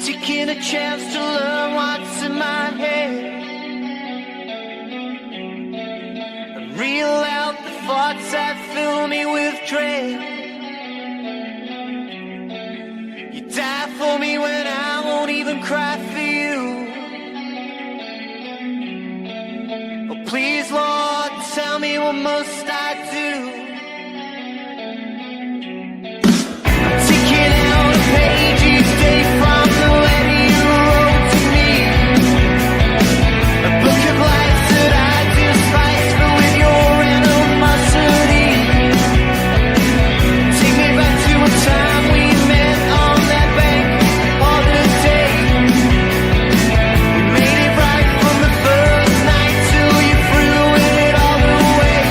Taking a chance to learn what's in my head and reel out the thoughts that fill me with dread. You die for me when I won't even cry for you. Oh, please, Lord, tell me what must I do? I'm taking out a page each day from the letter you wrote to me. A book of lies that I despise, filled with your animosity. Take me back to a time we met on that bank holiday. We made it right from the first night till you threw it all away.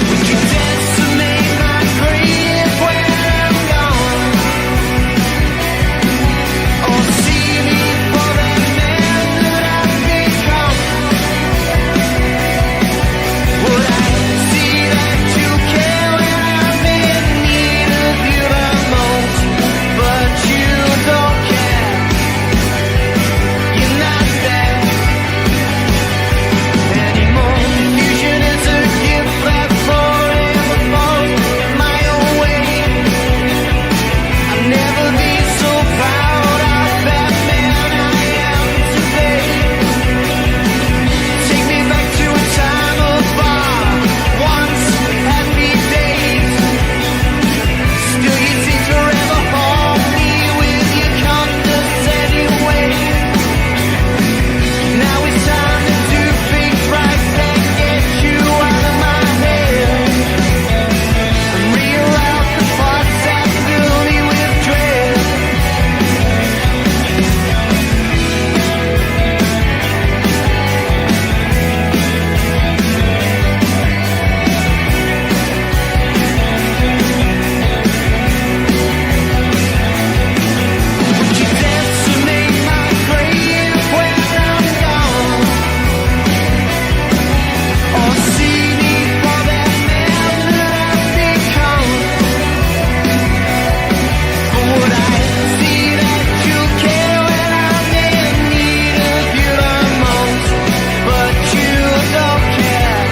Would you dance to make my grave when I'm gone? Or see me for that man that I've become? Would I see that you care when I'm in need of you the most? But you don't care. You're not there anymore. Confusion is a gift that forever falls in my own way. I've never been so proud of that man I am today. Take me back to a time of our once happy days. Still you seem to ever hold me with your condescending way. Now it's time to do things right and get you out of my head and reel out the thoughts that fill me with dread. Would you dance to make my grave when I'm gone? Or see me for that man that I've become? Or would I see that you care when I'm in need of you the most? But you don't care.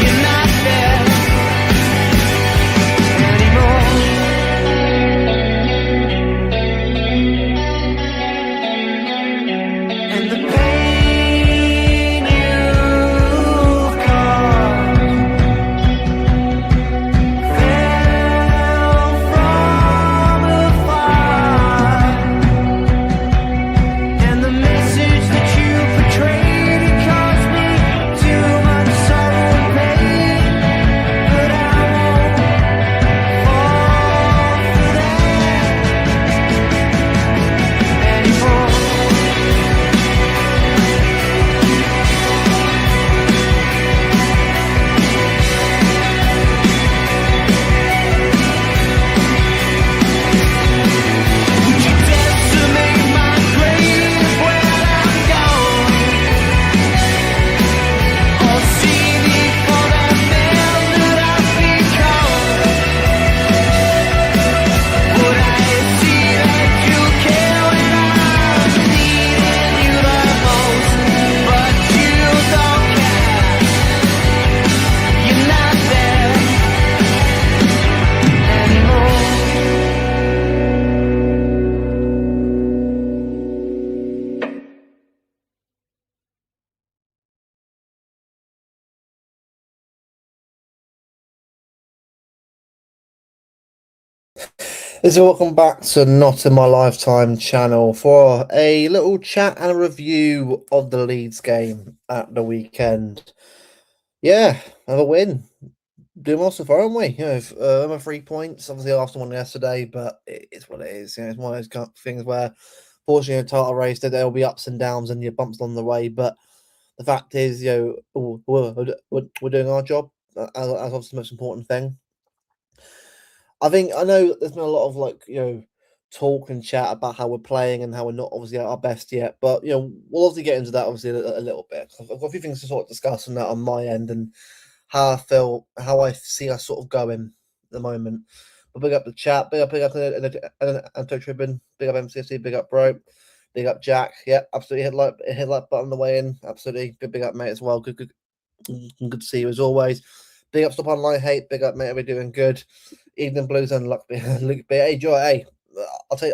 You're not there anymore. And the pain you've caused fell from afar, and the message that you portrayed, it caused me too much sorrow and pain. But I won't fall for that anymore. Would you dance to make my grave when I'm gone? Or see me for that man that I've become? Would I see that you care when I'm needing you the most? But you don't care. You're not there anymore. So welcome back to Not in My Lifetime channel for a little chat and a review of the Leeds game at the weekend. Yeah, another win. Doing well so far, aren't we? Another 3 points. Obviously, after one yesterday, but it's what it is. It's one of those kind of things where, fortunately, a title race, there'll be ups and downs and your bumps along the way. But the fact is, we're doing our job. As obviously the most important thing. I know there's been a lot of talk and chat about how we're playing and how we're not obviously at our best yet. But we'll obviously get into that obviously a little bit. I've got a few things to sort of discuss on that on my end and how I feel, how I see us sort of going at the moment. But big up the chat, big up Anto Tribune, big up MCFC, big up Bro, big up Jack. Yeah, absolutely hit like button on the way in. Absolutely big up mate as well. Good to see you as always. Big up Stop Online Hate, big up mate. We're doing good. Evening Blues and Luck. Hey Joy, hey. I'll take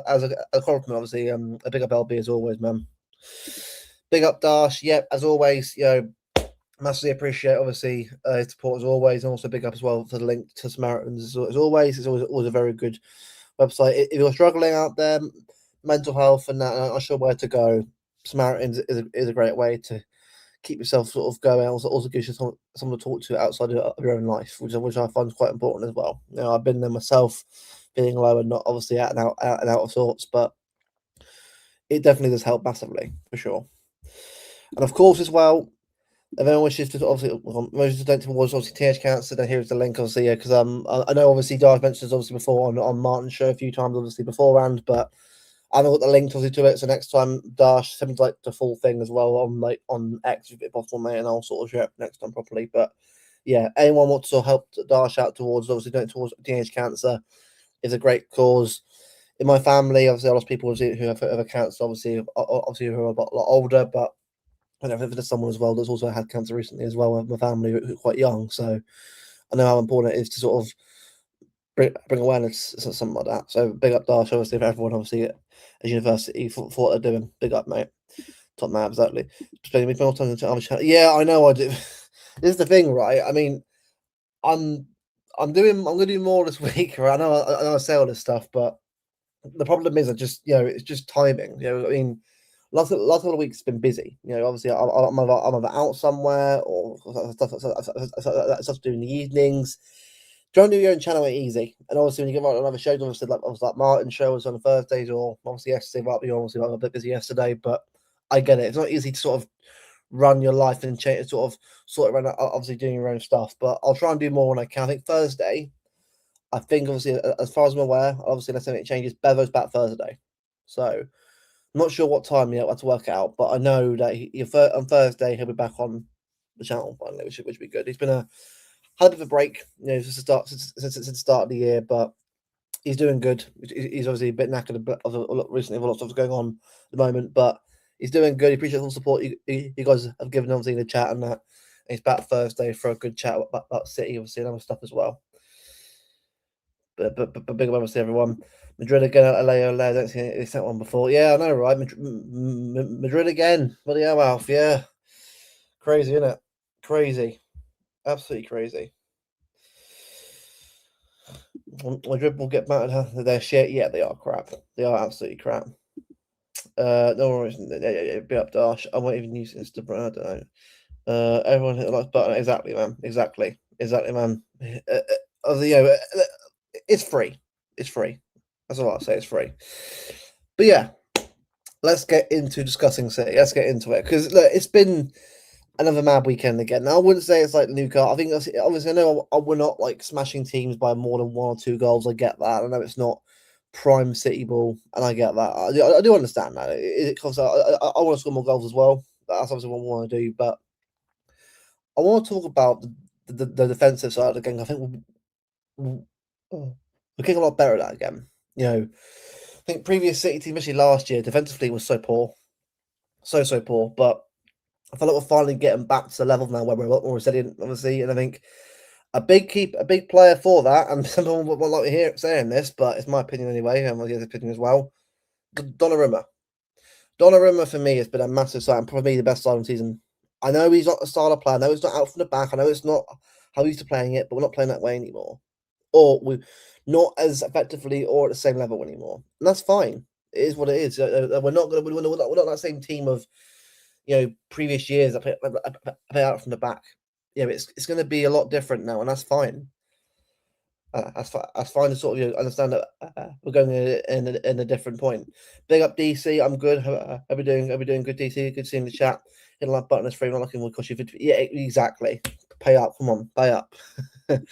as a compliment, obviously. A big up LB as always, man. Big up Dash. Yep, as always. Massively appreciate obviously his support as always, and also big up as well for the link to Samaritans as always. It's always a very good website. If you're struggling out there, mental health and that, not sure where to go, Samaritans is a great way to keep yourself sort of going. Also gives you someone to talk to outside of your own life, which I find quite important as well. I've been there myself, feeling low and not obviously out of sorts, but it definitely does help massively for sure. And of course as well, if anyone wishes to obviously donate towards obviously TH Cancer, then here's the link obviously, yeah, because I know obviously Darth mentioned obviously before on Martin's show a few times obviously beforehand, but I haven't got the link obviously to it. So next time, Dash, send me like the full thing as well on X if possible, mate, and I'll sort of share it next time properly. But yeah, anyone wants to help Dash out towards obviously donate towards teenage cancer is a great cause. In my family, obviously, a lot of people who have cancer, obviously who are a lot older, but I know there's someone as well that's also had cancer recently as well. My family who are quite young, so I know how important it is to sort of bring awareness to something like that. So big up Dash, obviously, for everyone, obviously, at university for what they're doing. Big up, mate. Top man, exactly. Spending more time on other channel. Yeah, I know I do. This is the thing, right? I mean, I'm gonna do more this week, right? I know I say all this stuff, but the problem is I just it's just timing. I mean, last couple of weeks been busy. Obviously I'm either out somewhere or stuff to do in the evenings. Trying to do your own channel ain't easy, and obviously when you get on other shows, obviously like Martin's show was on Thursdays, or obviously yesterday, but obviously like a bit busy yesterday. But I get it; it's not easy to sort of run your life and change, sort of around obviously doing your own stuff. But I'll try and do more when I can. I think Thursday. I think obviously, as far as I'm aware, obviously unless anything changes, Bevo's back Thursday, so I'm not sure what time yet. I have to work it out, but I know that on Thursday he'll be back on the channel finally, which would be good. He's been had a bit of a break, since the start of the year, but he's doing good. He's obviously a bit knackered recently with a lot of stuff going on at the moment, but he's doing good. He appreciates all the support you guys have given obviously in the chat and that. And he's back Thursday for a good chat about City, obviously, and other stuff as well. But big moments to everyone. Madrid again at LA. I don't think they sent one before. Yeah, I know, right? Madrid again. Bloody hell, Alf. Yeah. Crazy, isn't it? Crazy. Absolutely crazy. Madrid will get mad at their shit. Yeah, they are crap. They are absolutely crap. No worries. Be up, Dash. I won't even use Instagram. I don't know. Everyone hit the like button. Exactly, man. Exactly, man. It's free. It's free. That's all I'll say. It's free. But yeah, let's get into discussing City. Let's get into it because it's been another mad weekend again. Now, I wouldn't say it's like Newcastle. I think obviously I know we're not like smashing teams by more than 1 or 2 goals. I get that. I know it's not prime City ball, and I get that. I do understand that. I want to score more goals as well. That's obviously what I want to do. But I want to talk about the defensive side of the game. I think we're getting a lot better at that again. I think previous City team, especially last year, defensively was so poor, so poor. But I feel like we're finally getting back to the level now where we're a lot more resilient, obviously. And I think a big player for that, and someone won't like to hear saying this, but it's my opinion anyway, and his opinion as well. Donnarumma. Donnarumma for me has been a massive sign, probably the best sign of the season. I know he's not a style of player. I know he's not out from the back. I know it's not how he's used to playing it, but we're not playing that way anymore. Or we're not as effectively or at the same level anymore. And that's fine. It is what it is. We're not that same team of previous years that play out from the back. It's going to be a lot different now, and that's fine. That's fine to sort of understand that we're going in a different point. Big up DC, I'm good. How we doing? How we doing? Good DC. Good seeing the chat. Hit the like button. It's free. Not looking will cost you 50. Yeah, exactly. Pay up. Come on, pay up. Good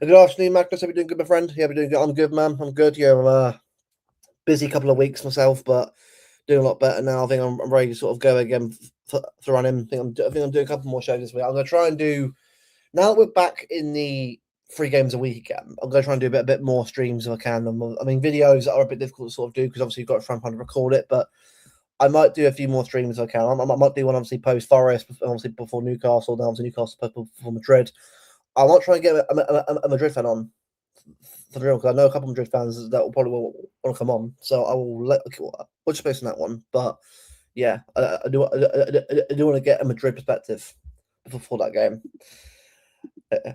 afternoon, Magnus. How we doing? Good, my friend. Yeah, we're doing good. I'm good, man. I'm good. Yeah, busy couple of weeks myself, but doing a lot better now. I think I'm ready to sort of go again for running. I think I'm doing a couple more shows this week. I'm going to try and do, now that we're back in the 3 games a week again, I'm going to try and do a bit more streams if I can. I mean, videos are a bit difficult to sort of do because obviously you've got to try and record it, but I might do a few more streams if I can. I might do one obviously post Forest, obviously before Newcastle, then obviously Newcastle before Madrid. I might try and get a Madrid fan on for the real, because I know a couple of Madrid fans that will probably want to come on, so I will watch space on that one. But yeah, I do want to get a Madrid perspective before that game.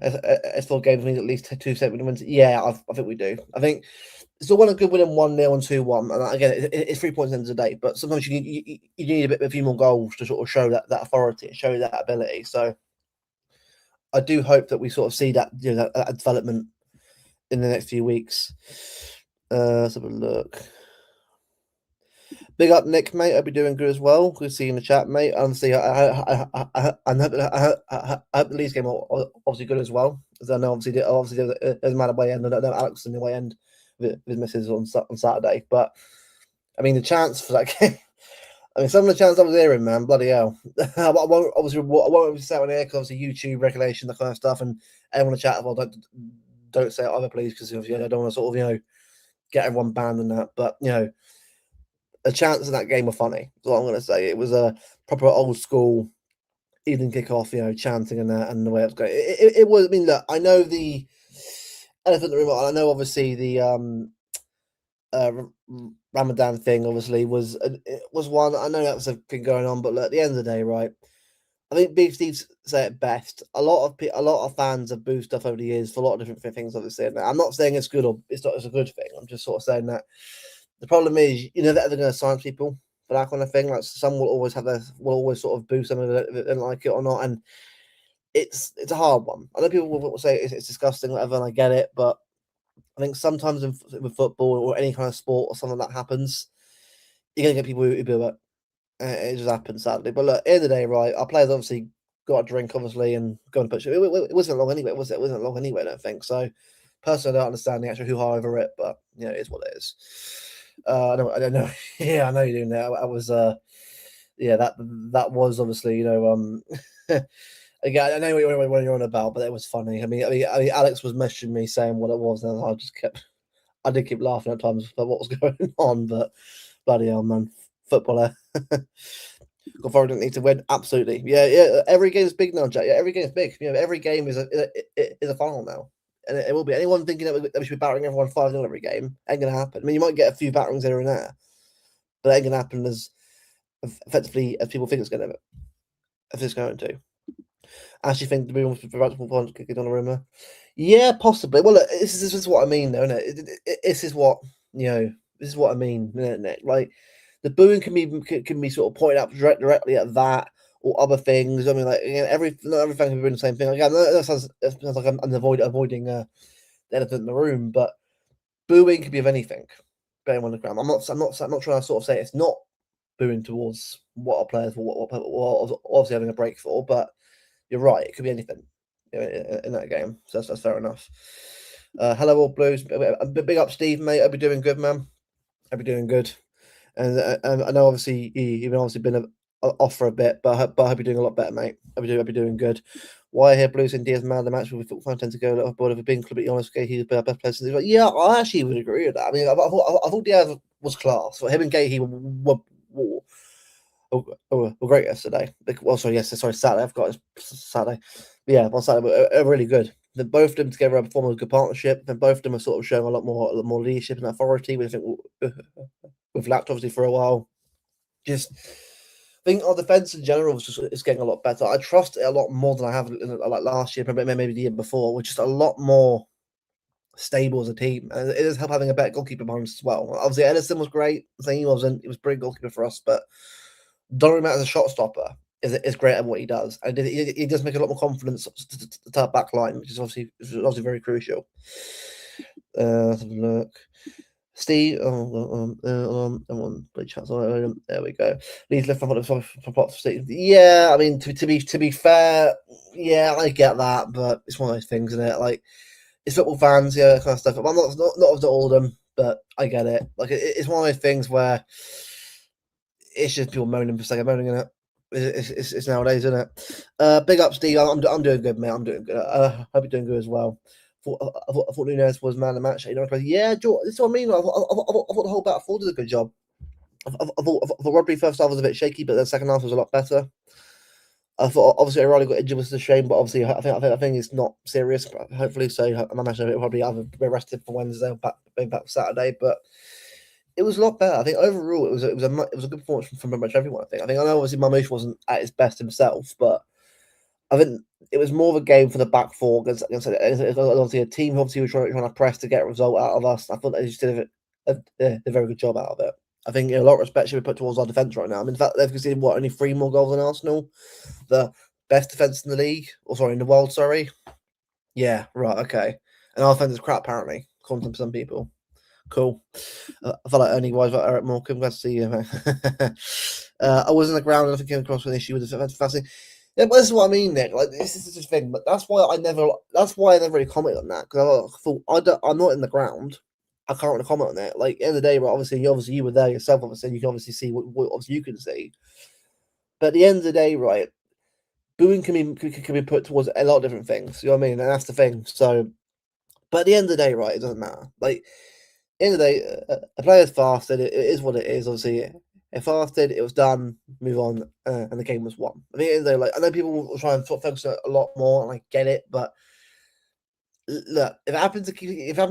As for games we need at least 2 7 wins. Yeah, I think we do. I think still want a good win in 1-0 and 2-1. And again, it's 3 points in the day, but sometimes you need a few more goals to sort of show that authority, show that ability. So I do hope that we sort of see that, you know, that development in the next few weeks. Let's have a look. Big up, Nick, mate. I'll be doing good as well. Good to see you in the chat, mate. Honestly, I hope the Leeds game are obviously good as well. As I know, obviously there's a man at way end. I don't know Alex in the way end with his misses on Saturday, but I mean the chance for that game. I mean, some of the chants I was hearing, man, bloody hell. I won't be sat on here because obviously YouTube regulation, that kind of stuff, and everyone in the chat, well, don't say it either, please, because I don't want to sort of, you know, get everyone banned and that. But you know, the chances in that game were funny. That's what I'm going to say. It was a proper old school evening kickoff, you know, chanting and that, and the way it was going. It was. I mean, look, I know the elephant in the room. I know obviously the Ramadan thing obviously was one. I know that was a thing going on, but look, at the end of the day, right? I think Big Steve say it best. A lot of fans have booed stuff over the years for a lot of different things. Obviously, and I'm not saying it's good or it's not. It's a good thing. I'm just sort of saying that the problem is you're never ever going to silence people for that kind of thing. Like some will always sort of boo something if they don't like it or not, and it's a hard one. I know people will say it's disgusting, whatever, and I get it, but I think sometimes with football or any kind of sport or something that happens, you're going to get people who boo it. It just happens, sadly. But look, at the end of the day, right, our players obviously got a drink, obviously, and go and push it. It wasn't long anyway, was it? It wasn't long anyway, I don't think. So, personally, I don't understand the actual hoo-ha over it, but, you know, it is what it is. I don't know. Yeah, I know you're doing that. I was, yeah, that was obviously, you know, again, I know what you're on about, but it was funny. I mean, Alex was messaging me saying what it was, and I did keep laughing at times about what was going on, but bloody hell, man, footballer. Gothenburg didn't need to win. Absolutely, yeah. Every game is big now, Jack. Yeah, every game is big. You know, every game is a final now, and it will be. Anyone thinking that we should be battering everyone 5-0 every game ain't gonna happen. I mean, you might get a few batterings here and there, but it ain't gonna happen as effectively as people think it's gonna. If it's going to. I actually think the room was about to move on to kick it on a rumor. Yeah, possibly. Well, look, this is what I mean, though, isn't it? This is what, you know. This is what I mean, isn't it? Like the booing can be sort of pointed out directly at that or other things. I mean, like, you know, not every fan can be doing the same thing. Again, that sounds like I'm avoiding the elephant in the room, but booing can be of anything. Bearing on the ground, I'm not trying to sort of say it's not booing towards what our players what obviously having a break for, but you're right. It could be anything, you know, in that game. So that's fair enough. Hello, all Blues. Big up, Steve, mate. I'll be doing good, man. I'll be doing good. And I know, obviously, you've obviously been off for a bit, but I hope you're doing a lot better, mate. I'll be doing good. Why here, Blues and Diaz man of the match? We thought tend to go a little bit. If being completely honest, okay, he's the best player. Like, yeah, I actually would agree with that. I mean, I thought Diaz was class. For him and Gahey were great yesterday. Sorry, Saturday. I've got Saturday. But yeah, on Saturday, were really good. Then both of them together have formed a good partnership. Then both of them are sort of showing a lot more leadership and authority. We think we've lacked obviously for a while. Just think our defense in general is getting a lot better. I trust it a lot more than I have like last year, maybe the year before. We're just a lot more stable as a team, and it does help having a better goalkeeper behind us as well. Obviously, Edison was great. Saying he wasn't, he was a pretty goalkeeper for us, but Donnarumma as a shot stopper is great at what he does, and he does make a lot more confidence to that back line, which is obviously very crucial. Let's have a look. Steve, play chat. There we go. Leeds left from Steve. Yeah, I mean to be fair, yeah, I get that, but it's one of those things, isn't it? Like it's football fans, yeah, kind of stuff. I'm not all of them, but I get it. Like it's one of those things where it's just people moaning for a second, moaning in it. It's nowadays, isn't it? Big up, Steve. I'm doing good, mate. I'm doing good. Hope you're doing good as well. I thought Nunes was man of the match. You know, yeah, George, this is what I mean. I thought the whole battle four did a good job. I thought Rodri first half was a bit shaky, but the second half was a lot better. I thought obviously O'Reilly got injured, was a shame, but obviously I think it's not serious. Hopefully, so I'm imagining it'll probably either be arrested for Wednesday or back for Saturday. But it was a lot better. I think overall it was a good performance from pretty much everyone. I know obviously Mamouche wasn't at his best himself, but I think it was more of a game for the back four against obviously a team who obviously was trying to press to get a result out of us. I thought they just did a very good job out of it. I think a lot of respect should be put towards our defence right now. I mean, in fact, they've conceded only 3 more goals than Arsenal, the best defence in the league, in the world. Sorry, yeah, right, okay. And our defence is crap apparently, according to some people. Cool. I felt like Ernie Wise about Eric Morecambe. Glad to see you, man. I was in the ground and I think came across an issue with the defence fasting. Yeah, but this is what I mean, Nick. Like this is the thing, but that's why I never really comment on that because I thought I'm not in the ground. I can't really comment on it. Like at the end of the day, right? Obviously you were there yourself. Obviously, you can obviously see what obviously you can see. But at the end of the day, right? Booing can be put towards a lot of different things. You know what I mean? And that's the thing. So, but at the end of the day, right? It doesn't matter. Like at the end of the day, a player's fasted. It is what it is. Obviously, it fasted. It was done. Move on, and the game was won. I think at the end of the day, like I know people will try and focus on it a lot more, and I get it, but look, if it happens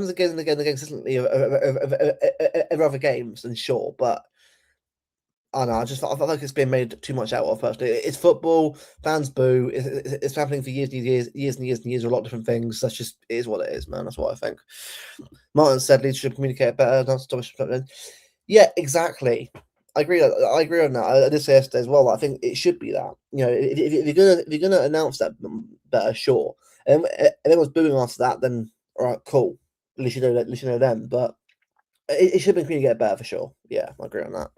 again and again consistently over other games, then sure. But I don't know. I feel like it's been made too much out of. Personally, it's football. Fans boo. It's happening for years and years. A lot of different things. That's just it is what it is, man. That's what I think. Martin said Leeds should communicate better. Not stop. Yeah, exactly. I agree. I agree on that. I did say yesterday as well. I think it should be that. You know, if you're gonna announce that better, sure. And everyone's booing after that, then all right, cool. At least you know that. At least you know them. But it should be communicated better for sure. Yeah, I agree on that.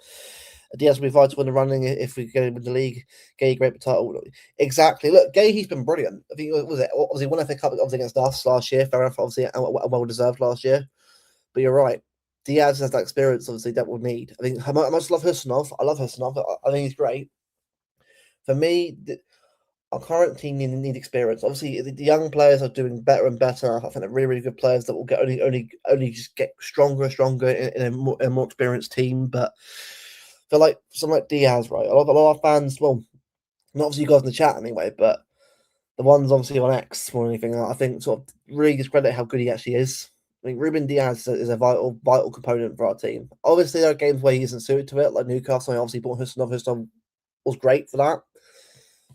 Diaz will be vital in the running if we go with the league. Gay, great title. Exactly. Look, Gay, he's been brilliant. I think was it obviously one FA Cup obviously against us last year. Fair enough, obviously, and well deserved last year. But you're right. Diaz has that experience, obviously, that we'll need. I think I much love Husnov. I love Husnov. I think he's great. For me, our current team need experience. Obviously, the young players are doing better and better. I think they're really, really good players that will get only just get stronger and stronger in a more experienced team. But for like someone like Diaz, right? A lot of fans, well, not obviously you guys in the chat anyway, but the ones obviously on X more than anything, I think sort of really discredit how good he actually is. I mean, Ruben Diaz is a vital component for our team. Obviously, there are games where he isn't suited to it, like Newcastle. I obviously bought Husnov. Husnov was great for that.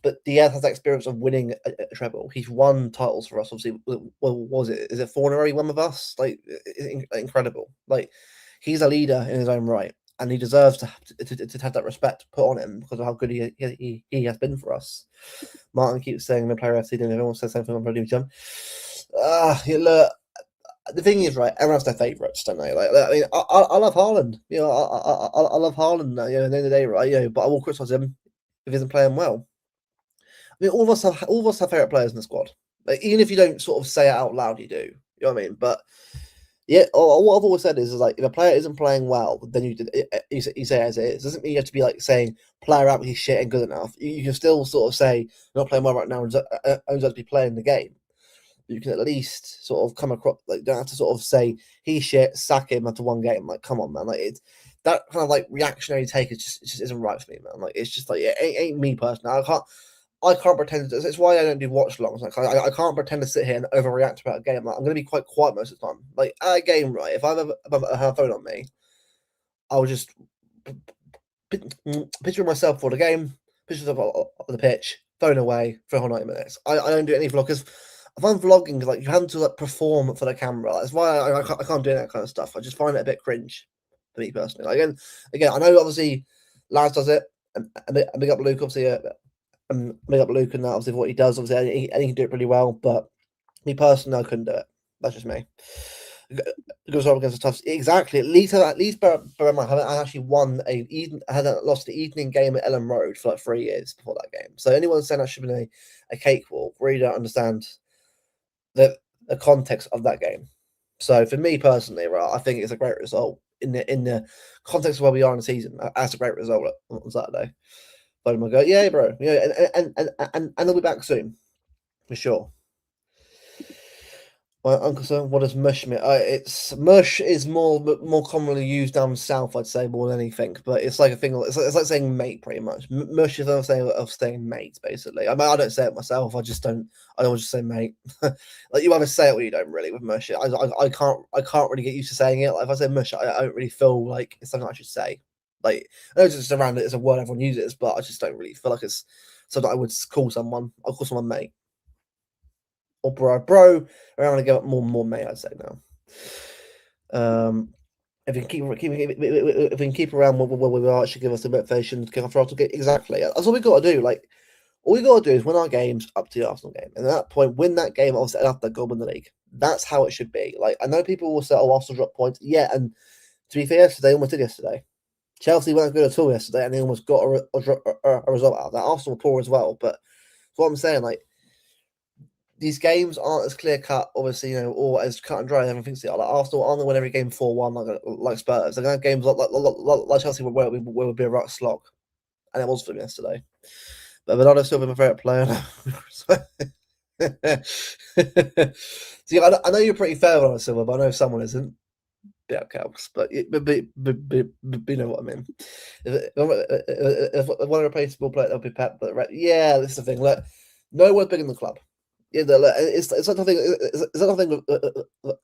But Diaz has that experience of winning a treble. He's won titles for us. Obviously, what was it? Is it 4 in a row he won with us? Like, incredible. Like, he's a leader in his own right, and he deserves to have that respect put on him because of how good he has been for us. Martin keeps saying the player FC, and everyone says something on Brody Jump. Look, the thing is, right? Everyone has their favourites, don't they? Like, I mean, I love Haaland. You know, I love Haaland. You know, at the end of the day, right? You know, but I will criticise him if he isn't playing well. I mean, all of us have favourite players in the squad. Like, even if you don't sort of say it out loud, you do. You know what I mean? But yeah, what I've always said is like if a player isn't playing well, then you say it as it is. Doesn't mean you have to be like saying player out he's shit and good enough. You can still sort of say you're not playing well right now and only to be playing the game. You can at least sort of come across like don't have to sort of say he's shit, sack him after one game. Like, come on, man. Like it's that kind of like reactionary take is just isn't right for me, man. Like it's just like it ain't me personally. I can't pretend. It's why I don't do watch longs. Like I can't pretend to sit here and overreact about a game. Like, I'm going to be quite quiet most of the time. Like at a game, right? If I have a phone on me, I'll just picture myself for the game, picture myself on the pitch, phone away for a whole 90 minutes. I don't do any vlog because if I'm vlogging, like you have to like perform for the camera. That's why I can't do that kind of stuff. I just find it a bit cringe for me personally. Like, again, I know obviously Laz does it, and big up Luke obviously. Big up Luke and that obviously what he does. Obviously, he can do it pretty well, but me personally, I couldn't do it. That's just me. It goes up against the toughs. Exactly. At least bear in mind, I actually won I hadn't lost the evening game at Ellen Road for like 3 years before that game. So anyone saying that should be a cakewalk really don't understand the context of that game. So for me personally, right, I think it's a great result in the context of where we are in the season. That's a great result on Saturday. But I go, yeah, bro, yeah, and they'll be back soon for sure. My uncle son, what does mush mean? It's mush is more commonly used down south, I'd say, more than anything. But it's like a thing. It's like saying mate, pretty much. Mush is another saying of saying mate, basically. I mean, I don't say it myself. I just don't. I don't just say mate. Like you either say it or you don't really with mush. I can't really get used to saying it. Like if I say mush, I don't really feel like it's something I should say. Like I know it's just around it. It's a word everyone uses, but I just don't really feel like it's something I would call someone. I'll call someone mate or bro. Around to go up more and more mate, I'd say now. If we can if we can keep around where we are, it should give us the motivation to kick off Arsenal game. Exactly. That's all we got to do. Like all we got to do is win our games up to the Arsenal game, and at that point, win that game. Obviously, and after that, go win the league. That's how it should be. Like I know people will say, "Oh, Arsenal dropped points." Yeah, and to be fair, yesterday almost did yesterday. Chelsea weren't good at all yesterday, and they almost got a result out of that. Arsenal were poor as well, but what I'm saying, like these games aren't as clear cut, obviously, or as cut and dry as everyone thinks they are. Like Arsenal aren't going to win every game 4-1 like Spurs. They're going to have games like Chelsea where it would be a right slog, and it was for them yesterday. But Bernardo Silva, my favourite player. See, I know you're pretty fair on Silva, but I know someone isn't. Yeah, Calcs, but you know what I mean. If one replaceable player, that'll be Pep. But yeah, this is the thing. Look, no one's big in the club. Yeah, it's like nothing. It's like nothing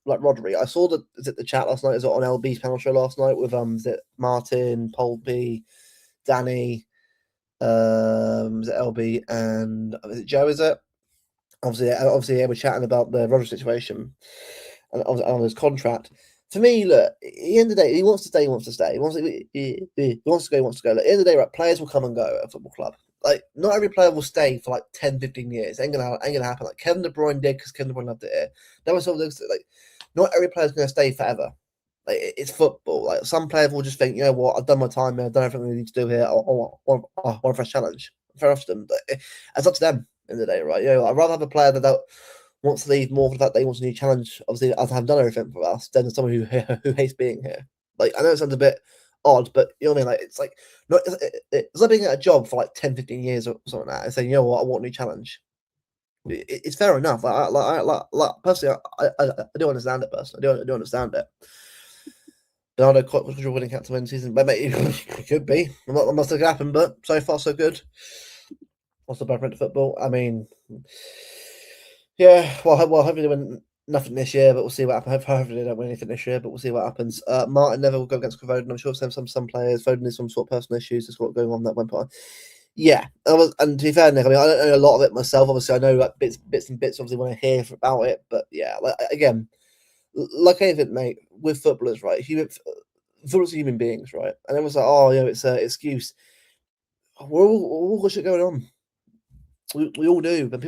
like Rodri. I saw the chat last night. Is it on LB's panel show last night with is it Martin, Polby, Danny, is it LB and is it Joe? Is it obviously yeah, we're chatting about the Rodri situation and on his contract. For me, look, at the end of the day, he wants to stay. He wants to stay. He wants to go. He wants to go. Look, at the end of the day, right? Players will come and go at a football club. Like not every player will stay for like 10, 15 years. Ain't gonna happen. Like Kevin De Bruyne did because Kevin De Bruyne loved it here. That was something like not every player's gonna stay forever. Like it's football. Like some players will just think, you know what, I've done my time here. I've done everything I need to do here. I want a fresh challenge. Fair enough to them. But it's up to them in the day, right? I'd rather have a player that wants to leave more for the fact that he wants a new challenge. Obviously, as I've done everything for us, than someone who hates being here. Like I know it sounds a bit odd, but you know what I mean. Like it's like not it's like being at a job for like 10, 15 years or something like that, and saying, you know what, I want a new challenge. It's fair enough. Like personally, I do understand it. Personally, I do understand it. Bernardo was your winning captain win season, but mate, it could be. I'm not going to happen, but so far so good. What's the bad football? I mean, yeah. Well, hopefully they win nothing this year, but we'll see what happens. Hopefully they don't win anything this year, but we'll see what happens. Martin never will go against Foden. I'm sure some players. Foden has some sort of personal issues. That's what's going on that one part. Yeah, and to be fair, Nick, I mean, I don't know a lot of it myself. Obviously, I know like bits and bits. Obviously, when I hear about it, but yeah, like again, like anything, mate, with footballers, right? Footballers are human beings, right? And everyone's like, oh, it's an excuse. We're all got shit going on. We all do, but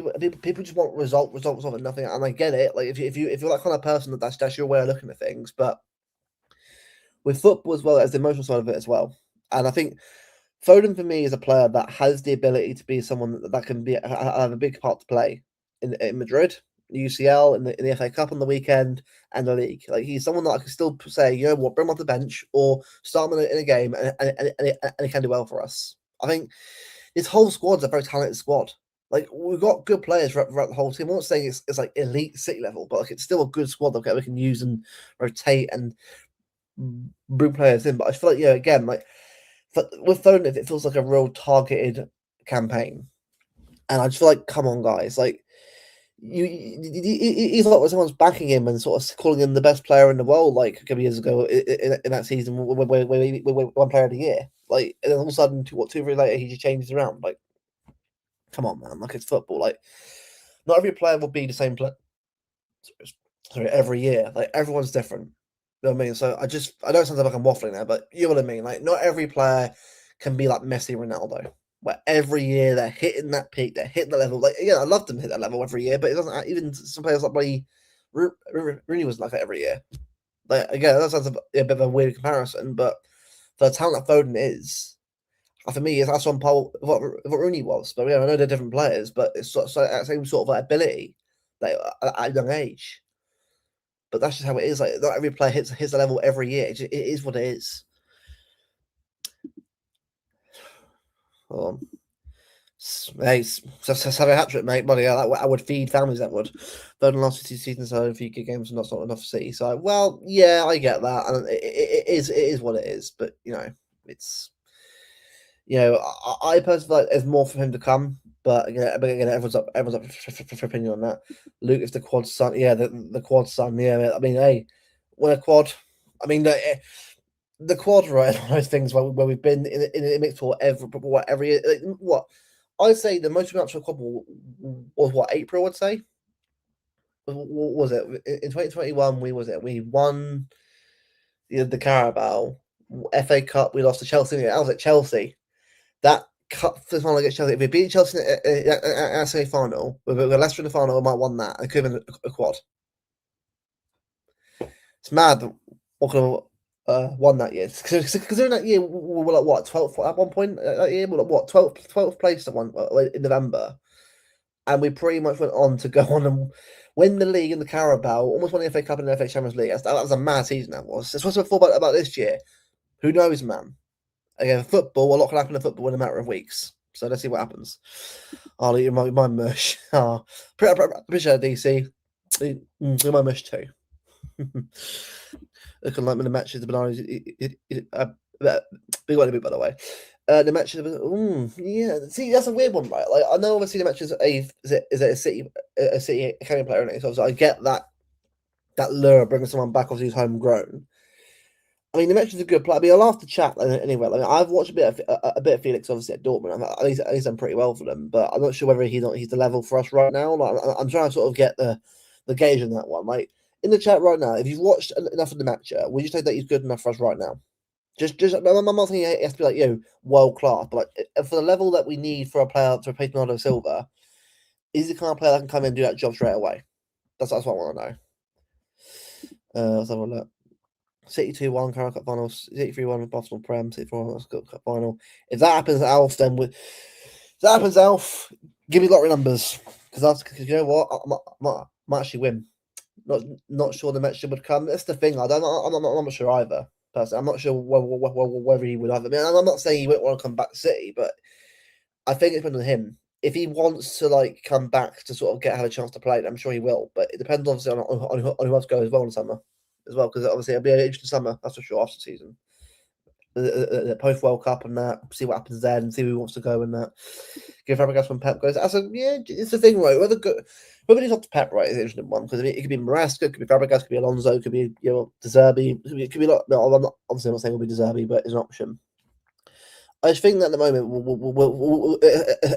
people just want results, and nothing. And I get it. Like if you're that kind of person, that's your way of looking at things. But with football as well as the emotional side of it as well, and I think Foden for me is a player that has the ability to be someone that can have a big part to play in Madrid, UCL, in the FA Cup on the weekend, and the league. Like he's someone that I can still say, you know what, bring him off the bench or start him in a game, and he can do well for us. I think this whole squad's a very talented squad. Like we've got good players throughout the whole team. I'm not saying it's like elite City level, but like it's still a good squad that we can use and rotate and bring players in. But I feel like again, like with Foden, it feels like a real targeted campaign, and I just feel like, come on, guys, like he's like when someone's backing him and sort of calling him the best player in the world, like a couple of years ago in that season where we one player of the year, like, and then all of a sudden, 2 3 later, he just changes around. Like, come on, man, like it's football. Like, not every player will be the same player. Sorry, every year, like everyone's different. You know what I mean? So I know it sounds like I'm waffling there, but you know what I mean. Like, not every player can be like Messi, Ronaldo, where every year they're hitting that peak, they're hitting the level. Like, yeah, I love them to hit that level every year, but it doesn't. Even some players like Rooney was like that every year. Like, again, that sounds a bit of a weird comparison, but for the talent that Foden is, for me, that's on par with what Rooney was. But yeah, I know they're different players, but it's that same sort of like ability, like at a young age. but that's just how it is. Like, not every player hits the level every year. It is what it is. Hey, so have a hat trick, mate. Buddy, I would feed families. That would. Third and last 2 seasons, so a few good games, and that's not enough to see. So, well, yeah, I get that, and it is what it is. But it's I personally feel like there's more for him to come. But again, everyone's up for opinion on that. Luke, if the quad son, yeah, the quad son, yeah. I mean, hey, when a quad, I mean, the quad, right? One of those things where we've been in the mix for every year. What I'd say the most we went up to a quad was what, April? I'd say. What was it in 2021? We won the Carabao, FA Cup. We lost to Chelsea. I was at Chelsea. That cup final against Chelsea. If we beat Chelsea at a semi final, we were Leicester in the final. We might have won that. It could have been a quad. It's mad that what could have won that year. Because in that year, we were like, what, 12th at one point that year? We were like, what, 12th place at one in November. And we pretty much went on to go on and win the league in the Carabao, almost won the FA Cup and the FA Champions League. That was a mad season, that was. It's what's I thought about this year. Who knows, man? Again, football, a lot can happen in football in a matter of weeks. So let's see what happens. I'll eat my mush. Appreciate it, DC. Eat my mush too. Looking like the matches, the bananas. Big one, by the way. The matches, yeah. See, that's a weird one, right? Like, I know obviously the matches is a City academy player, isn't it? So I get that lure bringing someone back obviously who's homegrown. I mean, the match is a good play. I mean, I'll have to chat anyway. I mean, I've watched a bit of Felix obviously at Dortmund. At least done pretty well for them, but I'm not sure whether he's the level for us right now. Like, I'm trying to sort of get the gauge on that one. Like, in the chat right now, if you've watched enough of the match, would you say that he's good enough for us right now? I'm not saying he has to be like world class, but like for the level that we need for a player to replace Bernardo Silva, is he the kind of player that can come in and do that job straight away? That's what I want to know. Let's have a look. City 2-1, Carabao Cup final, City 3-1 with Arsenal Prem, City 4-1 Cup final. If that happens, Alf, give me lottery numbers because you know what, I might actually win. Not sure the match would come. That's the thing. I'm not sure either. Personally, I'm not sure whether he would either. I mean, I'm not saying he wouldn't want to come back to City, but I think it depends on him. If he wants to like come back to sort of have a chance to play, I'm sure he will. But it depends obviously on who wants to go as well in summer, as well, because obviously it'll be an interesting summer. That's for sure after the season. The post World Cup and that, see what happens then, see who wants to go and that. Give Fabregas when Pep goes. It's the thing, right? Whether he's off to Pep, right, is an interesting one because it could be Maresca, it could be Fabregas, it could be Alonso, it could be De Zerbi, it could be a lot. No, I'm not obviously I'm not saying it'll be De Zerbi, but it's an option. I just think that at the moment,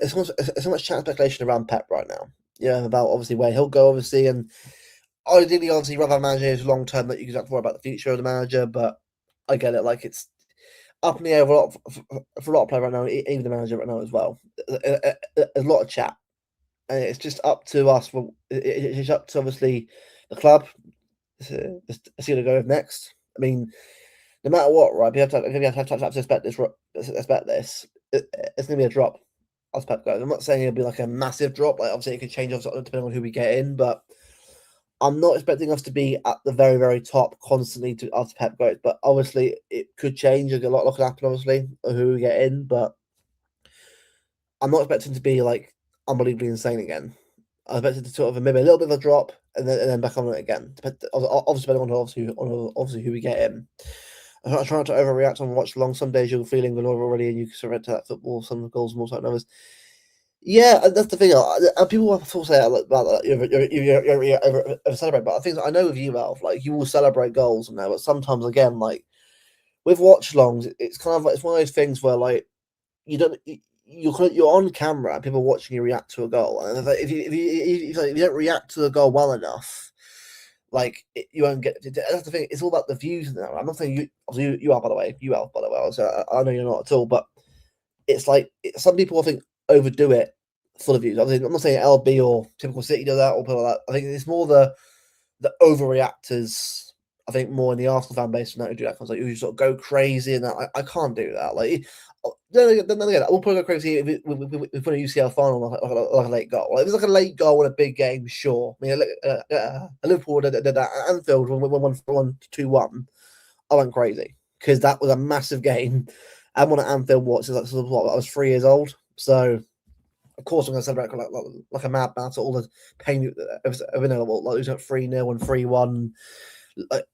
there's so much chat and speculation around Pep right now. About obviously where he'll go, obviously, and ideally, obviously, rather manager is long term that you can talk more about the future of the manager, but I get it. Like, it's up in the air for a lot of players right now, even the manager right now as well. There's a lot of chat, and it's just up to us. It's up to obviously the club to see who to go with next. I mean, no matter what, right? You have to expect this. It's going to be a drop as Pep goes. I'm not saying it'll be like a massive drop. Like, obviously, it could change depending on who we get in, but I'm not expecting us to be at the very, very top constantly after Pep goes, but obviously it could change. A lot could happen, obviously, who we get in, but I'm not expecting to be like unbelievably insane again. I expected to sort of maybe a little bit of a drop and then back on it again. Obviously, depending on obviously who we get in. I'm trying not to overreact and watch along. Some days you're feeling good already and you surrender to that football, some goals more so than others. Yeah, that's the thing. People will say about you ever celebrate, but I think I know with you, Alf, like you will celebrate goals and that, but sometimes again, like with watch longs, it's kind of like it's one of those things where like you're on camera and people watching you react to a goal, and if you don't react to the goal well enough, like you won't get. That's the thing. It's all about the views now. I'm not saying you are, by the way, you Alf, by the way. So I know you're not at all, but it's like some people I think overdo it for the views. I'm not saying LB or typical City do that or people like that. I think it's more the overreactors. I think more in the Arsenal fan base than that who do that. Like who sort of go crazy and that. I can't do that. Like then again, I will probably go crazy if we put a UCL final like a late goal. Like, if it's like a late goal in a big game, sure. I mean, Liverpool did that at Anfield when we won 2-1. I went crazy because that was a massive game. And one at Anfield, I was 3 years old. So, of course, I'm going to celebrate like a madman. So all the pain of losing 3-0 and 3-1. Like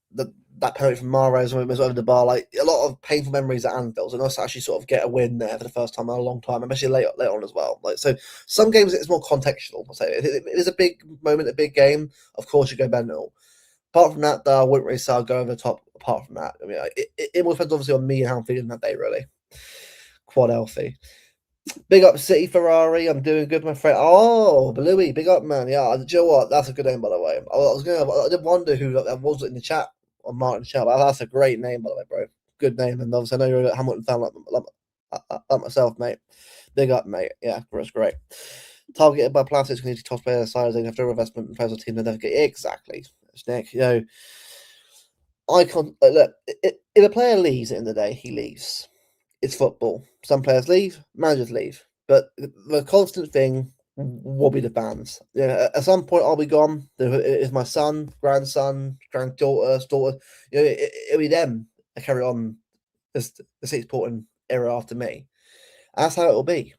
that penalty from Mahrez when it was over the bar, like a lot of painful memories at Anfield. So nice to actually sort of get a win there for the first time in a long time, especially late on as well. Like, so some games it's more contextual. I'll say it is a big moment, a big game. Of course, you go mental. Apart from that, though, I wouldn't really say I'll go over the top. Apart from that, I mean, it all depends obviously on me and how I'm feeling that day. Really, quite healthy. Big up City Ferrari. I'm doing good, my friend. Oh, Bluey, big up, man. Yeah, do you know what? That's a good name, by the way. I did wonder who that was in the chat on Martin chat. But that's a great name, by the way, bro. Good name, and obviously I know you're a Hamilton fan like myself, mate. Big up, mate. Yeah, that's great. Targeted by plastics, community toss players aside, they have no investment in players or team that never get exactly. Nick, I can't look. If a player leaves at the end of the day, he leaves. It's football. Some players leave, managers leave, but the constant thing will be the fans. At some point, I'll be gone. It's my son, grandson, granddaughter, daughter. It'll be them that carry on as the City supporting era after me. That's how it'll be.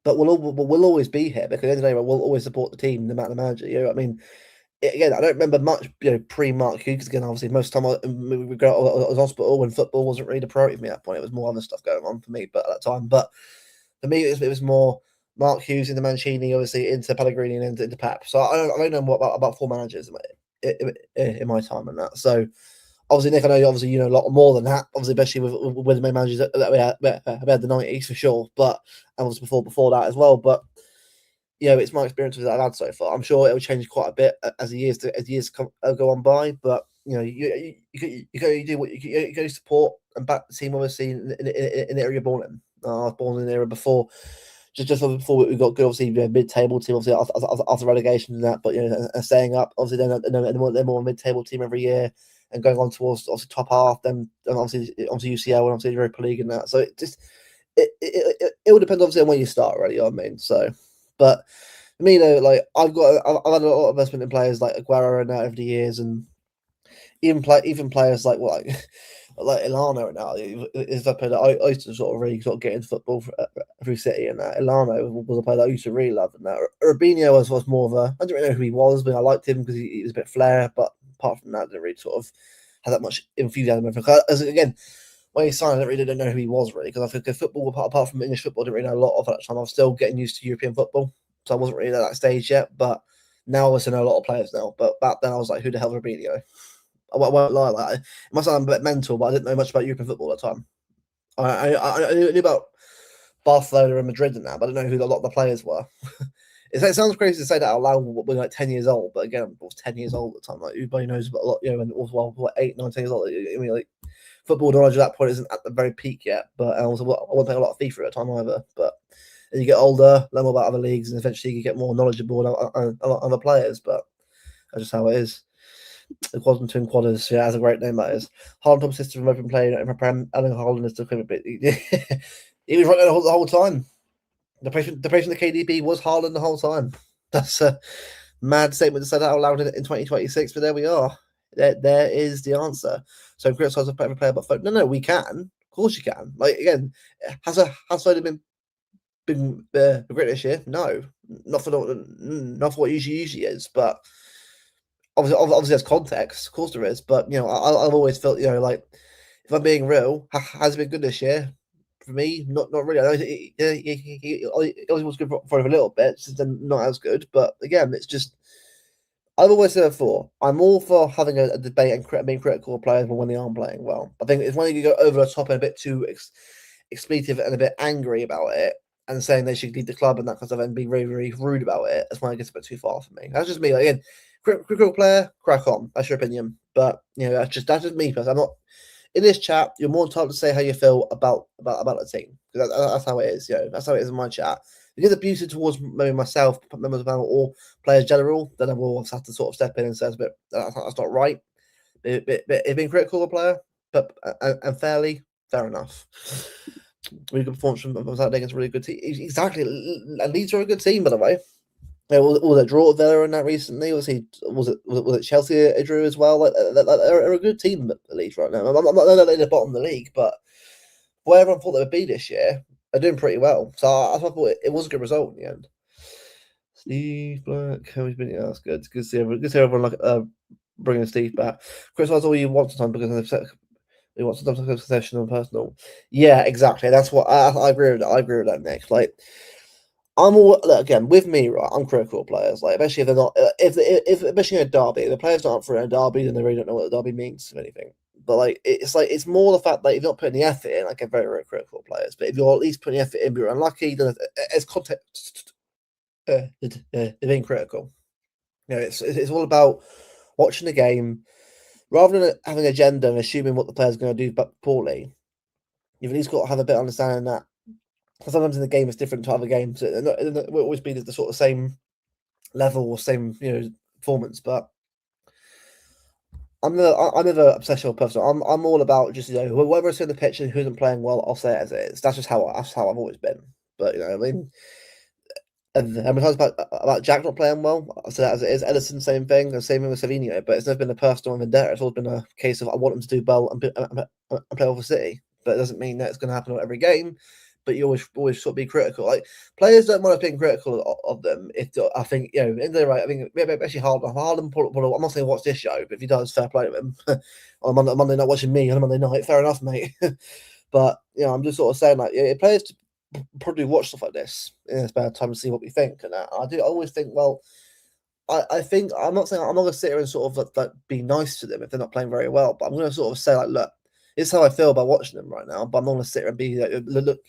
But we'll always be here because at the end of the day, we'll always support the team, no matter the manager. I mean, again, I don't remember much, pre-Mark Hughes. Again, obviously, most of the time we go I was hospital when football wasn't really the priority for me at that point. It was more other stuff going on for me, but at that time. But for me, it was more Mark Hughes into Mancini, obviously into Pellegrini and into Pep. So I don't know what about 4 managers in my time and that. So obviously, Nick, I know obviously you know a lot more than that. Obviously, especially with the main managers that we had the 90s for sure, but and obviously before that as well. But it's my experiences that I've had so far. I'm sure it will change quite a bit as the years go on by. But you do what you go support and back the team. Obviously, in the area you're born in. I was born in the era before, just before we got good. Obviously, mid-table team. Obviously, after relegation and that, but and staying up. Obviously, they're more a mid-table team every year, and going on towards obviously top half. Then and obviously UCL and obviously Europa League and that. So it will depend obviously on when you start. Really, you know what I mean. So. But for me, though, like I've had a lot of investment in players like Aguero and that over the years, and even players like like Ilano and now is a player that I used to sort of really get into football through City, and that Ilano was a player that I used to really love. And that Rubinho was more of I didn't really know who he was, but I liked him because he was a bit flair. But apart from that, I didn't really sort of have that much enthusiasm. Because again, when he signed, I didn't know who he was really, because I think football, apart from English football, I didn't really know a lot of at that time. I was still getting used to European football, so I wasn't really at that stage yet. But now I know a lot of players now. But back then, I was like, who the hell is Robinho? I won't lie, like, it must sound a bit mental, but I didn't know much about European football at the time. I knew about Barcelona and Madrid and that, but I didn't know who a lot of the players were. It sounds crazy to say that out loud when we're like 10 years old, but again, I was 10 years old at the time. Like, everybody knows about a lot, and also, 8, 9, 10 years old. I mean, like, football knowledge at that point isn't at the very peak yet, but I wasn't playing a lot of FIFA at the time either. But as you get older, learn more about other leagues, and eventually you get more knowledgeable on other players. But that's just how it is. The Quadrant Twin Quadders, yeah, that's a great name, that is. Haaland top system from open play, in Prem, Alan Haaland is still a bit. He was right there the whole time. The patient the KDB was Haaland the whole time. That's a mad statement to say that out loud in 2026, but there we are. There is the answer. So criticize a player, but no, we can. Of course you can. Like, again, has Foden been great this year? No, not for what usually is, but obviously there's context. Of course there is, but I've always felt like, if I'm being real, has it been good this year? For me, not really. I know he was good for a little bit, just not as good. But again, it's just, I've always said before, I'm all for having a debate and being critical of players when they aren't playing well. I think it's when you go over the top and a bit too expletive and a bit angry about it, and saying they should leave the club and that kind of stuff, and being very, very rude about it. That's when it gets a bit too far for me. That's just me. Like, again, critical player, crack on. That's your opinion. But that's just me. Because I'm not in this chat. You're more entitled to say how you feel about the team, because that's how it is. That's how it is in my chat. If you get abusive towards maybe myself, members of the panel, or players general, then I will have to sort of step in and say that's not right. But if being critical of a player, but and fairly, fair enough. Really good performance from Saturday against a really good team. Exactly, and Leeds are a good team, by the way. All that draw Villa in that recently. Was it Chelsea a drew as well? They're a good team at Leeds right now. I'm not in the bottom of the league, but where everyone thought they would be this year, they're doing pretty well. So I thought it was a good result in the end. Steve Black, how he's been? Yeah, that's good. Good to see everyone. Good to see everyone bringing Steve back. Chris, that's all you want sometimes because he wants sometimes like a concession and personal. Yeah, exactly. That's what I agree with. I agree with that, Nick. Like I'm all look, again with me, right? I'm critical of players, like especially if they're not, if especially in a derby, if the players aren't for a derby, then they really don't know what the derby means or anything. But like it's more the fact that if you're not putting the effort in, I get very very critical of players. But if you're at least putting the effort in, but you're unlucky, then it's context. They're being critical. You know, it's all about watching the game rather than having an agenda and assuming what the player's going to do, but poorly. You've at least got to have a bit of understanding that sometimes in the game it's different to other games. It will always be the sort of same level or same performance. But I'm never a obsessional person. I'm all about just whoever is in the pitch and who isn't playing well, I'll say it as it is. That's just how I've always been. But I mean. And how many times about Jack not playing well? I say that as it is. Edison, same thing. The same thing with Savinho. But it's never been a personal vendetta. It's always been a case of I want him to do well and play over City. But it doesn't mean that it's going to happen every game. But you always sort of be critical. Like players don't mind us being critical of them. If I think in the right, I mean, especially Harden. I'm not saying watch this show, but if he does, fair play to him. On Monday night, watching me on a Monday night, fair enough, mate. But I'm just sort of saying like players probably watch stuff like this in a spare time to see what we think. And I always think, well, I think I'm not saying I'm not going to sit here and sort of like be nice to them if they're not playing very well, but I'm going to sort of say like, look, this is how I feel about watching them right now. But I'm not going to sit here and be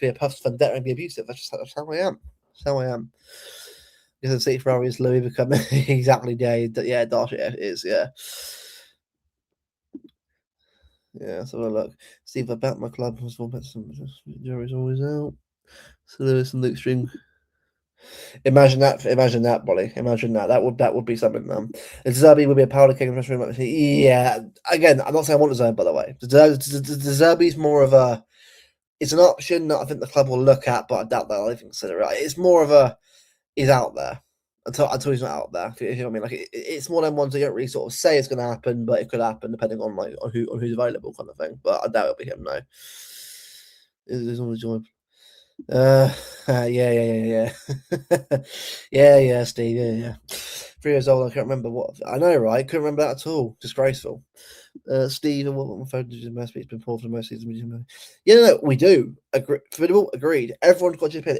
a puff vendetta and be abusive. That's how I am. That's how I am. Because the City Ferrari is Louis becoming exactly Darcy it is yeah. So look, Steve about my club was one jury's always out. So there is some extreme. Imagine that, Bolly. Imagine that. That would be something. The Zerbi would be a powder king. Yeah. Again, I'm not saying I want the Zerbi, by the way. The Zerbi is more of a. It's an option that I think the club will look at, but I doubt they'll even consider it. It's more of a. He's out there until he's not out there. If you know what I mean? Like it's more than ones that you don't really sort of say it's going to happen, but it could happen depending on who's available, kind of thing. But I doubt it'll be him. No. Is on the joint. Yeah. Yeah, Steve. Yeah. 3 years old. I can't remember what. I know, right? Couldn't remember that at all. Disgraceful. Steve, what phone did you must be? It's been poor for the most season. Yeah, no, we do. Agreed. Everyone's got to chip in.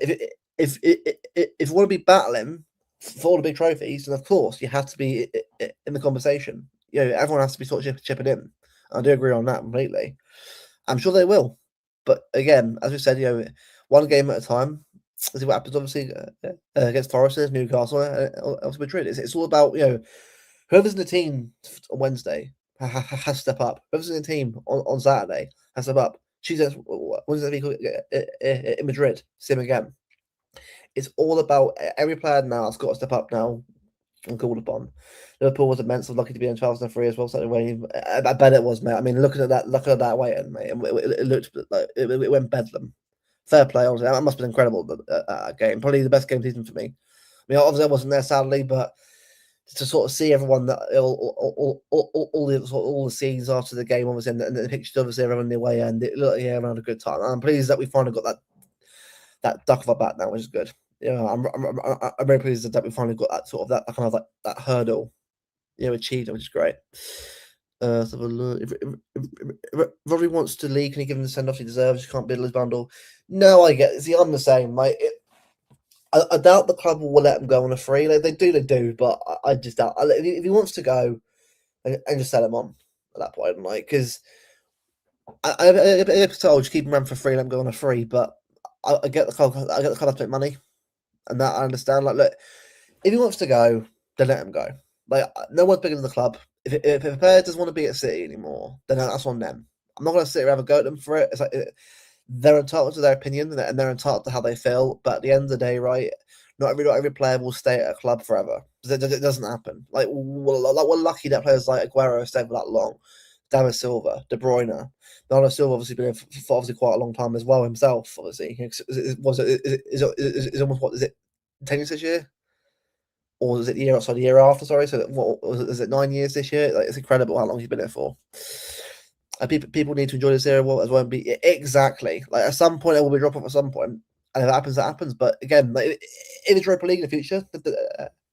If you want to be battling for all the big trophies, then of course you have to be in the conversation. Everyone has to be sort of chipping in. I do agree on that completely. I'm sure they will. But again, as we said, one game at a time. See what happens, obviously, against Forest, Newcastle, also Madrid. It's all about, whoever's in the team on Wednesday has to step up. Whoever's in the team on Saturday has to step up. Tuesday, Wednesday in Madrid, same again. It's all about every player now has got to step up now and called upon. Liverpool was immensely lucky to be in 2003 as well. So I bet it was, mate. I mean, looking at that way, mate, it looked like it went bedlam. Fair play, honestly. That must have been incredible. Game, probably the best game season for me. I mean, obviously I wasn't there sadly, but to sort of see everyone that all the scenes after the game, obviously, and the pictures, obviously, everyone in the way end, it looked like everyone had a good time. I'm pleased that we finally got that duck off our back now, which is good. I'm very pleased that we finally got that sort of that kind of like that hurdle, achieved, which is great. If Rodri wants to leave, can he give him the send off he deserves? You can't bid his bundle. No, I get it. See, I'm the same. Like, I doubt the club will let him go on a free. Like, they do, but I just doubt. If he wants to go, and just sell him on at that point, like, because I told just keep him around for free, let him go on a free. But I get the club. I get the club to make money, and that I understand. Like, look, if he wants to go, then let him go. Like, no one's bigger than the club. If a player doesn't want to be at City anymore, then that's on them. I'm not going to sit here and have a go at them for it. It's like they're entitled to their opinion and they're entitled to how they feel. But at the end of the day, right, not every player will stay at a club forever. It doesn't happen. Like we're lucky that players like Aguero stay for that long. David Silva, De Bruyne. Bernardo Silva obviously been for obviously quite a long time as well himself. Obviously, is almost what is it 10 years this year, or is it the year after? Sorry, so what was it? Is it 9 years this year? Like, it's incredible how long he's been there for. And people need to enjoy this era as well. Be exactly like at some point it will be drop off at some point, and if it happens, that happens. But again, like in the Europa League in the future,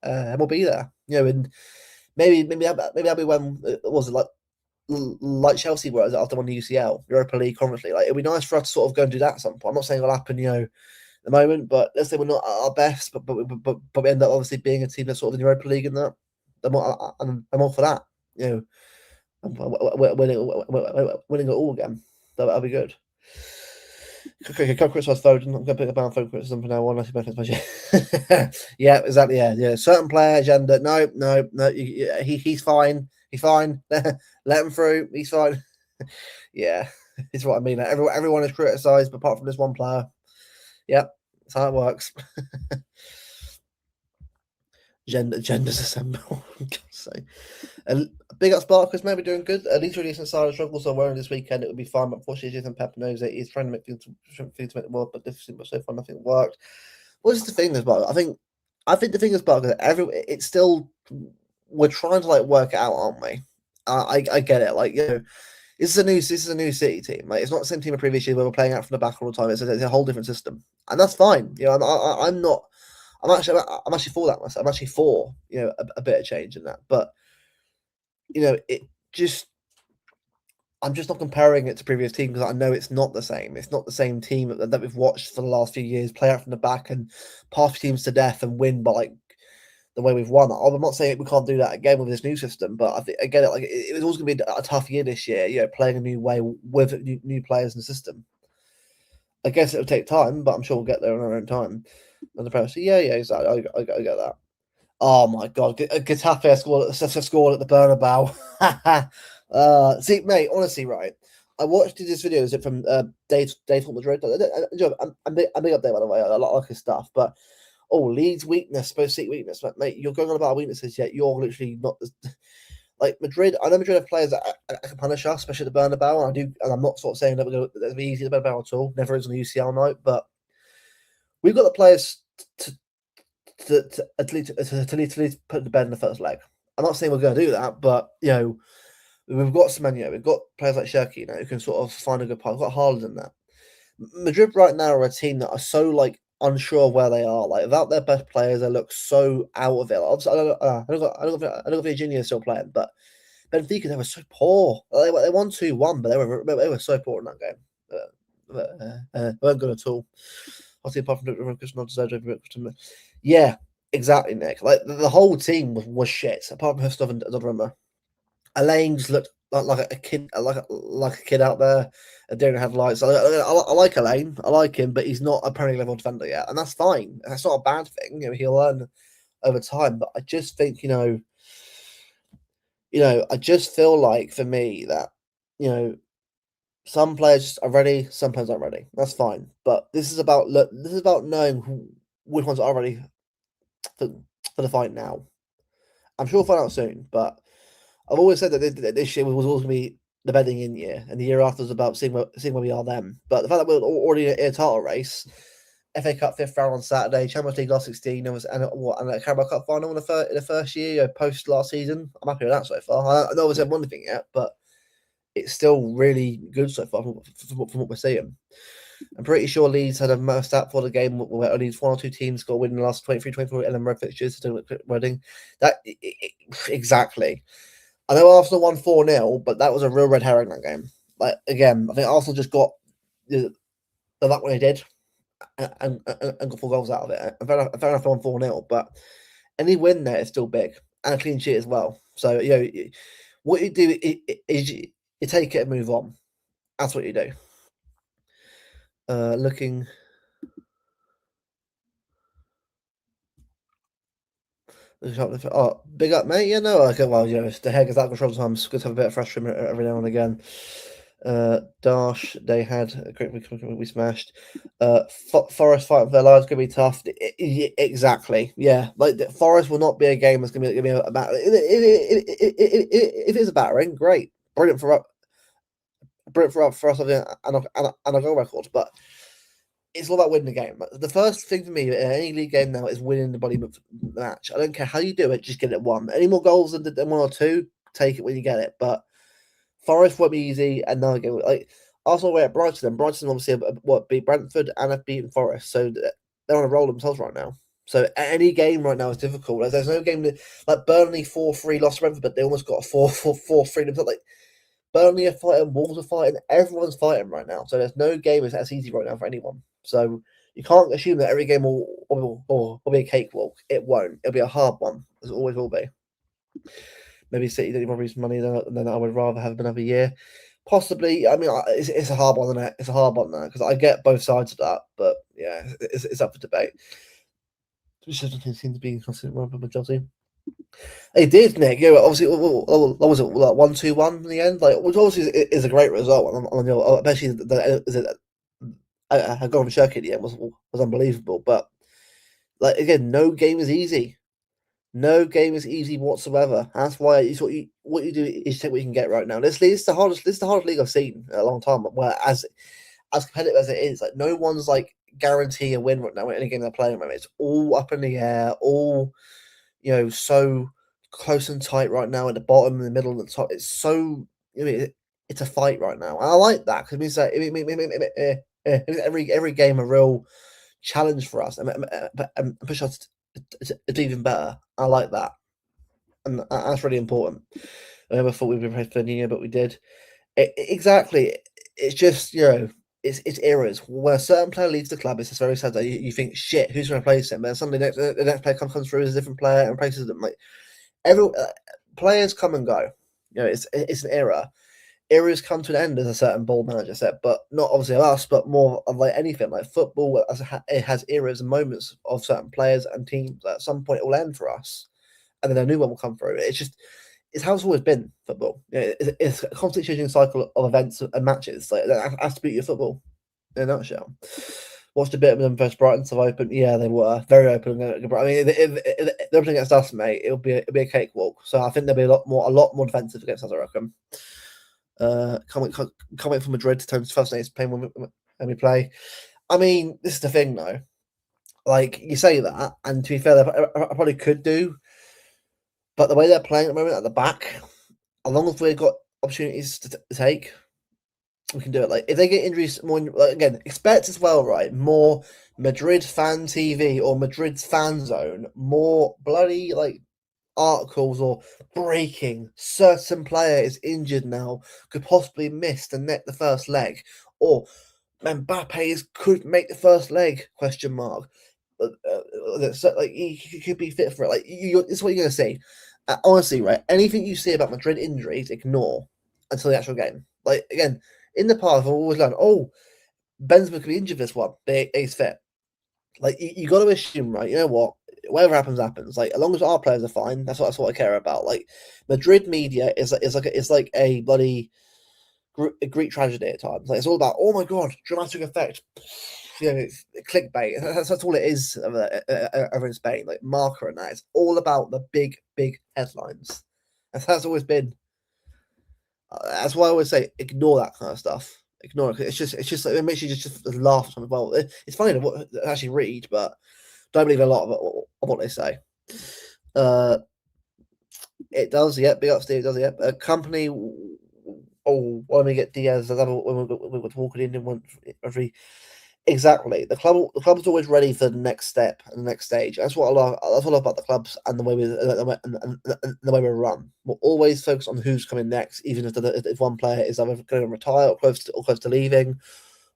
we'll be there. And maybe that'll be when was it like Chelsea were after winning the UCL, Europa League, Conference League. Like it'd be nice for us to sort of go and do that at some point. I'm not saying it'll happen, at the moment, but let's say we're not at our best, but we end up obviously being a team that's sort of in the Europa League and that. I'm all for that. Winning it all again. That'll be good. Okay, can't criticize Foden. I'm going to pick up on Foden criticism from now on. Yeah, exactly. Yeah. Certain player agenda. No. He's fine. He's fine. Let him through. He's fine. Yeah, it's what I mean. Everyone is criticised, apart from this one player. Yep, that's how it works. Genders assemble. God's sake. Big up Sparkers, maybe doing good. At least releasing Silent Struggle, so wearing this weekend it would be fine. But unfortunately, Jason Pepper knows it. He's trying to make things to make the world, but different. But so far, nothing worked. What's the thing about? I think the thing is about it's still we're trying to work it out, aren't we? I get it. This is a new City team. Like it's not the same team as previous year where we're playing out from the back all the time. It's a whole different system, and that's fine. I'm not. I'm actually for that myself. I'm actually for a bit of change in that, but it just I'm just not comparing it to previous teams because I know it's not the same. It's not the same team that we've watched for the last few years play out from the back and pass teams to death and win by the way we've won. I'm not saying we can't do that again with this new system, but I think I get it. It was always going to be a tough year this year. Playing a new way with new players in the system. I guess it'll take time, but I'm sure we'll get there on our own time. And the press, yeah, exactly. I get that. Oh my god, Getafe scored at the Bernabeu. See, mate, honestly, right? I watched this video. Is it from Dave from Madrid? I'm big up there, by the way. I like his stuff, but Leeds weakness, supposed City weakness, mate. You're going on about weaknesses, yet you're literally not like Madrid. I know Madrid have players that can punish us, especially at the Bernabeu. And I'm not sort of saying that we're going to be easy at the Bernabeu at all. Never is on the UCL night, but we've got the players to at least put the bed in the first leg. I'm not saying we're going to do that, but we've got Semenyo, we've got players like Shirky, who can sort of find a good part. We've got Haaland in that. Madrid right now are a team that are so unsure of where they are. Without their best players, they look so out of it. Obviously, I don't know if Virginia is still playing, but Benfica, they were so poor. They won 2-1, but they were so poor in that game. They weren't good at all. I'll see apart from yeah, exactly, Nick. The whole team was shit, apart from Hustov and Donnarumma. Elaine just looked like a kid, like a kid out there. Daring headlights. I like Elaine. I like him, but he's not a Premier level defender yet, and that's fine. That's not a bad thing. He'll learn over time. But I just think, I just feel like for me that some players are ready, some players aren't ready. That's fine. But this is about knowing which ones are ready for the fight now. I'm sure we'll find out soon, but I've always said that this year was always going to be the bedding in year, and the year after was about seeing where we are then. But the fact that we're already in a title race, FA Cup 5th round on Saturday, Champions League last 16, and a Carabao Cup final in the first year, post last season. I'm happy with that so far. I know I haven't won anything yet, but it's still really good so far from what we're seeing. I'm pretty sure Leeds had a most stat for the game where only 1 or 2 teams got a win in the last 23, 24 Ellen Road fixtures to do Reading. Exactly. I know Arsenal won 4-0, but that was a real red herring that game. Again, I think Arsenal just got the luck when they did and got 4 goals out of it. Fair enough, they won 4-0, but any win there is still big and a clean sheet as well. So, what you do is you take it and move on. That's what you do. Looking. Oh, big up, mate. Yeah, no, well, it's the heck is out of control sometimes. It's good to have a bit of fresh trim every now and again. Dash, they had we smashed. Forest fighting for their lives going to be tough. Exactly, yeah. Forest will not be a game that's going to be about. If it's a battering, great. brilliant for us, and a goal record, but it's all about winning the game. The first thing for me in any league game now is winning the bloody match. I don't care how you do it, just get it won. Any more goals than 1 or 2, take it when you get it. But Forest won't be easy, and now again, like Arsenal away at Brighton. Brighton obviously beat Brentford and have beaten Forest, so they're on a roll themselves right now. So any game right now is difficult. There's no game like Burnley 4-3 lost to Brentford, but they almost got a 4-3 themselves. Like Burnley are fighting, Wolves are fighting, everyone's fighting right now. So there's no game that's easy right now for anyone. So you can't assume that every game will be a cakewalk. It won't. It'll be a hard one, as it always will be. Maybe City didn't want to lose money than I would rather have another year. Possibly. I mean, it's a hard one, isn't it? It's a hard one now because I get both sides of that, but yeah, it's up for debate. Which doesn't seem to be constant with Chelsea. They did, Nick. Yeah, obviously, what was it, like 1-2-1 in the end? Like, which obviously is a great result. Especially I got on Shirky at the end was unbelievable. But like again, no game is easy. No game is easy whatsoever. That's why what you do is take what you can get right now. This is the hardest league I've seen in a long time. Where as competitive as it is, like no one's like guarantee a win right now in any game they're playing. Right, it's all up in the air, all so close and tight right now at the bottom, in the middle, and the top. It's so it's a fight right now, and I like that because it means that it makes every game a real challenge for us, and push us to do even better. I like that, and that's really important. I never thought we'd be prepared for Nino, but we did. Exactly. It's just it's eras. When a certain player leaves the club, it's just very sad that you think, shit, who's going to replace him? And suddenly the next player comes through as a different player and replaces them. Like players come and go. It's an era. Eras come to an end, as a certain bold manager said, but not obviously of us, but more of like anything. Like football, it has eras and moments of certain players and teams. At some point, it will end for us, and then a new one will come through. It's how it's always been football. It's a constantly changing cycle of events and matches. Like that's the beauty of football in a nutshell. Watched a bit of them versus Brighton, so open. Yeah, they were very open. I mean, if they're opening against us, mate, it'll be a cakewalk. So I think there'll be a lot more defensive against us, I reckon. Coming from Madrid to Tony's first night's playing when we play. I mean, this is the thing though. Like you say that, and to be fair, I probably could do, but the way they're playing at the moment at the back, as long as we've got opportunities to take, we can do it. Like if they get injuries, more again, expect as well, right? More Madrid fan TV or Madrid's fan zone, more bloody like articles or breaking certain player is injured now, could possibly miss the first leg, or Mbappe could make the first leg ? So, like he could be fit for it. Like it's what you're gonna see. Honestly, right? Anything you see about Madrid injuries, ignore until the actual game. Like again, in the past, I've always learned, Benzema could be injured for this one, but he's fit. Like you got to assume, right? You know what? Whatever happens, happens. Like as long as our players are fine, that's what I care about. Like Madrid media is like a bloody Greek tragedy at times. Like it's all about, oh my god, dramatic effect. It's clickbait. That's all it is over in Spain. Like Marca and that. It's all about the big headlines. That's always been. That's why I always say ignore that kind of stuff. Ignore it. It's just like, it makes you just laugh. Well, it's funny to actually read, but don't believe a lot of what they say. It does, yep. Big up, Steve. It does, yep. A company. When we get Diaz, when we're talking in every. Exactly. The club's always ready for the next step and the next stage. That's what I love. That's what I love about the clubs and the way we run. We'll always focus on who's coming next, even if one player is either going to retire or close to leaving,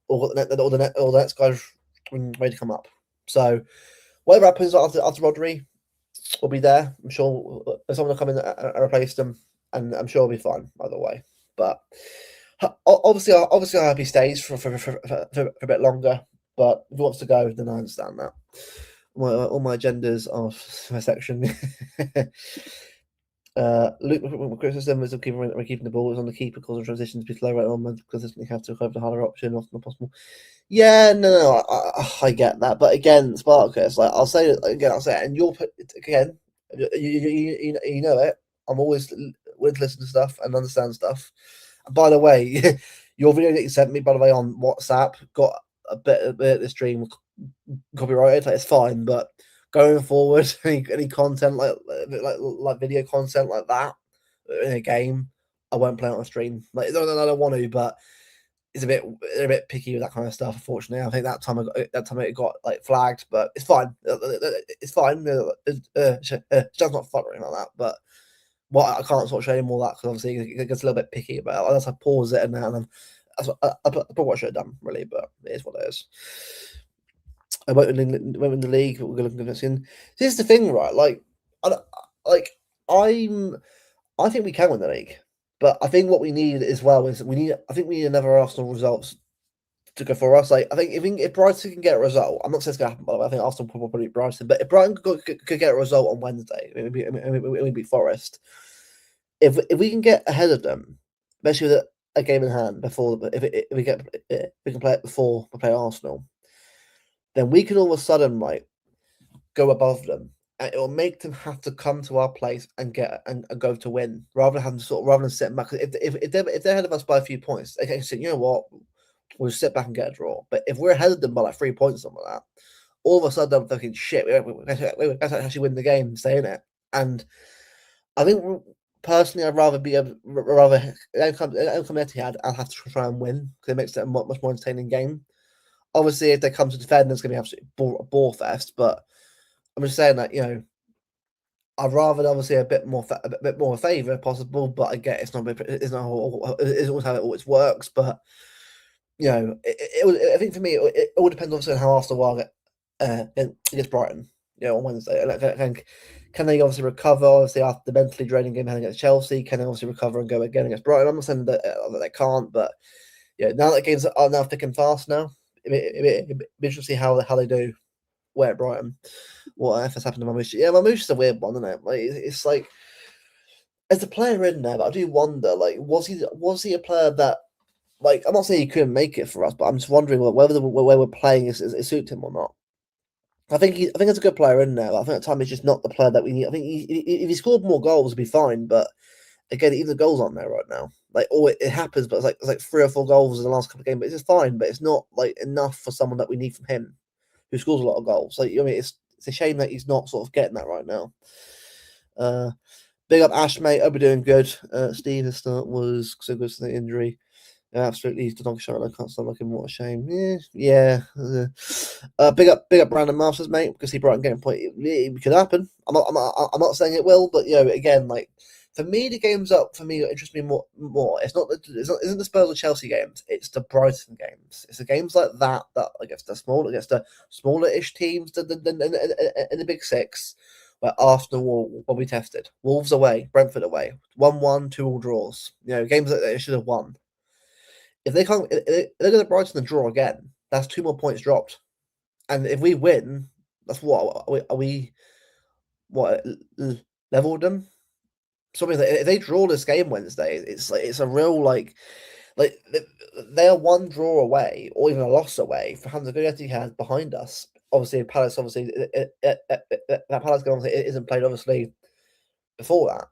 or the next guy's ready to come up. So whatever happens after Rodri, will be there. I'm sure someone will come in and replace them, and I'm sure it'll be fine either way. But obviously, I hope he stays for a bit longer. But if he wants to go, then I understand that. All my agendas are my section. Luke criticism is keeping the ball is on the keeper, causing transitions to be slow right on and consistently have to go for the harder option, often possible. Yeah, no, I get that, but again, Spartacus, like I'll say it again, and you'll put again, you know it. I'm always willing to listen to stuff and understand stuff. And by the way, your video that you sent me, by the way, on WhatsApp got a bit of the stream copyrighted. Like, it's fine, but going forward, any content like video content like that in a game, I won't play it on stream. Like, I don't want to, but it's a bit picky with that kind of stuff. Unfortunately, I think that time it got like flagged, but it's fine. It's fine. It's just not fun or anything like that. But I can't sort of show you more of that because obviously it gets a little bit picky. But unless I pause it and then that's what I probably what I should have done really. But it is what it is. I won't win the league. We're going to look in. Here's the thing, right? I think we can win the league. But I think what we need as well is we need another Arsenal results to go for us. Like, I think if Brighton can get a result, I'm not saying it's going to happen, by the way. I think Arsenal will probably beat Brighton. But if Brighton could get a result on Wednesday, it would be Forest. If we can get ahead of them, especially with a game in hand before, if we can play it before we play Arsenal, then we can all of a sudden go above them. And it will make them have to come to our place and get and go to win, rather than sit back. If they're ahead of us by a few points, they can say, you know what, we'll sit back and get a draw. But if we're ahead of them by like 3 points, something like that, all of a sudden I'm thinking, shit, we actually win the game, stay in it. And I think personally, I'd rather come Etihad, I'll have to try and win because it makes it a much more entertaining game. Obviously, if they come to defend, it's going to be absolutely bore fest. But I'm just saying that, you know, I'd rather obviously a bit more favour if possible, but I get it's not always how it always works. But you know, I think for me it all depends obviously on how Arsenal are against Brighton, you know, on Wednesday. Can they obviously recover obviously after the mentally draining game against Chelsea? Can they obviously recover and go again against Brighton? I'm not saying that they can't, but yeah, now that games are now thick and fast now, it'd be interesting to see how they do. Where at Brighton, what has happened to Mamouche? Yeah, Mamouche is a weird one, isn't it? Like, it's like as a player in there, but I do wonder, like, was he a player that, like, I'm not saying he couldn't make it for us, but I'm just wondering whether the way we're playing is suit him or not. I think it's a good player in there. But I think at times he's just not the player that we need. I think if he scored more goals, it'd be fine. But again, even the goals aren't there right now. Like, it happens, but it's like 3 or 4 goals in the last couple of games. But it's just fine. But it's not like enough for someone that we need from him, who scores a lot of goals. Like, I mean, it's a shame that he's not sort of getting that right now. Big up Ash, mate. Hope we're doing good. Steve, his start was so good to the injury. Yeah, absolutely, he's the donkey shot. I can't stop looking. What a shame. Yeah. Big up Brandon Masters, mate, because he brought in game point. It could happen. I'm not saying it will, but you know, again, like for me, the games up for me interest me more. Isn't the Spurs or Chelsea games? It's the Brighton games. It's the games like that against the smaller-ish teams than in the Big Six, where Arsenal will be tested. Wolves away, Brentford away, 1-1, 2-2 draws. You know, games that they should have won. If they can't, if they're going to Brighton and draw again, that's 2 more points dropped. And if we win, that's what are we leveled them? Something if they draw this game Wednesday, it's a real like they are 1 draw away or even a loss away for having to go Etihad behind us. Obviously, Palace that Palace game obviously isn't played obviously before that.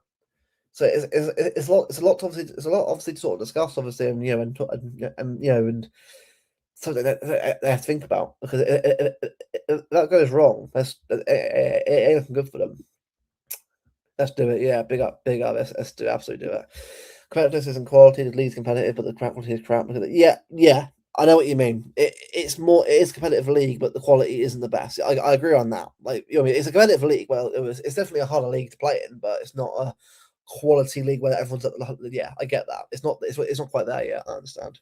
So it's a lot obviously to sort of discuss obviously and you know and you know and something that they have to think about because if that goes wrong, it ain't looking good for them. Let's do it. Yeah, big up. Let's do absolutely do it. Competitiveness isn't quality. The league's competitive, but the quality is crap. Yeah. I know what you mean. It is a competitive league, but the quality isn't the best. I agree on that. Like, you know, it's a competitive league. Well, it's definitely a harder league to play in, but it's not a quality league where everyone's yeah. I get that. It's not quite there yet. I understand.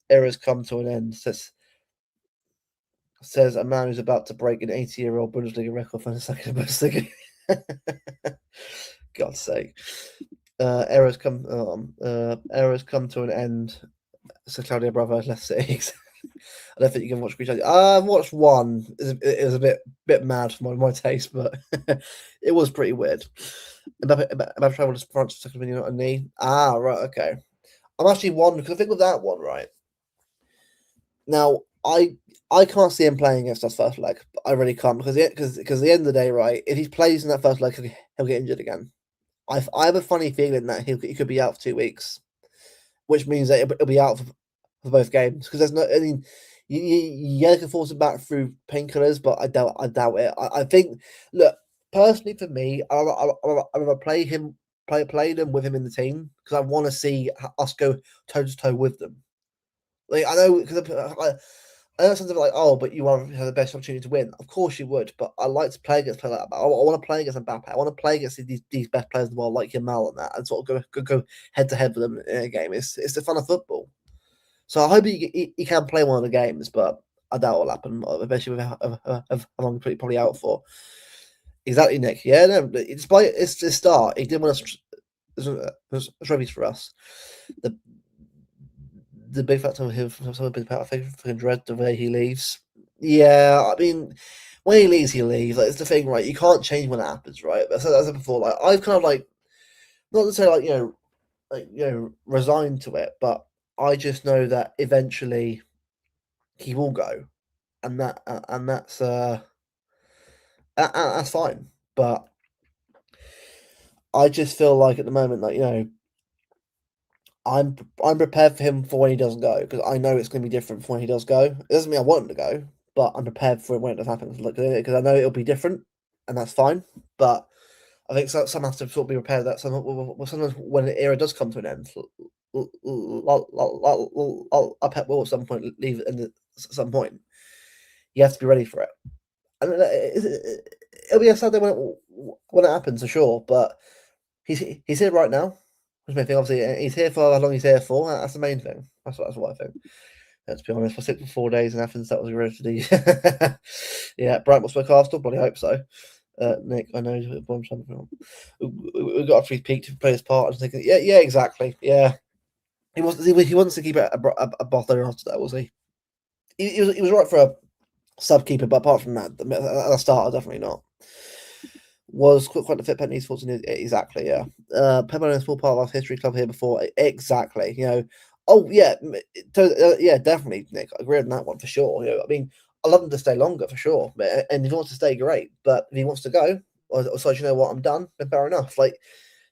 Era's come to an end. Says a man who's about to break an 80-year-old Bundesliga record for the second Bundesliga. God's sake. Era's come to an end. So Claudia Bravo, let's say. I don't think you can watch Screenshot. I've watched one. It was a bit mad for my taste, but it was pretty weird. About travel to France for second video on a knee. Ah, right, okay. I'm actually wondering because I think with that one, right now, I can't see him playing against us first leg. I really can't because at the end of the day, right, if he plays in that first leg, he'll get injured again. I have a funny feeling that he could be out for 2 weeks, which means that he'll be out for both games because there's no. I mean, you can force him back through painkillers, but I doubt it. I think look personally for me, I rather play them with him in the team because I want to see us go toe to toe with them. Like I know because I know something like, oh, but you want to have the best opportunity to win. Of course you would, but I like to play against players like that. I want to play against Mbappe. I want to play against these best players in the world like Yamal and that, and sort of go head to head with them in a game. It's the fun of football. So I hope he can play one of the games, but I doubt it'll happen, especially with how long he's probably out for. Exactly, Nick. Yeah, no, despite its start, he did win us trophies for us. The big factor of him, some of the big part, I fucking dread the way he leaves. Yeah, I mean, when he leaves, he leaves. Like, it's the thing, right? You can't change when it happens, right? But as I said before, like I've kind of like not to say like resigned to it, but I just know that eventually he will go, and that's fine. But I just feel like at the moment, like I'm prepared for him for when he doesn't go because I know it's going to be different from when he does go. It doesn't mean I want him to go, but I'm prepared for it when it does happen. Because I know it'll be different, and that's fine. But I think some have to sort of be prepared that sometimes when the era does come to an end, I'll Pep will at some point leave at some point. You have to be ready for it, and it'll be a sad day when it happens for sure. But he's here right now. Which main thing, obviously, he's here for how long he's here for. That's the main thing. That's what I think. Let's be honest. For 4 days in Athens, that was relatively. Yeah, Brighton will spoke Arsenal. Probably hope so. Nick, I know we've got a free peak to play his part. I'm thinking, yeah, exactly. Yeah, he wants to keep it a bottler after that, was he? He was right for a sub keeper, but apart from that, the starter definitely not. Was quite the fit Penny's thoughts in exactly, yeah. Pepper is a small part of our history club here before. Exactly, Oh yeah, yeah, definitely, Nick. I agree on that one for sure. I mean, I love him to stay longer for sure, and if he wants to stay, great. But if he wants to go, or so you know what, I'm done. Then fair enough. Like, at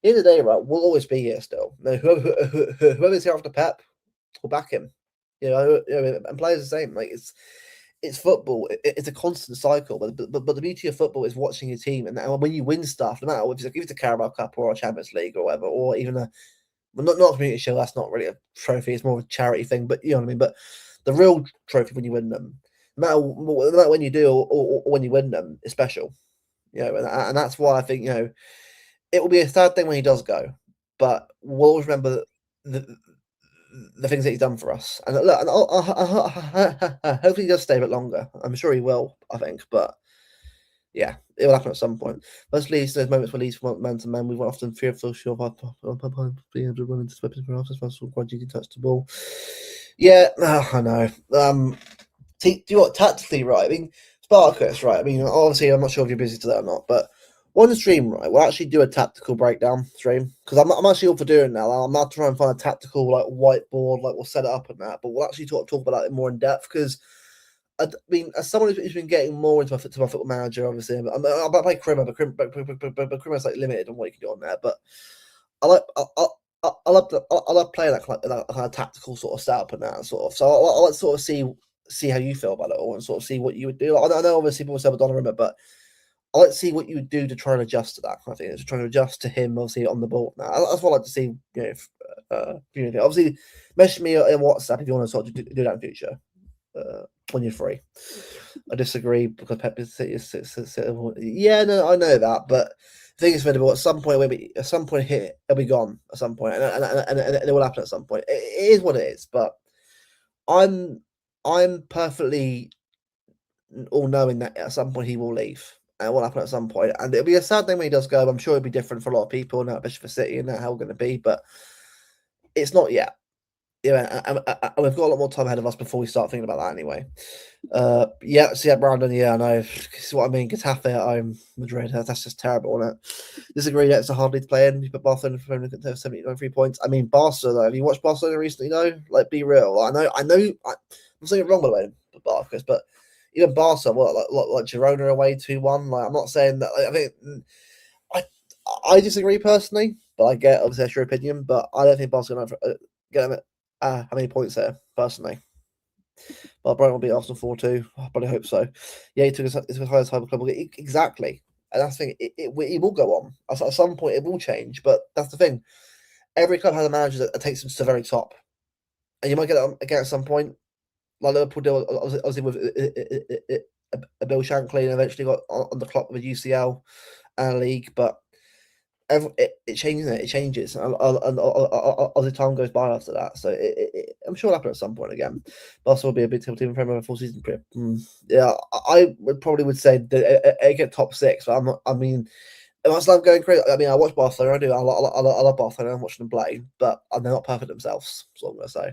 the end of the day, right, we'll always be here still. Whoever's here after Pep, we'll back him. And players the same. Like it's football. It's a constant cycle. But the beauty of football is watching your team, and when you win stuff, no matter if it's a Carabao Cup or a Champions League or whatever, or even not a community shield. That's not really a trophy. It's more of a charity thing. But you know what I mean. But the real trophy when you win them, no matter when you do or when you win them, is special. And that's why I think it will be a sad thing when he does go, but we'll always remember the things that he's done for us. And look, and hopefully he does stay a bit longer. I'm sure he will. I think, but yeah, it will happen at some point. Mostly those moments where Leeds want man to man, we were often fearful, sure of being able to run into weapons for us as well, so quite easy to touch the ball. Yeah, I know. Do you what tactically right? I mean, Spartacus, right? I mean, obviously, I'm not sure if you're busy today or not, but on the stream, right, we'll actually do a tactical breakdown stream because I'm actually all for doing that. I'm not trying to find a tactical like whiteboard, like we'll set it up and that, but we'll actually talk about it more in depth because I mean, as someone who's been getting more into my football manager, obviously, I'm play Crimmer, but Crimmer's like limited on what you can do on there. But I like I love playing that kind of tactical sort of setup and that sort of. So I like to sort of see how you feel about it all and sort of see what you would do. I know obviously people say Donnarumma, but I like to see what you would do to try and adjust to that kind of thing. Just trying to adjust to him, obviously, on the ball. Now, that's what I like to see. Obviously, message me in WhatsApp if you want to sort of do that in the future when you're free. I disagree because Pep is yeah, no, I know that, but the thing is, at some point here, it'll be gone at some point, and it will happen at some point. It is what it is, but I'm perfectly all knowing that at some point he will leave. And it will happen at some point, and it'll be a sad thing when he does go. I'm sure it'll be different for a lot of people, and especially for City, and how we're going to be. But it's not yet. And we've got a lot more time ahead of us before we start thinking about that anyway. Brandon, I know. This is what I mean. Getafe at home, Madrid. That's just terrible, isn't it? Disagree that it's a hard league to play in. But Barcelona for 73 points. I mean, Barcelona, though. Have you watched Barcelona recently, though? Like, be real. I know. I'm saying it wrong, by the way, Barcus, but even Barca, like Girona away 2-1. Like, I'm not saying that. Like, I think I disagree personally, but I get obviously that's your opinion. But I don't think Barcelona get them how many points there personally. But Brighton will beat Arsenal 4-2. I probably hope so. Yeah, he took his highest hyper club. Exactly. And that's the thing. It will go on. At some point, it will change. But that's the thing. Every club has a manager that takes them to the very top. And you might get it again at some point. Like Liverpool did, obviously with Bill Shankly, and eventually got on the clock with UCL and a league. But it changes. It changes, and as the time goes by after that, so I'm sure it'll happen at some point again. But also, will be a big team for a full season period. Yeah, I would say that it get top six, but I'm not. I mean, it must love going crazy. I mean, I watch Barcelona. I do. I love Barcelona. I'm watching them play, but they're not perfect themselves. That's what I'm gonna say.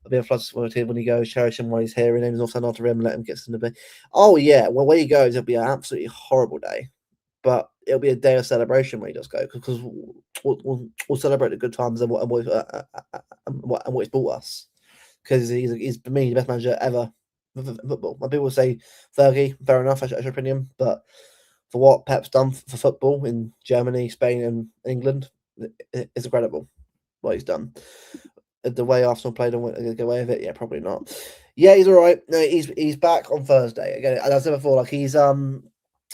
I'll be a plus for a team when he goes. Cherish him while he's here. And then he's also not to rim. Let him get to the bit. Oh yeah, well where he goes, it'll be an absolutely horrible day. But it'll be a day of celebration when he does go because we'll celebrate the good times and what he's brought us. Because he's for me the best manager ever for football. When people say Fergie, fair enough, that's your opinion, but for what Pep's done for football in Germany, Spain, and England, it's incredible what he's done. The way Arsenal played and get away with it, yeah, probably not. Yeah, he's all right. No, he's back on Thursday again. As I said before, like he's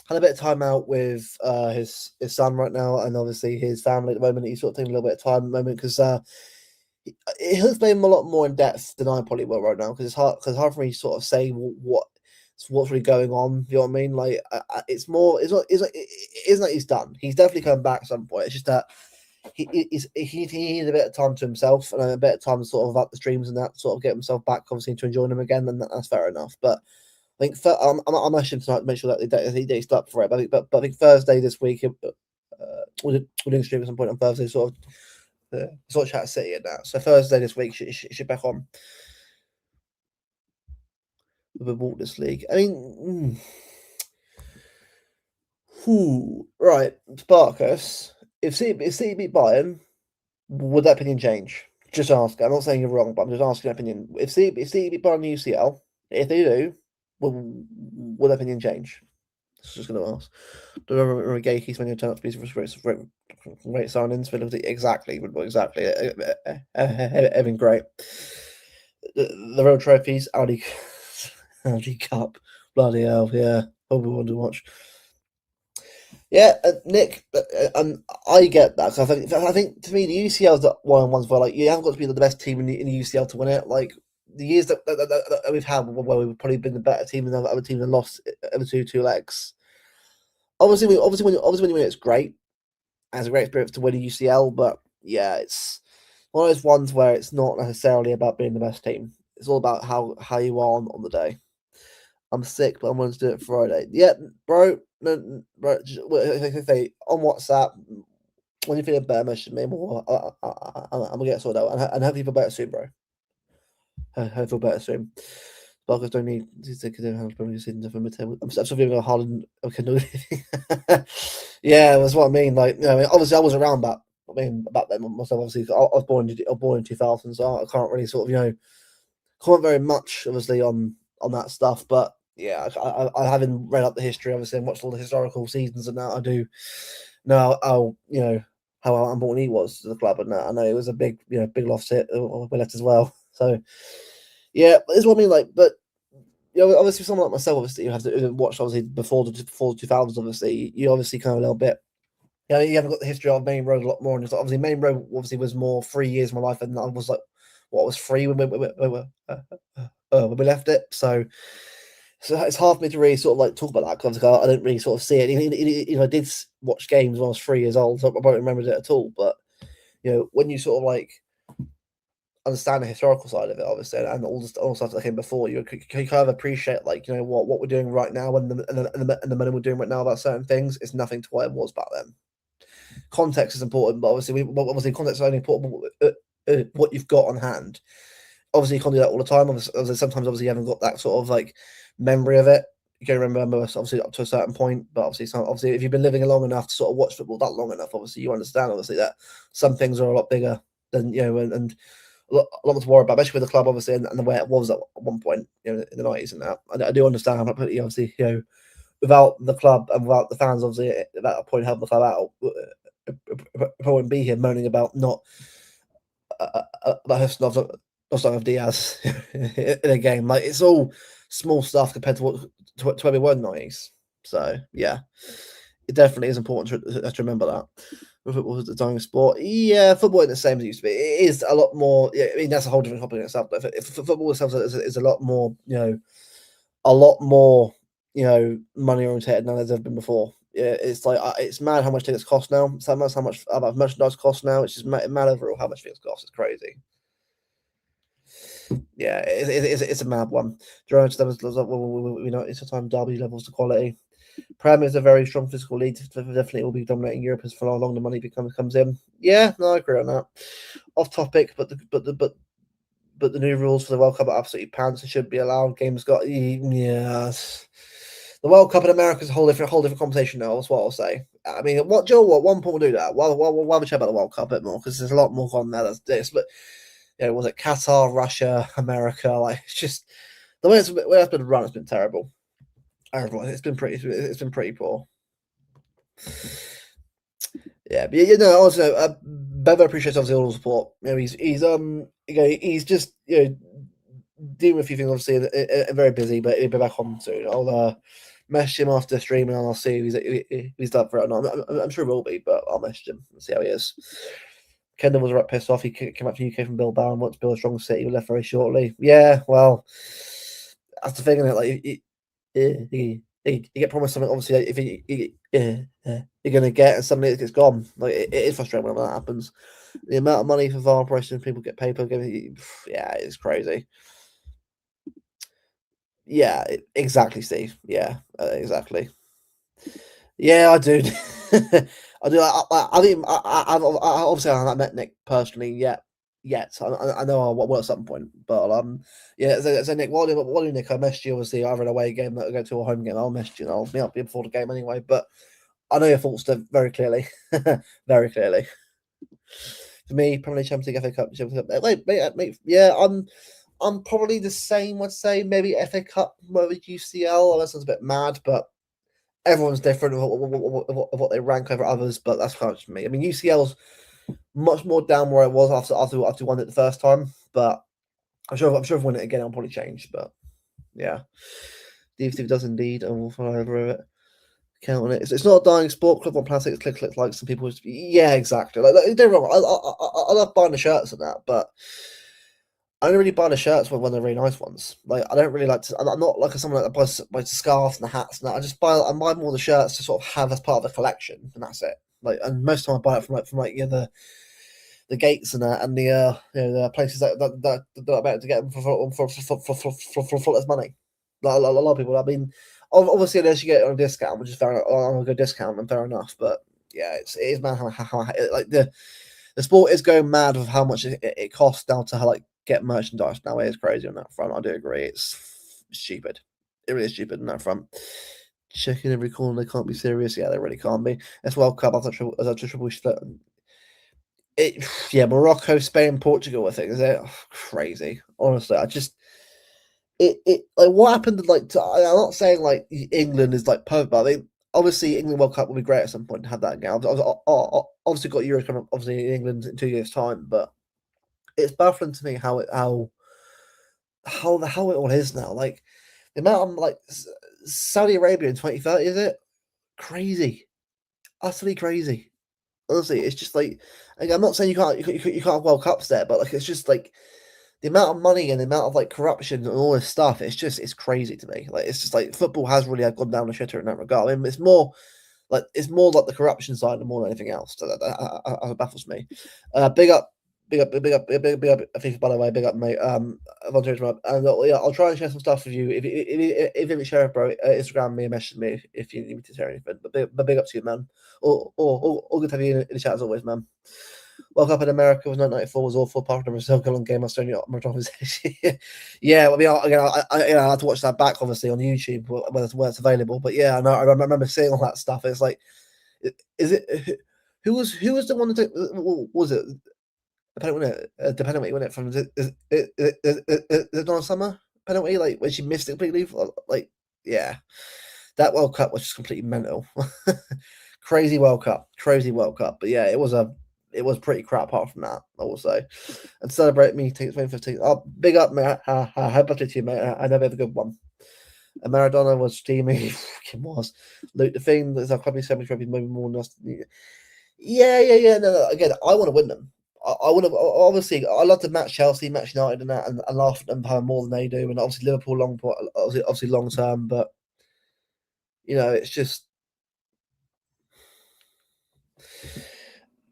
had a bit of time out with his son right now, and obviously his family at the moment. He's sort of taking a little bit of time at the moment because he'll explain him a lot more in depth than I probably will right now because it's hard for me to sort of say what's really going on. You know what I mean? Like it's more. It's not. It isn't that he's done. He's definitely coming back at some point. It's just that he needs a bit of time to himself and a bit of time to sort of up the streams and that sort of get himself back, obviously, to enjoying them again. Then that's fair enough. But I think I'm actually tonight to make sure that he stuck for it. But I think Thursday this week, we're doing stream at some point on Thursday, sort of chat City and that. So Thursday this week should back on with the Walters League. I mean, right, Sparkus. If City beat Bayern, would that opinion change? Just ask. I'm not saying you're wrong, but I'm just asking an opinion. If City beat Bayern UCL, if they do, will that opinion change? Just going to ask. Do you remember Gakey's when you turn up to be great signings? Exactly. Having great. The real trophies, Audi Cup. Bloody hell, yeah. Probably want to watch. Yeah, Nick, I get that. I think to me, the UCL is the ones where like you haven't got to be the best team in the UCL to win it. Like the years that we've had where we've probably been the better team than the other team and lost over two legs. Obviously, when you win, it's great. It's a great experience to win a UCL, but yeah, it's one of those ones where it's not necessarily about being the best team. It's all about how you are on the day. I'm sick, but I'm going to do it Friday. Yeah, bro. No, bro. Say on WhatsApp when you're feeling better, message me. I'm gonna get sorted out and hope you feel better soon, bro. Hope you feel better soon. Sparkers don't need to take it down. I'm still feeling hard and I can do anything. Yeah, that's what I mean. Like, you know, obviously I was around back. I mean, back then myself. Obviously, I was born in 2000, so I can't really sort of comment very much, obviously, on that stuff. But yeah, I haven't read up the history, obviously, and watched all the historical seasons, and now I do know how important he was to the club, and I know it was a big loss hit left as well. So yeah, it's what I mean. Like, but obviously, someone like myself, obviously, you have to watch obviously before the 2000s. Obviously, you obviously kind of a little bit. You haven't got the history of Main Road a lot more, and obviously Main Road obviously was more 3 years of my life, and I was like, what was 3 when we left it. So it's hard for me to really sort of like talk about that because I didn't really sort of see it. I did watch games when I was 3 years old, so I don't remember it at all. But when you sort of like understand the historical side of it, obviously, and all the stuff that came before, you kind of appreciate like what we're doing right now and the money we're doing right now about certain things is nothing to what it was back then. Context is important, but obviously context is only important what you've got on hand. Obviously, you can't do that all the time. Obviously, sometimes you haven't got that sort of like memory of it. You can remember obviously up to a certain point, but obviously if you've been living long enough to sort of watch football that long enough, obviously you understand obviously that some things are a lot bigger than and a lot to worry about, especially with the club obviously and the way it was at one point in the 90s and that. I do understand how obviously without the club and without the fans obviously at that point helping the club out, I wouldn't be here moaning about not about of Diaz in a game. Like it's all small stuff compared to what to where we were nice. So yeah, it definitely is important to remember that. Football was a dying sport. Yeah, football isn't the same as it used to be. It is a lot more. Yeah, I mean that's a whole different topic in itself. But if football itself is a lot more, a lot more, money oriented than there's ever been before. Yeah, it's like it's mad how much tickets cost now. It's how much merchandise costs now. It's just mad overall how much tickets cost. It's crazy. Yeah, it's a mad one. Jerome Stebbins loves up. It's a time Derby levels to quality. Prem is a very strong physical lead. Definitely will be dominating Europe as for how long the money comes in. Yeah, no, I agree on that. Off topic, but the new rules for the World Cup are absolutely pants and should be allowed. Games got yes. The World Cup in America is a whole different conversation now. That's what I'll say. I mean, what Joe? What one point we'll do that? We'll have a chat about the World Cup a bit more because there's a lot more on there. That's this, but was it Qatar, Russia, America? Like it's just the way it's been run. It's been terrible. Overall, it's been pretty poor. Yeah, but also Bevo appreciates obviously all the support. He's just dealing with a few things obviously and very busy, but he'll be back on soon. I'll message him after streaming and I'll see if he's up for it or not. I'm sure he will be, but I'll message him and see how he is. Kendall was right pissed off. He came up to UK from Bilbao and wanted to build a strong city. He left very shortly. Yeah, well, that's the thing, isn't it? Like, you get promised something, obviously, if you're going to get, and suddenly it gets gone. Like, it is frustrating when that happens. The amount of money for VAR operations people get paid per game, yeah, it's crazy. Yeah, exactly, Steve. Yeah, exactly. Yeah, I do. I do. I think I obviously I haven't met Nick personally yet. I know I will at some point, but yeah. So Nick, what do Nick? I messaged you obviously either an away game that I go to a home game. I'll message you. And I'll be up before the game anyway. But I know your thoughts very clearly, very clearly. For me, Premier League Champions League, FA Cup, Champions Cup. Mate, yeah, I'm probably the same. I'd say maybe FA Cup, maybe UCL. That sounds a bit mad, but everyone's different of what they rank over others, but that's kind of just me. I mean, UCL's much more down where it was after won it the first time, but I'm sure if I win it again, I'll probably change. But yeah, Steve does indeed, and we'll follow over it. Count on it. It's not a dying sport. Club on plastics, click like some people. Yeah, exactly. Like don't wrong. I love buying the shirts and that, but I don't really buy the shirts when they're really nice ones. Like I don't really like to. I'm not like someone that buys the scarves and the hats and that. I buy more the shirts to sort of have as part of the collection, and that's it. Like, and most of the time I buy it from the gates and that, and the places that are about to get them for less money. Like, a lot of people. I mean, obviously unless you get it on a discount, which is fair enough, on a good discount, and fair enough. But yeah, it is mad how like the sport is going mad with how much it costs now to like get merchandise now. It is crazy on that front. I do agree. It's stupid. It really is stupid on that front. Checking every corner, they can't be serious. Yeah, they really can't be. It's World Cup. As a triple yeah, Morocco, Spain, Portugal. I think is it crazy. Honestly, I just it like what happened. Like I'm not saying like England is like perfect, but I think obviously England World Cup will be great at some point to have that again. Obviously got Euros coming up, obviously in England in 2 years' time, but it's baffling to me how it all is now. Like the amount of like Saudi Arabia in 2030, is it crazy? Utterly crazy. Honestly, it's just like I'm not saying you can't have World Cups there, but like it's just like the amount of money and the amount of like corruption and all this stuff. It's crazy to me. Like it's just like football has really gone down the shitter in that regard. I mean, it's more like the corruption side more than anything else. So that baffles me. Big up. Big up, FIFA, by the way, big up, mate. Volunteers, and yeah, I'll try and share some stuff with you. If you share it, bro, Instagram me and message me if you need me to share anything. But big up to you, man. All good to have you in the chat as always, man. World Cup in America was 1994 was awful. Apart from the Brazil goal on game, I still yeah, I mean, I had to watch that back obviously on YouTube where it's available. But yeah, I remember seeing all that stuff. It's like, is it who was the one that was it? The penalty, wasn't it? From the Donna Summer penalty, like when she missed it completely. Like, yeah, that World Cup was just completely mental, crazy World Cup. But yeah, it was pretty crap apart from that, I will say. And celebrate me, take 2015. Oh, big up, mate. Happy birthday to you, mate. I never had a good one. And Maradona was steamy. Fucking was. Luke, the thing is, I've probably said maybe more than us. Yeah. No. Again, I want to win them. I want to, obviously, I love to match Chelsea, match United, and that, and laugh at them having more than they do. And obviously, Liverpool obviously long term, but it's just,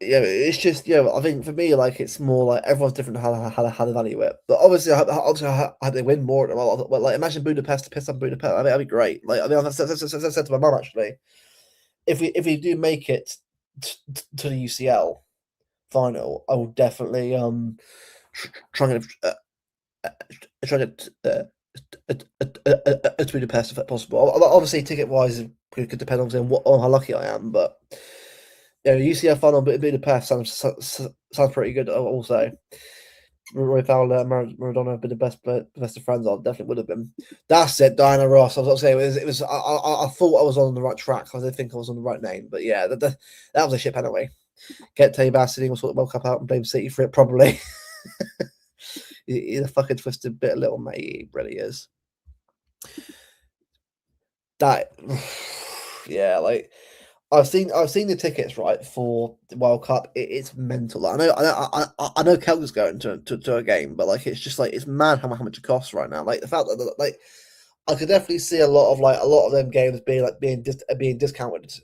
it's just, I think for me, like, it's more like everyone's different how they value it. But obviously, I hope they win more. Well, like, imagine Budapest to piss up Budapest. I mean, that'd be great. Like, I mean, I've said to my mum actually, if we do make it to the UCL final, I will definitely try and try and to Budapest if possible. Obviously, ticket wise, it could depend on how lucky I am, but UCL final Budapest sounds pretty good. Also, Roy Fowler, Maradona have been the best of friends. I definitely would have been. That's it, Diana Ross. I was saying it was. I thought I was on the right track. I didn't think I was on the right name, but yeah, that was a shit penalty. Get Tabas sitting, we'll sort the World Cup out and blame City for it, probably. He's a fucking twisted bit of little mate, he really is. That, yeah, like, I've seen the tickets, right, for the World Cup. It's mental. I know Kelga's going to a game, but like, it's just like, it's mad how much it costs right now. Like, the fact that, like, I could definitely see a lot of them games being discounted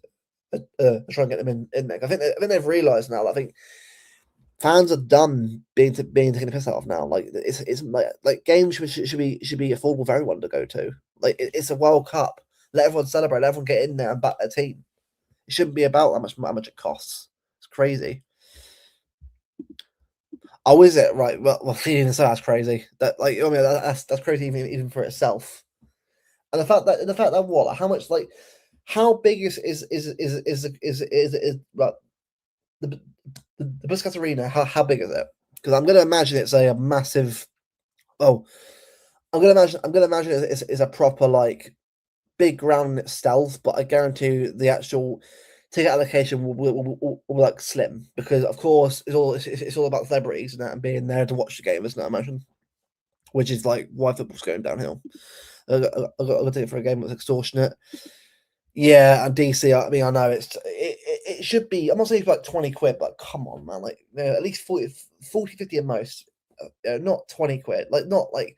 to try and get them in there. I think they've realised now. I think fans are done being taken the piss out of now. Like, it's like games should be affordable for everyone to go to. Like, it's a World Cup. Let everyone celebrate. Let everyone get in there and back their team. It shouldn't be about how much it costs. It's crazy. Oh, is it right? Well, even so, that's crazy. That, like, I mean, that's crazy even for itself. And the fact that what, like, how much, like, how big is like the Busquets Arena? How big is it? Because I'm going to imagine it's a massive. Oh, I'm going to imagine it's a proper, like, big ground in itself, but I guarantee the actual ticket allocation will like slim, because of course it's all about celebrities and that, and being there to watch the game, isn't it? I imagine, which is like why football's going downhill. I got a ticket for a game that's extortionate. Yeah, and DC. I mean, I know it should be. I'm not saying it's like 20 quid, but come on, man, like, at least 40, 50 at most. Not 20 quid, like, not like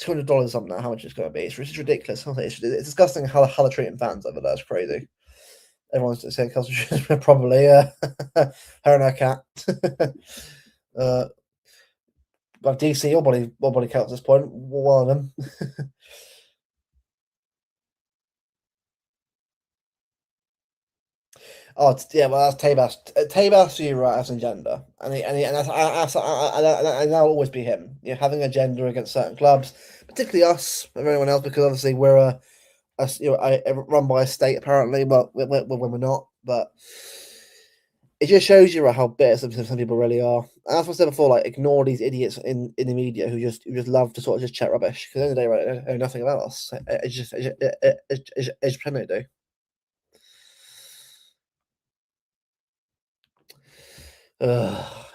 $200 something. How much it's going to be? It's ridiculous. It's disgusting how they're treating fans over there. It's crazy. Everyone's saying culture probably her and her cat. But DC, your body counts at this point. One of them. Oh yeah, well, that's Tabas. Tabas, you're right, has an agenda, and that'll always be him. Having an agenda against certain clubs, particularly us, and everyone else, because obviously we're run by a state apparently, but when we're not. But it just shows you how bitter some people really are. And as I said before, like, ignore these idiots in the media who just love to sort of just chat rubbish, because at the end of the day, right, they know nothing about us. It's just pretending they do.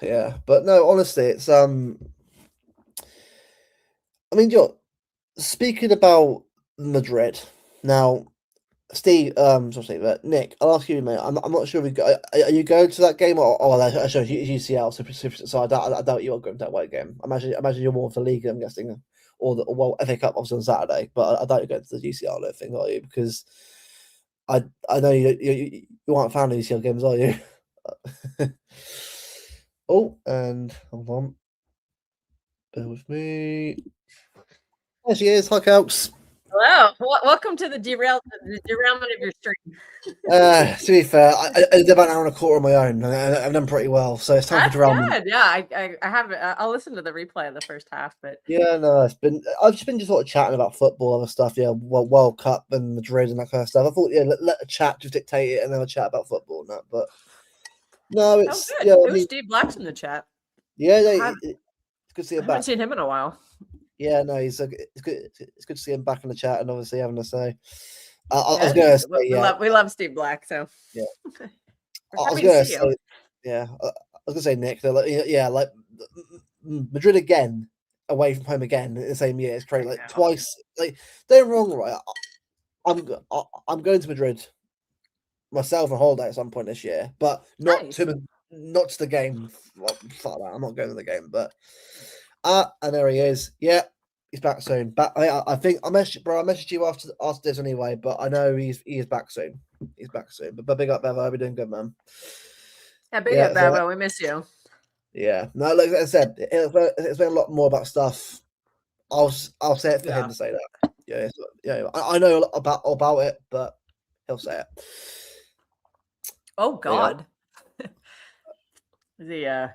Yeah, but no, honestly, it's I mean, speaking about Madrid now, Steve, sorry, Steve, Nick, I'll ask you, mate. I'm not sure if are you going to that game, or I show UCL, so I doubt you are going to that white game. Imagine you're more of the league, I'm guessing, or FA Cup obviously on Saturday, but I doubt you're going to the UCL thing, are you? Because I know you aren't a fan of UCL games, are you? Oh, and hold on. Bear with me. There she is. Hi, Kelps. Hello. Welcome to the derailment of your stream. To be fair, I did about an hour and a quarter on my own, and I've done pretty well. So it's time for derailment. Good. Yeah, I have it. I'll listen to the replay of the first half, but yeah, no, I've just been sort of chatting about football, other stuff. Yeah, World Cup and Madrid and that kind of stuff. I thought, let the chat just dictate it, and then we'll chat about football and that. But no, it's good. Yeah. It was Steve Black's in the chat. Yeah, it's good to see him back. I haven't seen him in a while. Yeah, no, it's good. It's good to see him back in the chat and obviously having a say. I was Yeah, going to say, we love Steve Black, so Yeah. we're I was happy to going to see say, you. yeah, I was going to say, Nick, they're like, yeah, like Madrid again, away from home again in the same year. It's crazy. I Like know. twice. Like, don't get me wrong, right? I'm going to Madrid myself on holiday at some point this year, but not Nice. not to the game. Well, fuck that. I'm not going to the game, but and there he is. Yeah, he's back soon. But I think I messaged you after this anyway. But I know he is back soon. He's back soon. But big up, Bevo. Hope you're doing good, man. Yeah, big Yeah, up, Babo. We miss you. yeah. No, like I said, it's been a lot more about stuff. I'll say it for him to say that. Yeah, yeah. I know a lot about it, but he'll say it. Oh There you go. God. The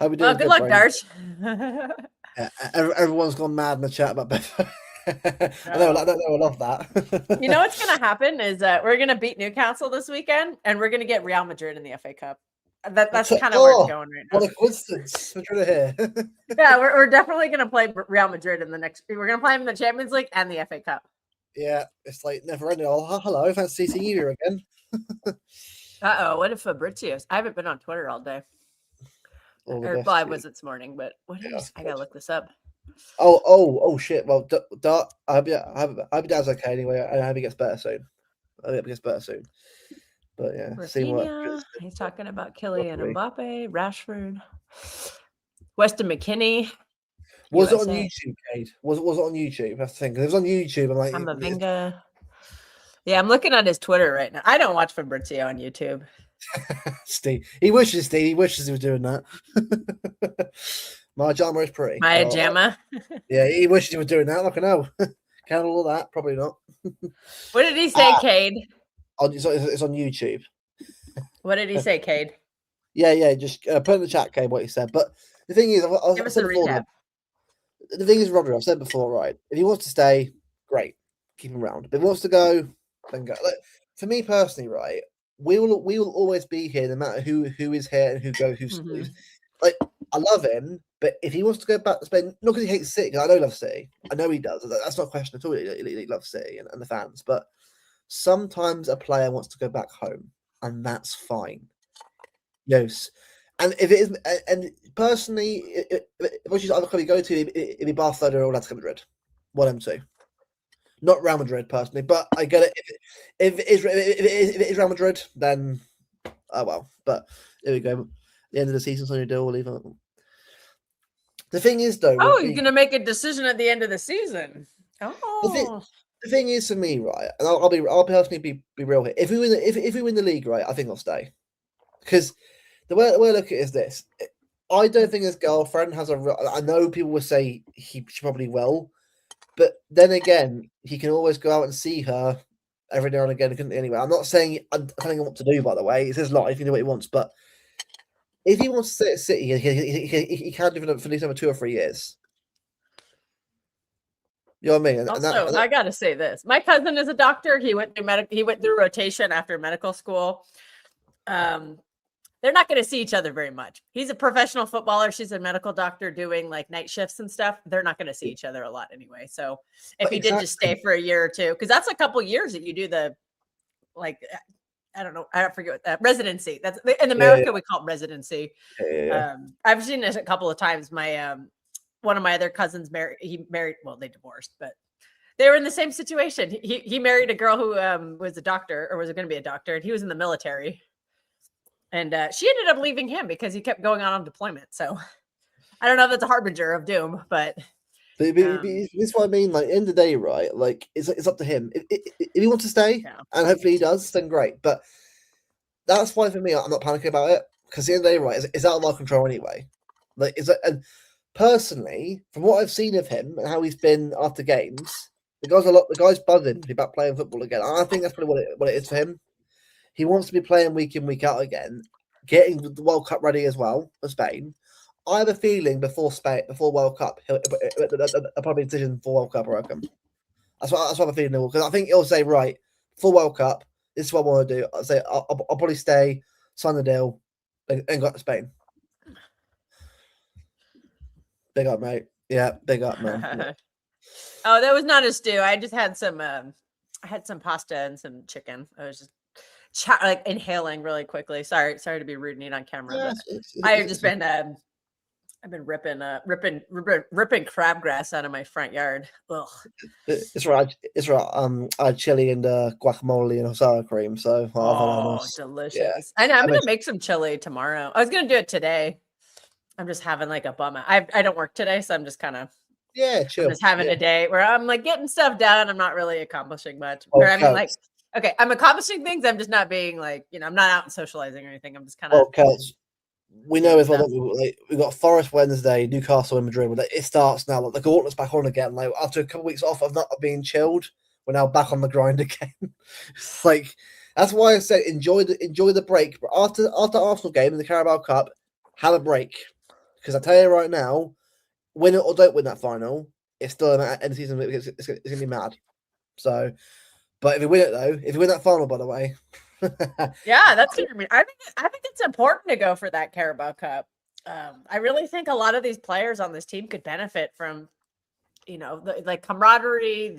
Hope you're well, doing good luck, Brandon. Darch. Yeah, everyone's gone mad in the chat about Bevo. I know I love that. You know what's gonna happen is we're gonna beat Newcastle this weekend, and we're gonna get Real Madrid in the FA Cup. That's kind of where it's going right now. What a coincidence! Madrid are here. Yeah, we're definitely gonna play Real Madrid in the next. We're gonna play them in the Champions League and the FA Cup. Yeah, it's like never ending. Oh, hello, fancy seeing you here again. What if Fabricius? I haven't been on Twitter all day. Well, I was this morning, but what is? I gotta look this up. Oh shit! Well, I hope your dad's okay anyway, and I hope he gets better soon. I hope he gets better soon. But yeah, Rafinha, he's talking about Kylian Mbappe, Rashford, Weston McKennie. Was it on YouTube, Cade? Was it on YouTube? That's the thing. It was on YouTube. I'm like, Amavinga. Yeah, I'm looking at his Twitter right now. I don't watch Fabrizio on YouTube. Steve, he wishes he was doing that. My Jama is pretty. Maya Jama. Yeah, he wishes he was doing that. Like I know. Count all that? Probably not. What did he say, Cade? It's on YouTube. What did he say, Cade? Yeah. Just put in the chat, Cade, what he said. But the thing is, give us a recap. The thing is, Rodri, I've said before, right? If he wants to stay, great, keep him around. But if he wants to go, then go. Like, for me personally, right? We will always be here, no matter who is here and who goes, who's like. I love him, but if he wants to go back to Spain, not because he hates City, because I know he loves City. I know he does. That's not a question at all. He loves City and the fans. But sometimes a player wants to go back home, and that's fine. Yes. And if it is, and personally, if I choose other club you go to, it'd be Barcelona or Atletico Madrid. One of them two. Not Real Madrid, personally, but I get it. If it is Real Madrid, then oh well. But there we go. The end of the season, so you do all leave. The thing is, though, he's gonna make a decision at the end of the season. Oh, the thing is for me, right? And I'll personally be real here. If we win the league, right, I think I'll stay because the way I look at it is this: I don't think his girlfriend has a. I know people will say she probably will, but then again, he can always go out and see her every now and again. Anyway, I'm not saying I'm telling him what to do. By the way, it's his life. He can do what he wants, but. If he wants to stay at City, he can't do it for at least over 2 or 3 years. You know what I mean? Also, I gotta say this: my cousin is a doctor. He went through rotation after medical school. They're not going to see each other very much. He's a professional footballer. She's a medical doctor doing like night shifts and stuff. They're not going to see each other a lot anyway. So if he did just stay for a year or two, because that's a couple years that you do the like. I don't know. I forget what that residency. That's in America we call it residency. I've seen this a couple of times. My one of my other cousins married. Well, they divorced, but they were in the same situation. He married a girl who was a doctor or was going to be a doctor, and he was in the military. And she ended up leaving him because he kept going on deployment. So I don't know if that's a harbinger of doom, but. This is what I mean. Like, in the day, right? Like, it's up to him. If he wants to stay, and hopefully he does, then great. But that's why for me, I'm not panicking about it because at the end of the day, right, it's out of our control anyway. Like, and personally, from what I've seen of him and how he's been after games, the guy's buzzing to be back playing football again. And I think that's probably what it is for him. He wants to be playing week in, week out again, getting the World Cup ready as well for Spain. I have a feeling before World Cup, he'll probably decision for World Cup, I reckon. That's what I'm feeling. Because I think he'll say, right, for World Cup, this is what I want to do. I'll say, I'll probably stay, sign the deal, and go to Spain. Big up, mate. Yeah, big up, man. Oh, that was not a stew. I just had some I had some pasta and some chicken. I was just like inhaling really quickly. Sorry to be rude and eat on camera, Yeah, but I've just been I've been ripping crabgrass out of my front yard. Ugh. it's right. It's right. I had chili and guacamole and sour cream. So I've had a Oh, nice. Yeah, delicious. I know. I'm I gonna mentioned, make some chili tomorrow. I was gonna do it today. I'm just having like a bum. I don't work today, so I'm just kind of yeah, I'm chill. just having Yeah. a day where I'm like getting stuff done. I'm not really accomplishing much. Oh, Or I mean, like, counts. okay, I'm accomplishing things. I'm just not being like, I'm not out and socializing or anything. I'm just kind of Oh, counts. We know doing as well stuff. that we got Forest Wednesday, Newcastle and Madrid. But it starts now. Like the gauntlet's back on again. Like after a couple of weeks off of not being chilled, we're now back on the grind again. It's like that's why I said enjoy the break. But after Arsenal game in the Carabao Cup, have a break because I tell you right now, win it or don't win that final, it's still an end of season. It's gonna be mad. So, but if you win it though, if you win that final, by the way. Yeah, that's gonna be. I think it's important to go for that Carabao Cup. I really think a lot of these players on this team could benefit from, the like camaraderie,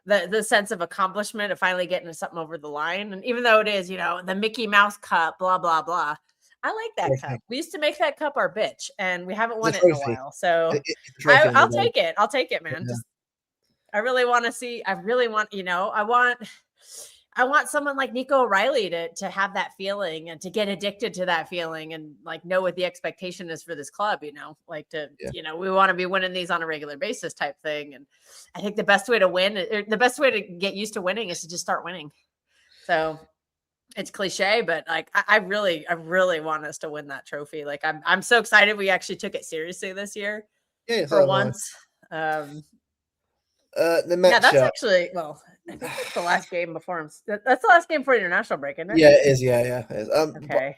the sense of accomplishment of finally getting something over the line. And even though it is, the Mickey Mouse Cup, blah blah blah, I like that cup. We used to make that cup our bitch, and we haven't won It's a it in a trophy. while. So It's a trophy in the I'll day. take it. I'll take it, man. Yeah. Just I really want to see. I really want, I want someone like Nico O'Reilly to have that feeling and to get addicted to that feeling and like know what the expectation is for this club, like Yeah. we want to be winning these on a regular basis type thing. And I think the best way to win, the best way to get used to winning is to just start winning. So it's cliche, but like I really want us to win that trophy. Like I'm so excited we actually took it seriously this year Yeah, for so am I. once. The Yeah, that's matchup. actually I think that's the last game before him. That's the last game before international break, isn't it? Yeah, it is. Yeah, it is. Okay.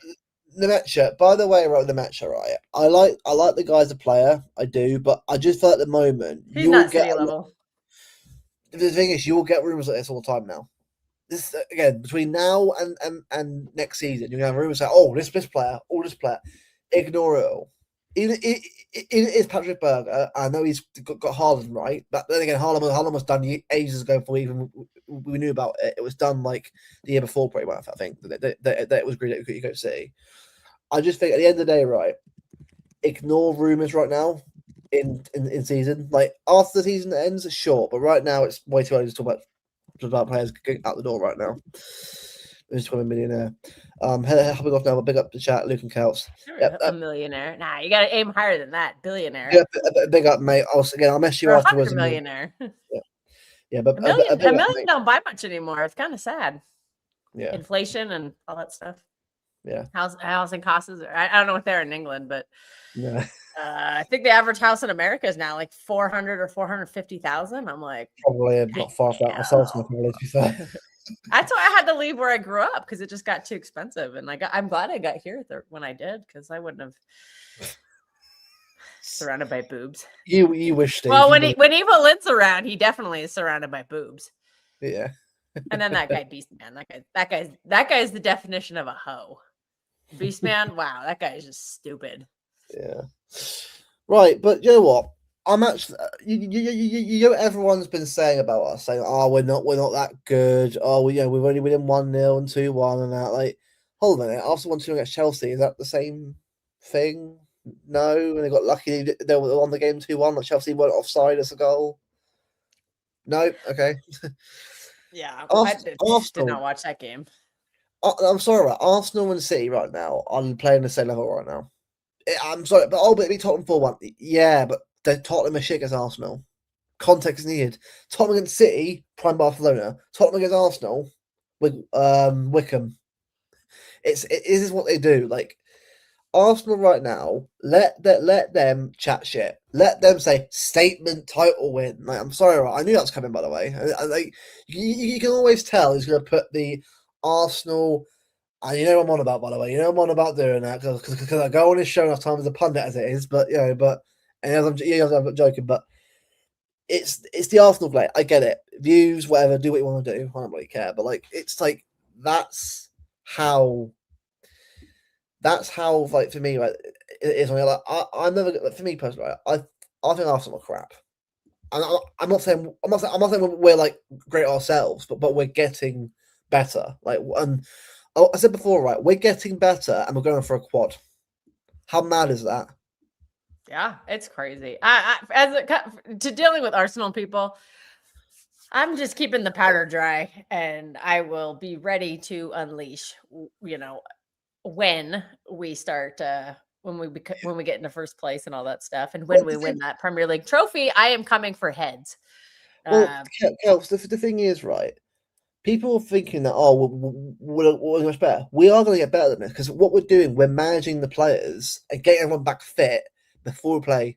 The matchup. By the way, right, the matchup, right? I like the guy as a player. I do, but I just feel at the moment He's you'll not get. city level. The thing is, you'll get rumors like this all the time now. This again between now and next season, you're gonna have rumors say, "Oh, this player, oh this player." Ignore it all. Even it is Patrick Berger. I know he's got Haaland right, but then again, Haaland was done ages ago before we knew about it. It was done like the year before, pretty much. I think that it was agreed that you go see. I just think at the end of the day, right? Ignore rumors right now in season. Like after the season ends, sure, but right now it's way too early to talk about players going out the door right now. Who's becoming a millionaire? Hopping off now, but big up the chat, Luke and Celts. Yep, A millionaire. Nah, you got to aim higher than that. Billionaire. yeah, big up, mate. I'll mess you Or afterwards. 100 millionaire. Yeah, but A million, big a up, million mate. don't buy much anymore. It's kind of sad. Yeah, Inflation and all that stuff. yeah, Housing costs. I don't know what they're in England, but yeah. I think the average house in America is now like 400 or 450,000. I'm like, Probably not far from that myself, probably, to be fair. that's why I had to leave where I grew up because it just got too expensive. And I'm glad I got here when I did because I wouldn't have surrounded by boobs. You wish, Steve. Well, when Evil Lynn's around, he definitely is surrounded by boobs. Yeah. And then that guy Beastman, that guy's the definition of a hoe. Beastman, wow, that guy is just stupid. Yeah. Right, but you know what? I'm actually you know everyone's been saying about us, saying, "Oh, we're not that good. Oh, we've only been in 1-0 and 2-1 and that." Like, hold on a minute. After 1-2 against Chelsea, is that the same thing? No, and they got lucky. They were on the game 2-1. Like Chelsea weren't offside as a goal. No, okay. Yeah, Arsenal, did not watch that game. I'm sorry, right? Arsenal and City right now are playing the same level right now. I'm sorry, but it be Tottenham 4-1. Yeah, but Tottenham are shit against Arsenal. Context is needed. Tottenham against City, prime Barcelona. Tottenham against Arsenal, with Wickham. It is what they do. Like Arsenal right now, let them chat shit. Let them say statement title win. Like I'm sorry, right? I knew that was coming, by the way. Like you can always tell who's going to put the Arsenal. And you know what I'm on about, by the way. You know what I'm on about doing that because I go on this show enough time as a pundit as it is. But and I'm joking, but it's the Arsenal play. I get it. Views, whatever. Do what you want to do. I don't really care. But like, it's like that's how like for me, right? It is. Like I'm never for me personally. Right, I think Arsenal are crap. I'm not saying we're like great ourselves, but we're getting better. Like, and I said before, right? We're getting better, and we're going for a quad. How mad is that? Yeah, it's crazy. To dealing with Arsenal people, I'm just keeping the powder dry, and I will be ready to unleash. When we start, when we get into first place and all that stuff, and when Well, we win that Premier League trophy, I am coming for heads. well, Um, Kels, the thing is, right? People are thinking that we're much better. We are going to get better than this because what we're doing, we're managing the players and getting everyone back fit before we play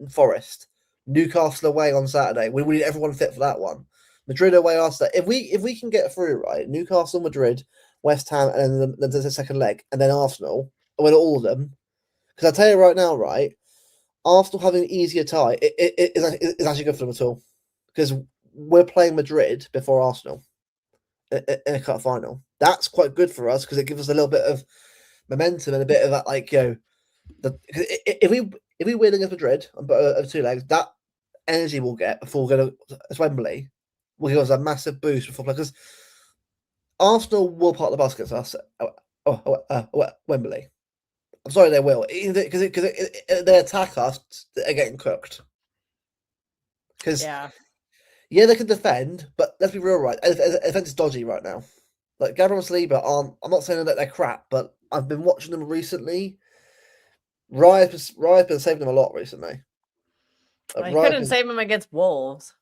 Forest, Newcastle away on Saturday. We need everyone fit for that one. Madrid away after. If we can get through, right, Newcastle, Madrid, West Ham, and then the second leg, and then Arsenal, win all of them. Because I tell you right now, right, Arsenal having an easier tie is actually good for them at all because we're playing Madrid before Arsenal in a cup final. That's quite good for us because it gives us a little bit of momentum and a bit of that, like, if we win against Madrid on two legs, that energy we'll get before we go to Wembley will give us a massive boost before because Arsenal will park the bus against us Wembley. I'm sorry, they will because they attack us, they're getting cooked. Because yeah, they can defend, but let's be real, right? Defense is dodgy right now. Like Gabriel and Saliba aren't. I'm not saying that they're crap, but I've been watching them recently. Raya's been saving them a lot recently. I Raya couldn't been, save him against Wolves.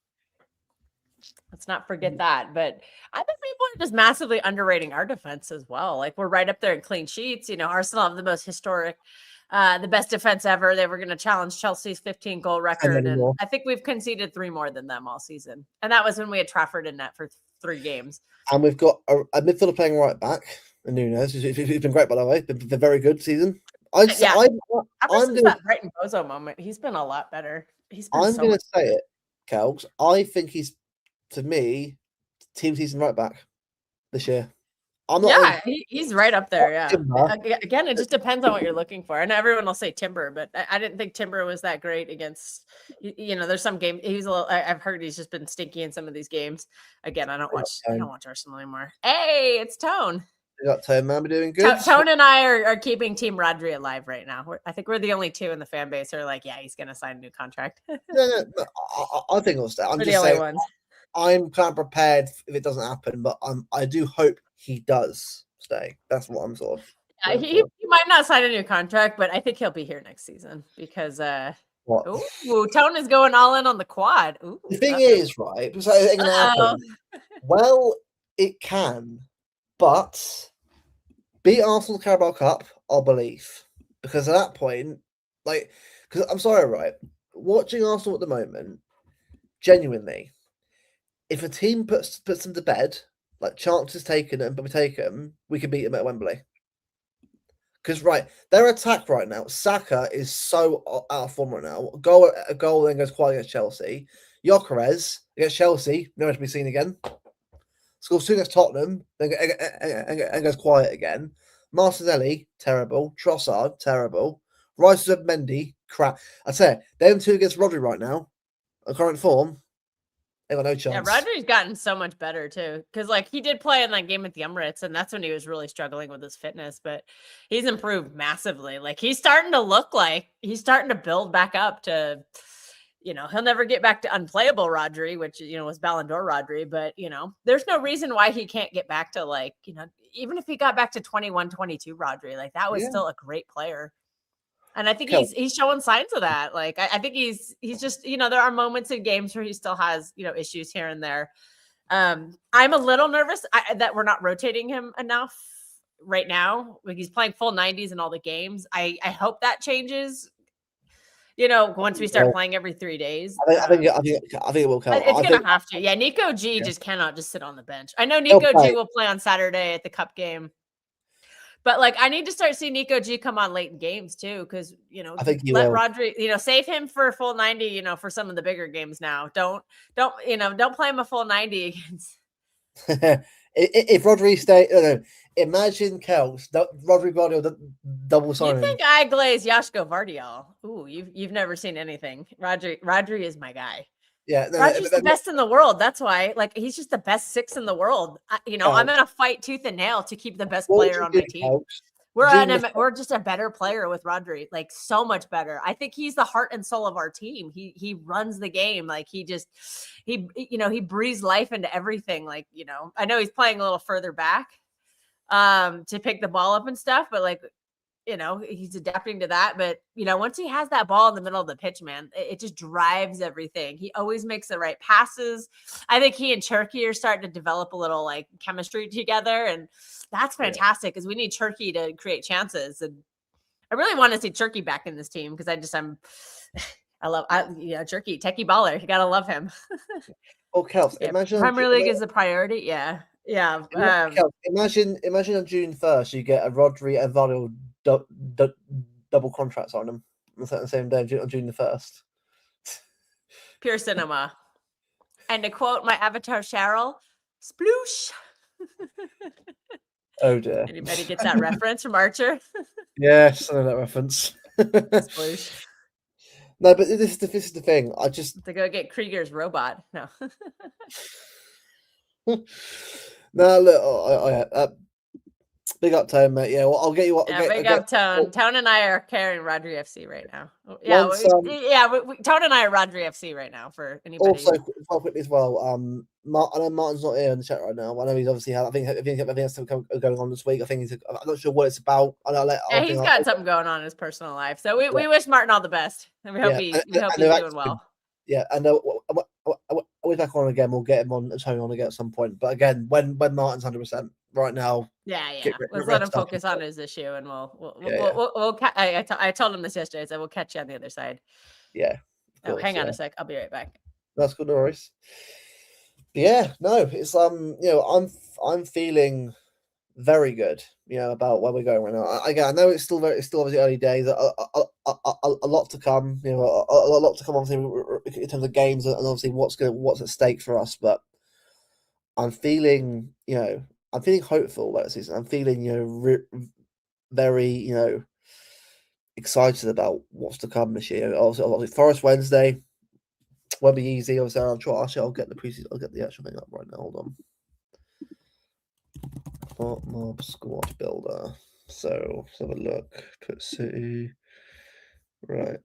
Let's not forget that. But I think people are just massively underrating our defense as well. Like we're right up there in clean sheets. Arsenal have the most historic, the best defense ever. They were going to challenge Chelsea's 15-goal record, and anymore. I think we've conceded 3 more than them all season. And that was when we had Trafford in net for 3 games. And we've got a midfielder playing right back, and Nunes, who's been great by the way. Been very good season. Ever I'm since that Brighton Bozo moment, he's been a lot better. He's been so going much to say it, Kelgs. I think he's, to me, team season right back this year. I'm not. Yeah, he's right up there. Yeah. Timber. Again, it just depends on what you're looking for. And everyone will say Timber, but I didn't think Timber was that great against. There's some game. He's a little. I've heard he's just been stinky in some of these games. Again, I don't watch Arsenal anymore. Hey, it's Tone. We got Tone Man doing good. Tone and I are keeping Team Rodri alive right now. I think we're the only two in the fan base who are like, yeah, he's gonna sign a new contract. No, I think it'll stay. I'm We're just the only saying. ones. I'm kind of prepared if it doesn't happen, but I do hope he does stay. That's what I'm sort of. Yeah, he might not sign a new contract, but I think he'll be here next season because What? ooh, Tone is going all in on the quad. Ooh, The thing is, right? Because it can happen. Well, it can, but beat Arsenal Carabao Cup, I'll believe, because at that point, because I'm sorry, right? Watching Arsenal at the moment, genuinely, if a team puts them to bed, like chances taken and we take them, we can beat them at Wembley. Because their attack right now, Saka is so out of form right now. A goal then goes quiet against Chelsea. Gyökeres against Chelsea, nowhere to be seen again. Scores 2 against Tottenham, then and goes quiet again. Martinelli, terrible. Trossard, terrible. Rice of Mendy, crap. I say them 2 against Rodri right now, at current form, they got no chance. Yeah, Rodri's gotten so much better too, because he did play in that game at the Emirates, and that's when he was really struggling with his fitness. But he's improved massively. He's starting to look like he's starting to build back up to. He'll never get back to unplayable Rodri, which, was Ballon d'Or Rodri. But, there's no reason why he can't get back to even if he got back to 21, 22 Rodri, that was still a great player. And I think he's showing signs of that. I think he's just, there are moments in games where he still has, issues here and there. I'm a little nervous that we're not rotating him enough right now. He's playing full 90s in all the games. I hope that changes. Once we start playing every 3 days. I think it will come. It's going to have to. Yeah, Nico G just cannot just sit on the bench. I know Nico G will play on Saturday at the Cup game. But, I need to start seeing Nico G come on late in games, too, because, I think let Rodri, save him for a full 90, for some of the bigger games now. Don't play him a full 90 against. If Rodri stay, imagine Kels, Rodri Guardiola double signing. You think I glaze Yashko Vardial? Ooh, you've never seen anything. Rodri is my guy. Yeah, no, Rodri's the best in the world. That's why. Like, he's just the best 6 in the world. I'm gonna fight tooth and nail to keep the best player on my team. We're just a better player with Rodri, like so much better. I think he's the heart and soul of our team. He runs the game. Like he breathes life into everything. Like, I know he's playing a little further back to pick the ball up and stuff, but like, he's adapting to that. But, once he has that ball in the middle of the pitch, man, it just drives everything. He always makes the right passes. I think he and Turkey are starting to develop a little like chemistry together. And that's fantastic because we need Turkey to create chances. And I really want to see Turkey back in this team because I love Turkey, techie baller. You got to love him. Oh, Kels, imagine Premier League is a priority. Yeah. Yeah. Imagine on June 1st, you get a Rodri and Vardy double contracts on them on the same day on June the 1st. Pure cinema. And to quote my avatar Cheryl, sploosh. Oh dear. Anybody get that reference from Archer? Yes, I know that reference. Sploosh. No, but this is the thing. I just to go get Krieger's robot. No. No, look, big up Tone, mate. Yeah, well, I'll get you what. Big up Tone. Tone and I are carrying Rodri FC right now. Yeah, Tone and I are Rodri FC right now for anybody. Also, quite quickly as well. I know Martin's not here in the chat right now. I know he's obviously had. I think has something going on this week. I think I'm not sure what it's about. He's got something going on in his personal life. So we wish Martin all the best, and we hope he's doing well. Yeah, and we're back on again. We'll get him on Tony on again at some point. But again, when Martin's 100% right now. Yeah. Let's let him focus on his issue, and we'll I told him this yesterday. I said we'll catch you on the other side. Yeah. Oh, hang on a sec. I'll be right back. That's good, no worries. Yeah, no, it's I'm feeling very good, about where we're going right now. Again, I know it's still obviously early days. A lot to come, a lot to come. Obviously, in terms of games and obviously what's at stake for us. But I'm feeling, I'm feeling hopeful about the season. I'm feeling, very, excited about what's to come this year. Obviously, Forest Wednesday won't be easy. Obviously, I'll get the preseason. I'll get the actual thing up right now. Hold on. Mob squad builder. So let's have a look. Put City. Right.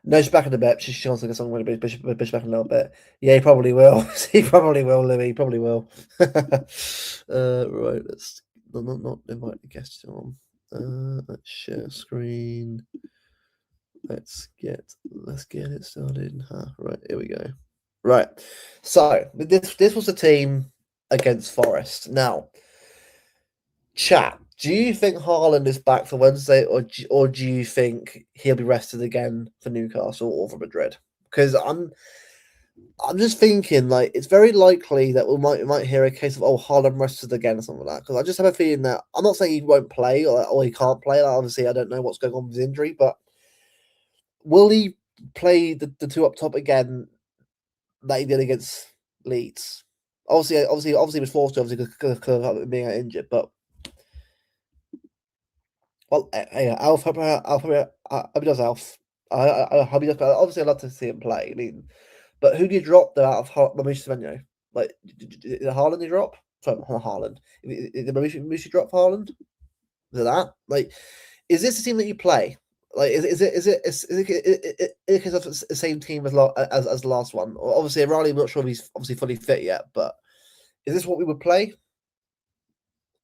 No, she's back in the bet. She's going to get something with Bishop back in a little bit. Yeah, he probably will. He probably will, Louis. He probably will. Right. Let's not invite the guests on. Let's share screen. Let's get it started. Right, here we go. Right. So this was a team against Forest. Now, chat. Do you think Haaland is back for Wednesday, or do you think he'll be rested again for Newcastle or for Madrid? Because I'm just thinking, like, it's very likely that we might hear a case of Haaland rested again or something like that. Because I just have a feeling that I'm not saying he won't play or he can't play. Like, obviously, I don't know what's going on with his injury, but will he play the two up top again that he did against Leeds? Obviously, he was forced to, obviously, because of being injured, but. Well, Alf, hope he does, Alf. I hope he does. Obviously, I'd love to see him play. I mean, but who do you drop there out of Mauricio Semenyo? Like, did Haaland drop? Sorry, not Haaland. Did Mauricio drop Haaland? Is it that? Like, is this the team that you play? Like, is it the same team as the last one? Or obviously, Riley, I'm not sure if he's obviously fully fit yet, but is this what we would play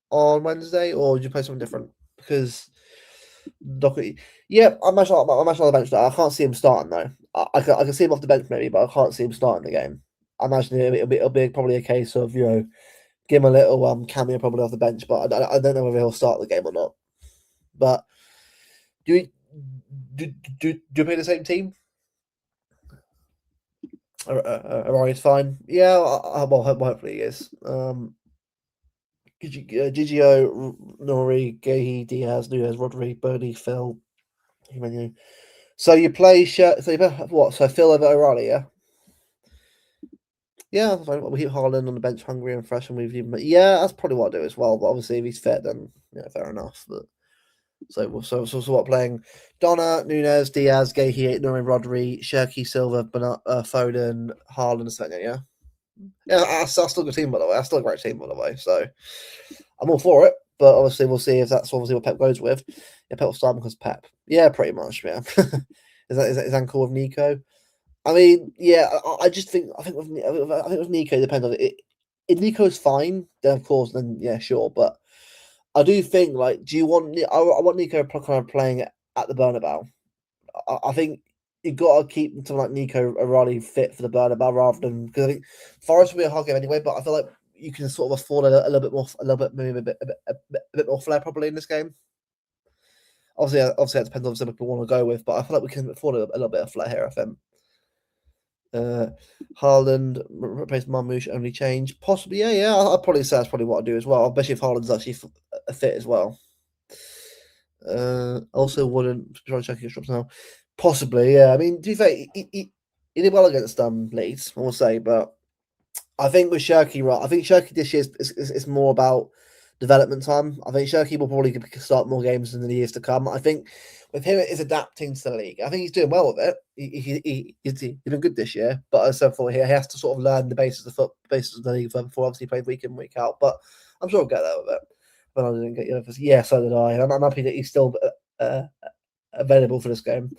on Wednesday, or would you play something different? Because Doherty, yeah, I'm actually on the bench now. I can't see him starting though. I can see him off the bench maybe, but I can't see him starting the game. I imagine it'll be probably a case of give him a little cameo probably off the bench, but I don't know whether he'll start the game or not. But do you play the same team? Ori's fine. Yeah, well, hopefully he is. Gigio, Nori, Gahey, Diaz, Nunez, Rodri, Burnley, Phil, Jimenez. So you play what? So Phil over O'Reilly, yeah? Yeah, we keep Haaland on the bench, hungry and fresh, and we've even. Yeah, that's probably what I do as well. But obviously, if he's fit, then fair enough. But So what playing? Donna, Nunes, Diaz, Gahey, Noreen, Rodri, Shirky, Silva, Foden, Haaland, Svenja. Yeah, that's still a good team, by the way. That's still a great team, by the way. So I'm all for it. But obviously, we'll see if that's obviously what Pep goes with. Yeah, Pep will start because Pep. Yeah, pretty much. Yeah. is that cool with Nico? I mean, yeah. I just think with Nico, it depends on it. If Nico's fine, then of course, then yeah, sure. But I do think like, do you want? I want Nico kind of playing at the Bernabeu. I think you got to keep something like Nico O'Reilly fit for the Bernabeu rather than because I think Forest will be a hard game anyway. But I feel like you can sort of afford a little bit more, maybe a bit more flair probably in this game. Obviously, it depends on what people want to go with, but I feel like we can afford a little bit of flair here. I think. Haaland replace Marmouche only change possibly. Yeah. I'd probably say that's probably what I'd do as well, especially if Haaland's actually a fit as well. Also wouldn't try to check your drops now. Possibly, yeah. I mean, to be fair, he did well against Leeds, I will say, but I think with Shirky, right? I think Shirky this year is more about development time. I think Shirky will probably start more games in the years to come. I think with him, it's adapting to the league. I think he's doing well with it. He's been good this year, but as I said before, he has to sort of learn the basis of the league before obviously he played week in, week out. But I'm sure he'll get there with it. But I didn't get yeah, so did I. I'm happy that he's still available for this game.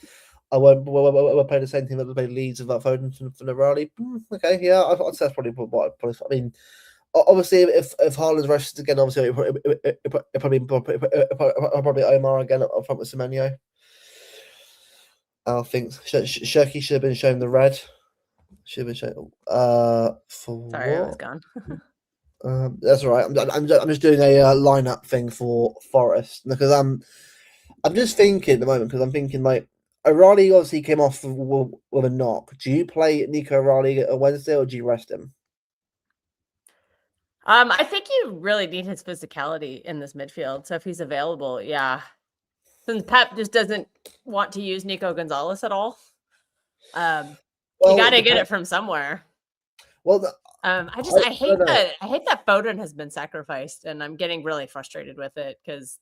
I won't play the same team that we played Leeds without Foden for the rally. Okay, yeah, I'd say that's probably what I'd probably. I mean, obviously, if Haaland's rested again, obviously, probably Omar again up front with Semenyo. I think Shirky should have been shown the red. Should have been shown. For Sorry, what? I was gone. That's all right. I'm just doing a lineup thing for Forest because I'm just thinking at the moment because I'm thinking like O'Reilly obviously came off with a knock. Do you play Nico O'Reilly on Wednesday or do you rest him? I think you really need his physicality in this midfield. So if he's available, yeah. Since Pep just doesn't want to use Nico Gonzalez at all, you got to get it from somewhere. Well, I hate that Foden has been sacrificed, and I'm getting really frustrated with it because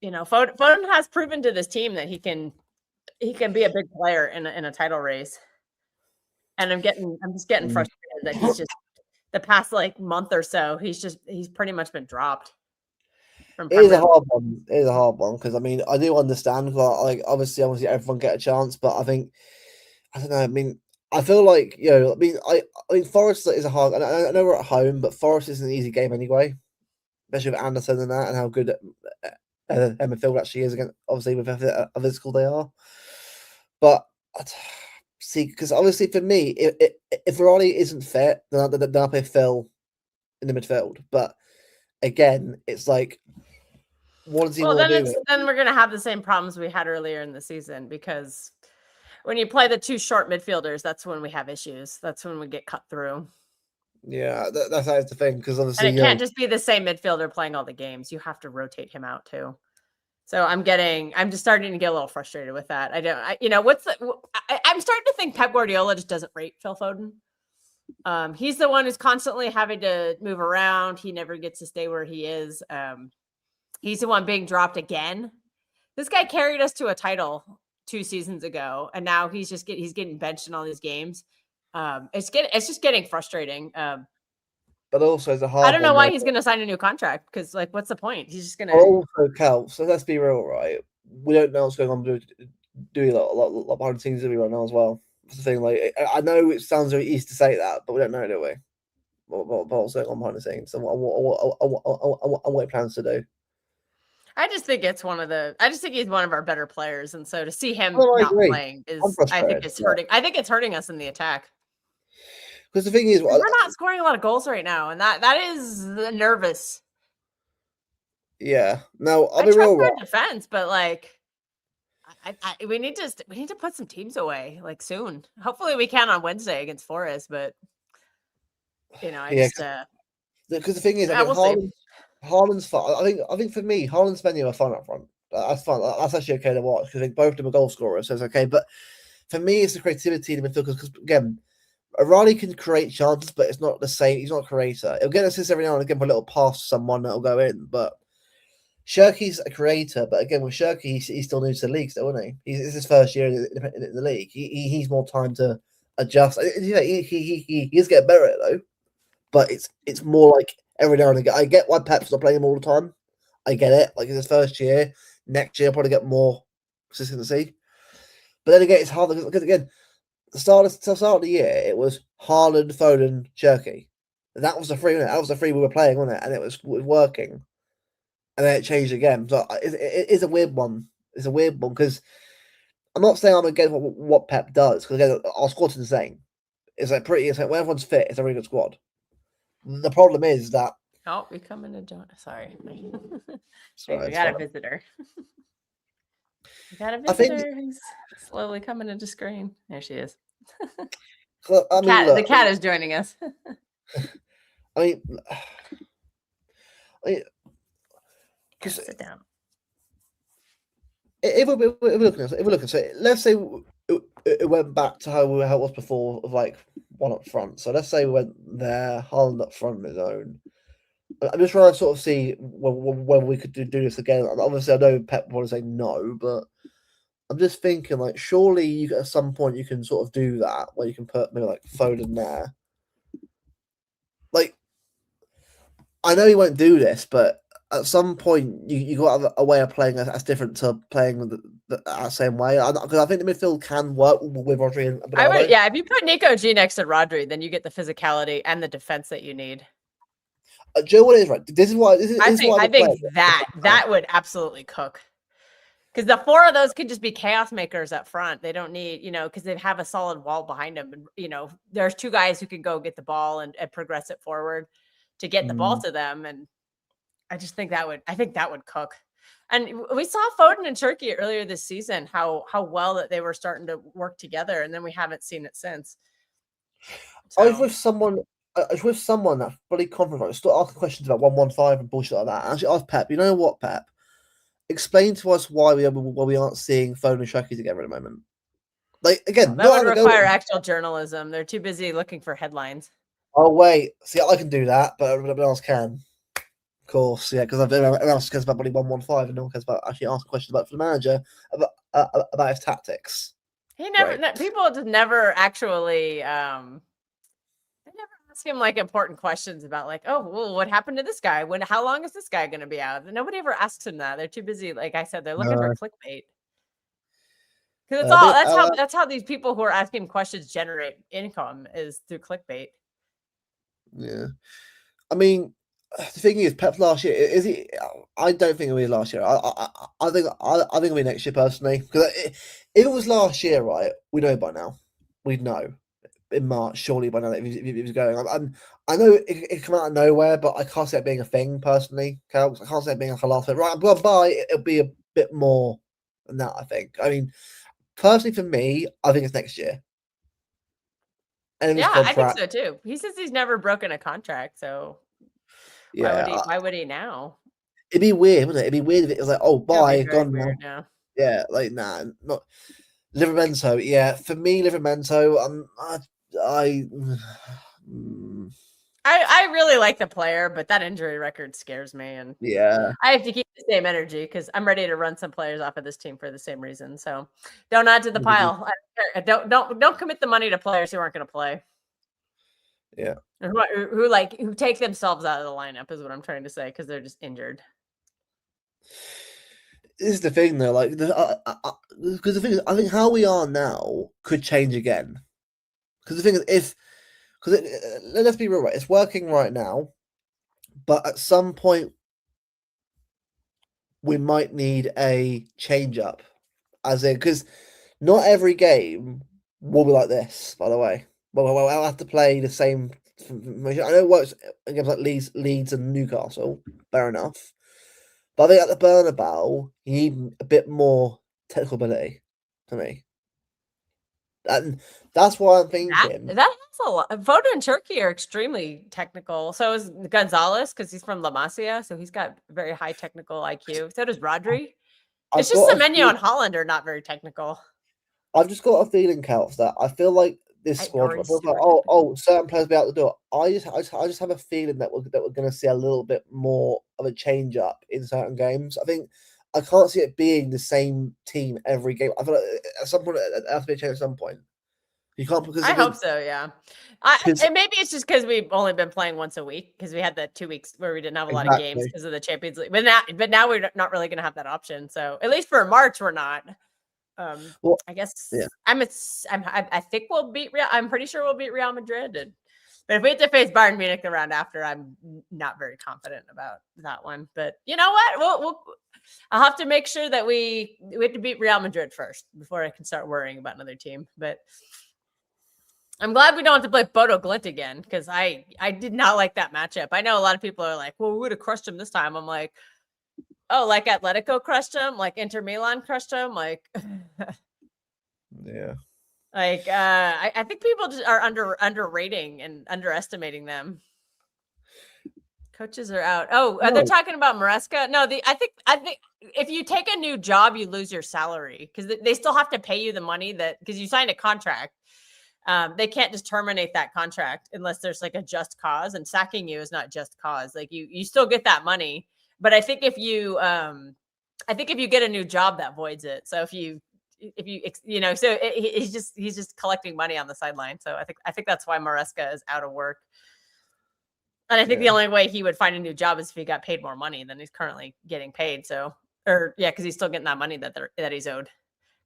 Foden has proven to this team that he can be a big player in a title race, and I'm just getting frustrated that he's just the past like month or so he's pretty much been dropped. It is a hard one. It is a hard one because I mean I do understand like obviously everyone get a chance, but I think I don't know. I mean, I feel like I mean Forest is a hard. I know we're at home, but Forest is an easy game anyway, especially with Anderson and that, and how good midfield actually is against obviously with how physical they are. But see, because obviously for me, if Ronnie isn't fit, then I'll play Phil in the midfield. But again, it's like, what does he want to do? Then we're gonna have the same problems we had earlier in the season because when you play the two short midfielders, that's when we have issues. That's when we get cut through. Yeah, that's the thing because obviously and it can't just be the same midfielder playing all the games. You have to rotate him out too. So I'm just starting to get a little frustrated with that. I'm starting to think Pep Guardiola just doesn't rate Phil Foden. He's the one who's constantly having to move around. He never gets to stay where he is. He's the one being dropped again. This guy carried us to a title 2 seasons ago, and now he's getting benched in all these games. It's just getting frustrating. But also, it's a hard. I don't know why he's going to sign a new contract because, like, what's the point? He's just going to. Also, Cal. So let's be real, right? We don't know what's going on. Doing a lot behind the scenes right now as well. That's the thing. Like, I know it sounds very easy to say that, but we don't know, do we? What's going on behind the scenes? And what he plans to do. I just think he's one of our better players, and so to see him not playing I think it's hurting. I think it's hurting us in the attack. Because the thing is, we're not scoring a lot of goals right now, and that is nervous. Yeah. Now I'll be real. Our defense, but like, we need to put some teams away like soon. Hopefully, we can on Wednesday against Forest, but because the thing is, Haaland's fun. I think for me, Haaland's Svenja are fun up front. That's fun. That's actually okay to watch because I think both of them are goal scorers, so it's okay. But for me, it's the creativity in the midfield because again. O'Reilly can create chances, but it's not the same. He's not a creator. He'll get assists every now and again for a little pass to someone that'll go in. But Shirky's a creator, but again, with Shirky, he's still new to the league, still, isn't he? It's his first year in the league. He's more time to adjust. He's getting better at it though, but it's more like every now and again. I get why Pep's not playing him all the time. I get it. Like in his first year, next year probably get more consistency. But then again, it's hard because again, the start of the year, it was Haaland, Foden, Shirky. That was the three. That was the three we were playing, wasn't it? And it was working. And then it changed again. So it is a weird one. It's a weird one because I'm not saying I'm against what Pep does because again, our squad's insane. It's like pretty. It's like when everyone's fit, it's a really good squad. The problem is that Oh, we come in to join. Sorry. sorry, we got a visitor. We got a visitor who's slowly coming into screen. There she is. The cat is joining us. I mean, sit down. If we're looking at it, let's say it went back to how it was before, of like one up front. So let's say we went there, Haaland up front on his own. I'm just trying to sort of see when we could do this again. Obviously, I know Pep would say no, but I'm just thinking like surely at some point you can sort of do that where you can put maybe like Foden there. Like I know he won't do this, but at some point you got to have a way of playing that's different to playing the same way. Because I think the midfield can work with Rodri and Bernardo. If you put Nico G next to Rodri, then you get the physicality and the defense that you need. Do you know what it is, right? This is why. I think that would absolutely cook. Because the four of those could just be chaos makers up front. They don't need, because they have a solid wall behind them. And, there's two guys who can go get the ball and progress it forward to get the ball to them. And I just think that would cook. And we saw Foden and Turkey earlier this season, how well that they were starting to work together. And then we haven't seen it since. So. I was with someone that's fully confident. I started asking questions about 115 and bullshit like that. I actually asked Pep, you know what, Pep? Explain to us why we aren't seeing Foden and Shirky together at the moment. Like again, that would require actual journalism. They're too busy looking for headlines. Oh wait, see, I can do that, but everyone else can. Of course, yeah, because everyone else cares about bloody 115, and no one cares about actually asking questions about the manager about his tactics. People just never actually. They never ask him like important questions about like, oh, well, what happened to this guy? How long is this guy going to be out? Nobody ever asks him that. They're too busy. Like I said, they're looking for clickbait. Because that's how these people who are asking questions generate income is through clickbait. Yeah, I mean, the thing is, Pep last year is he? I don't think it'll be last year. I think it'll be next year personally. Because if it was last year, right, we know by now. We'd know in March, surely by now if he was going. I know it come out of nowhere, but I can't see it being a thing personally. I can't see it being like a last minute. Right, I'm going to buy. It'll be a bit more than that. I think. I mean, personally, for me, I think it's next year. Yeah, I think so too. He says he's never broken a contract, so yeah, why would he now? It'd be weird, wouldn't it? It'd be weird if it was like, oh, bye, gone now. Now. Yeah, like nah, not Livramento. Yeah, for me, Livramento. I really like the player, but that injury record scares me, and yeah, I have to keep the same energy because I'm ready to run some players off of this team for the same reason. So don't add to the pile. Don't commit the money to players who aren't going to play. Yeah, who take themselves out of the lineup is what I'm trying to say because they're just injured. This is the thing, though. Like, because the thing is, I think how we are now could change again. Because the thing is, let's be real, right? It's working right now, but at some point, we might need a change up, as in because not every game will be like this. By the way, well, I'll have to play the same. I know it works in games like Leeds and Newcastle. Fair enough. But I think at the Bernabeu, you need a bit more technical ability to me. And that's why I'm thinking. That has a lot. Foden and Turkey are extremely technical. So is Gonzalez because he's from La Masia. So he's got very high technical IQ. So does Rodri. It's just Semenyo and Haaland are not very technical. I've just got a feeling, Calf, that I feel like this I squad. already I feel see like, what certain players will be out the door. I just have a feeling that we're going to see a little bit more of a change up in certain games. I think I can't see it being the same team every game. I feel like at some point it has to be a change at some point. You can't because I hope so, yeah. because And maybe it's just because we've only been playing once a week because we had the 2 weeks where we didn't have a lot of games exactly. because of the Champions League. But now we're not really going to have that option. So at least for March, we're not. Well, I guess yeah. I think we'll beat Real. I'm pretty sure we'll beat Real Madrid. But if we have to face Bayern Munich the round after, I'm not very confident about that one. But you know what? I'll have to make sure that we have to beat Real Madrid first before I can start worrying about another team. But I'm glad we don't have to play Bodo Glimt again because I did not like that matchup. I know a lot of people are like, well, we would have crushed him this time. I'm like, oh, like Atletico crushed him, like Inter Milan crushed him, like Yeah. like I think people just are underrating and underestimating them. Coaches are out. Oh, they're talking about Maresca. No, I think if you take a new job, you lose your salary because they still have to pay you the money because you signed a contract. They can't just terminate that contract unless there's like a just cause, and sacking you is not just cause. Like you still get that money, but I think if you get a new job, that voids it. So if you he's just collecting money on the sideline. So I think that's why Maresca is out of work. And I think the only way he would find a new job is if he got paid more money than he's currently getting paid. So, because he's still getting that money that he's owed.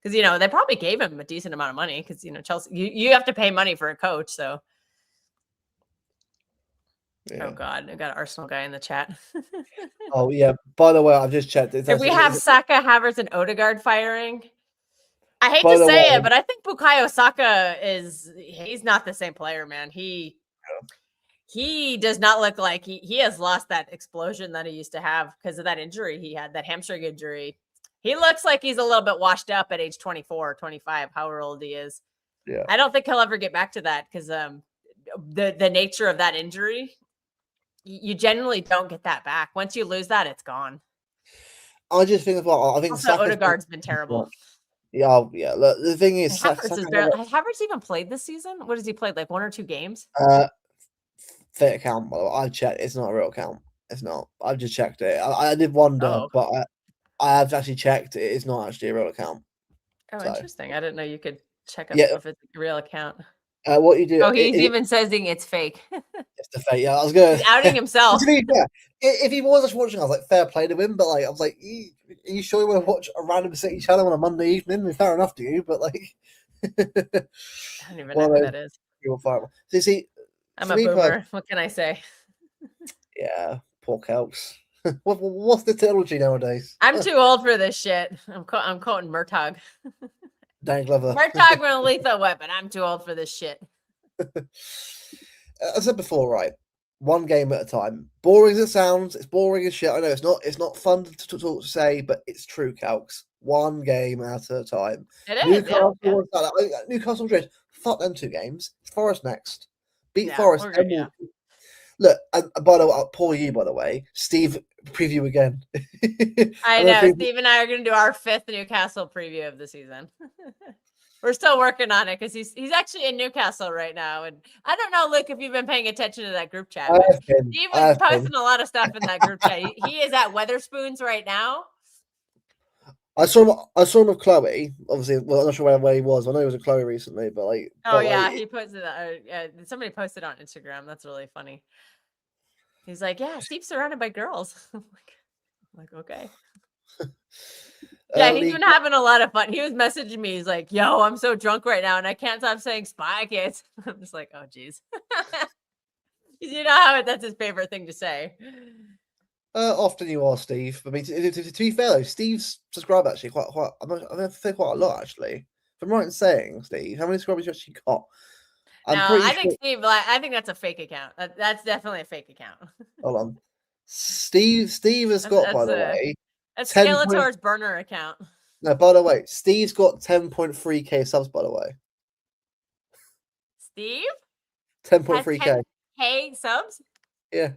Because they probably gave him a decent amount of money. Because Chelsea, you have to pay money for a coach. So, oh god, I got an Arsenal guy in the chat. Oh yeah. By the way, I've just checked. If we have Saka, Havertz, and Odegaard firing, I hate to say it, but I think Bukayo Saka he's not the same player, man. He does not look like he has lost that explosion that he used to have because of that injury he had, that hamstring injury. He looks like he's a little bit washed up at age 24, 25, however old he is. Yeah. I don't think he'll ever get back to that because the nature of that injury, you generally don't get that back. Once you lose that, it's gone. I just think I think also, Odegaard's been terrible. Yeah, yeah. Look, the thing is, has Havertz even played this season? What has he played? Like 1 or 2 games? Fake account, by the way. I checked. It's not a real account. It's not. I've just checked it. I did wonder, but I have actually checked. It is not actually a real account. Oh, so. Interesting. I didn't know you could check up if it's a real account. What you do? Oh, he's even saying it's fake. It's the fake. Yeah, I was going. He's outing himself. To be fair, if he was just watching, I was like, fair play to him. But like, I was like, are you sure you want to watch a random City channel on a Monday evening? I mean, fair enough to you, but like, I don't even know who that is. You're fine. So see. I'm a boomer. What can I say? Yeah, poor Kelks. What's the technology nowadays? I'm too old for this shit. I'm quoting Murtaugh. Dang clever. Murtaugh with a lethal weapon. I'm too old for this shit. I said before, right? One game at a time. Boring as it sounds, it's boring as shit. I know it's not fun to say, but it's true, Kelks. One game at a time. It is. Newcastle Madrid. Fuck them 2 games. Forest next. Beat Yeah, Forest. Look, by the way, poor you, by the way. Steve, preview again. I know. Steve and I are going to do our 5th Newcastle preview of the season. We're still working on it because he's actually in Newcastle right now. And I don't know, Luke, if you've been paying attention to that group chat. Steve was posting a lot of stuff in that group chat. He is at Weatherspoons right now. I saw him with Chloe. Obviously, well, I'm not sure where he was. I know he was with Chloe recently, but like. Oh yeah, he posted that. Somebody posted on Instagram. That's really funny. He's like, "Yeah, Steve's surrounded by girls." I'm like, okay. Yeah, he's been having a lot of fun. He was messaging me. He's like, "Yo, I'm so drunk right now, and I can't stop saying Spy Kids." I'm just like, "Oh, geez." You know how that's his favorite thing to say. Often you are, Steve. I mean, to be fair though, Steve's subscribed actually quite. I'm gonna say quite a lot actually. If I'm right in saying, Steve, how many subscribers you actually got? I think Steve. I think that's a fake account. That's definitely a fake account. Hold on, Steve has got, by the way, a Skeletor's burner account. No, by the way, Steve's got 10.3k subs. By the way, Steve 10.3k. Hey, subs. Yeah.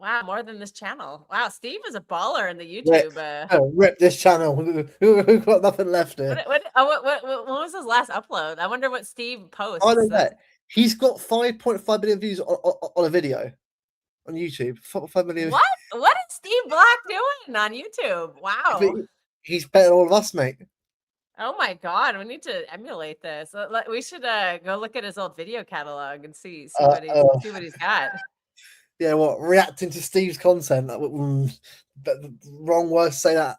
Wow, more than this channel. Wow, Steve is a baller in the Rip, YouTube. rip this channel. We've got nothing left here. What was his last upload? I wonder what Steve posts. I don't know. He's got 5.5 million views on a video on YouTube. 5 million. What? What is Steve Black doing on YouTube? Wow. He's better than all of us, mate. Oh my God, we need to emulate this. We should go look at his old video catalog and see what he's got. Yeah, what, reacting to Steve's content? Wrong word to say that.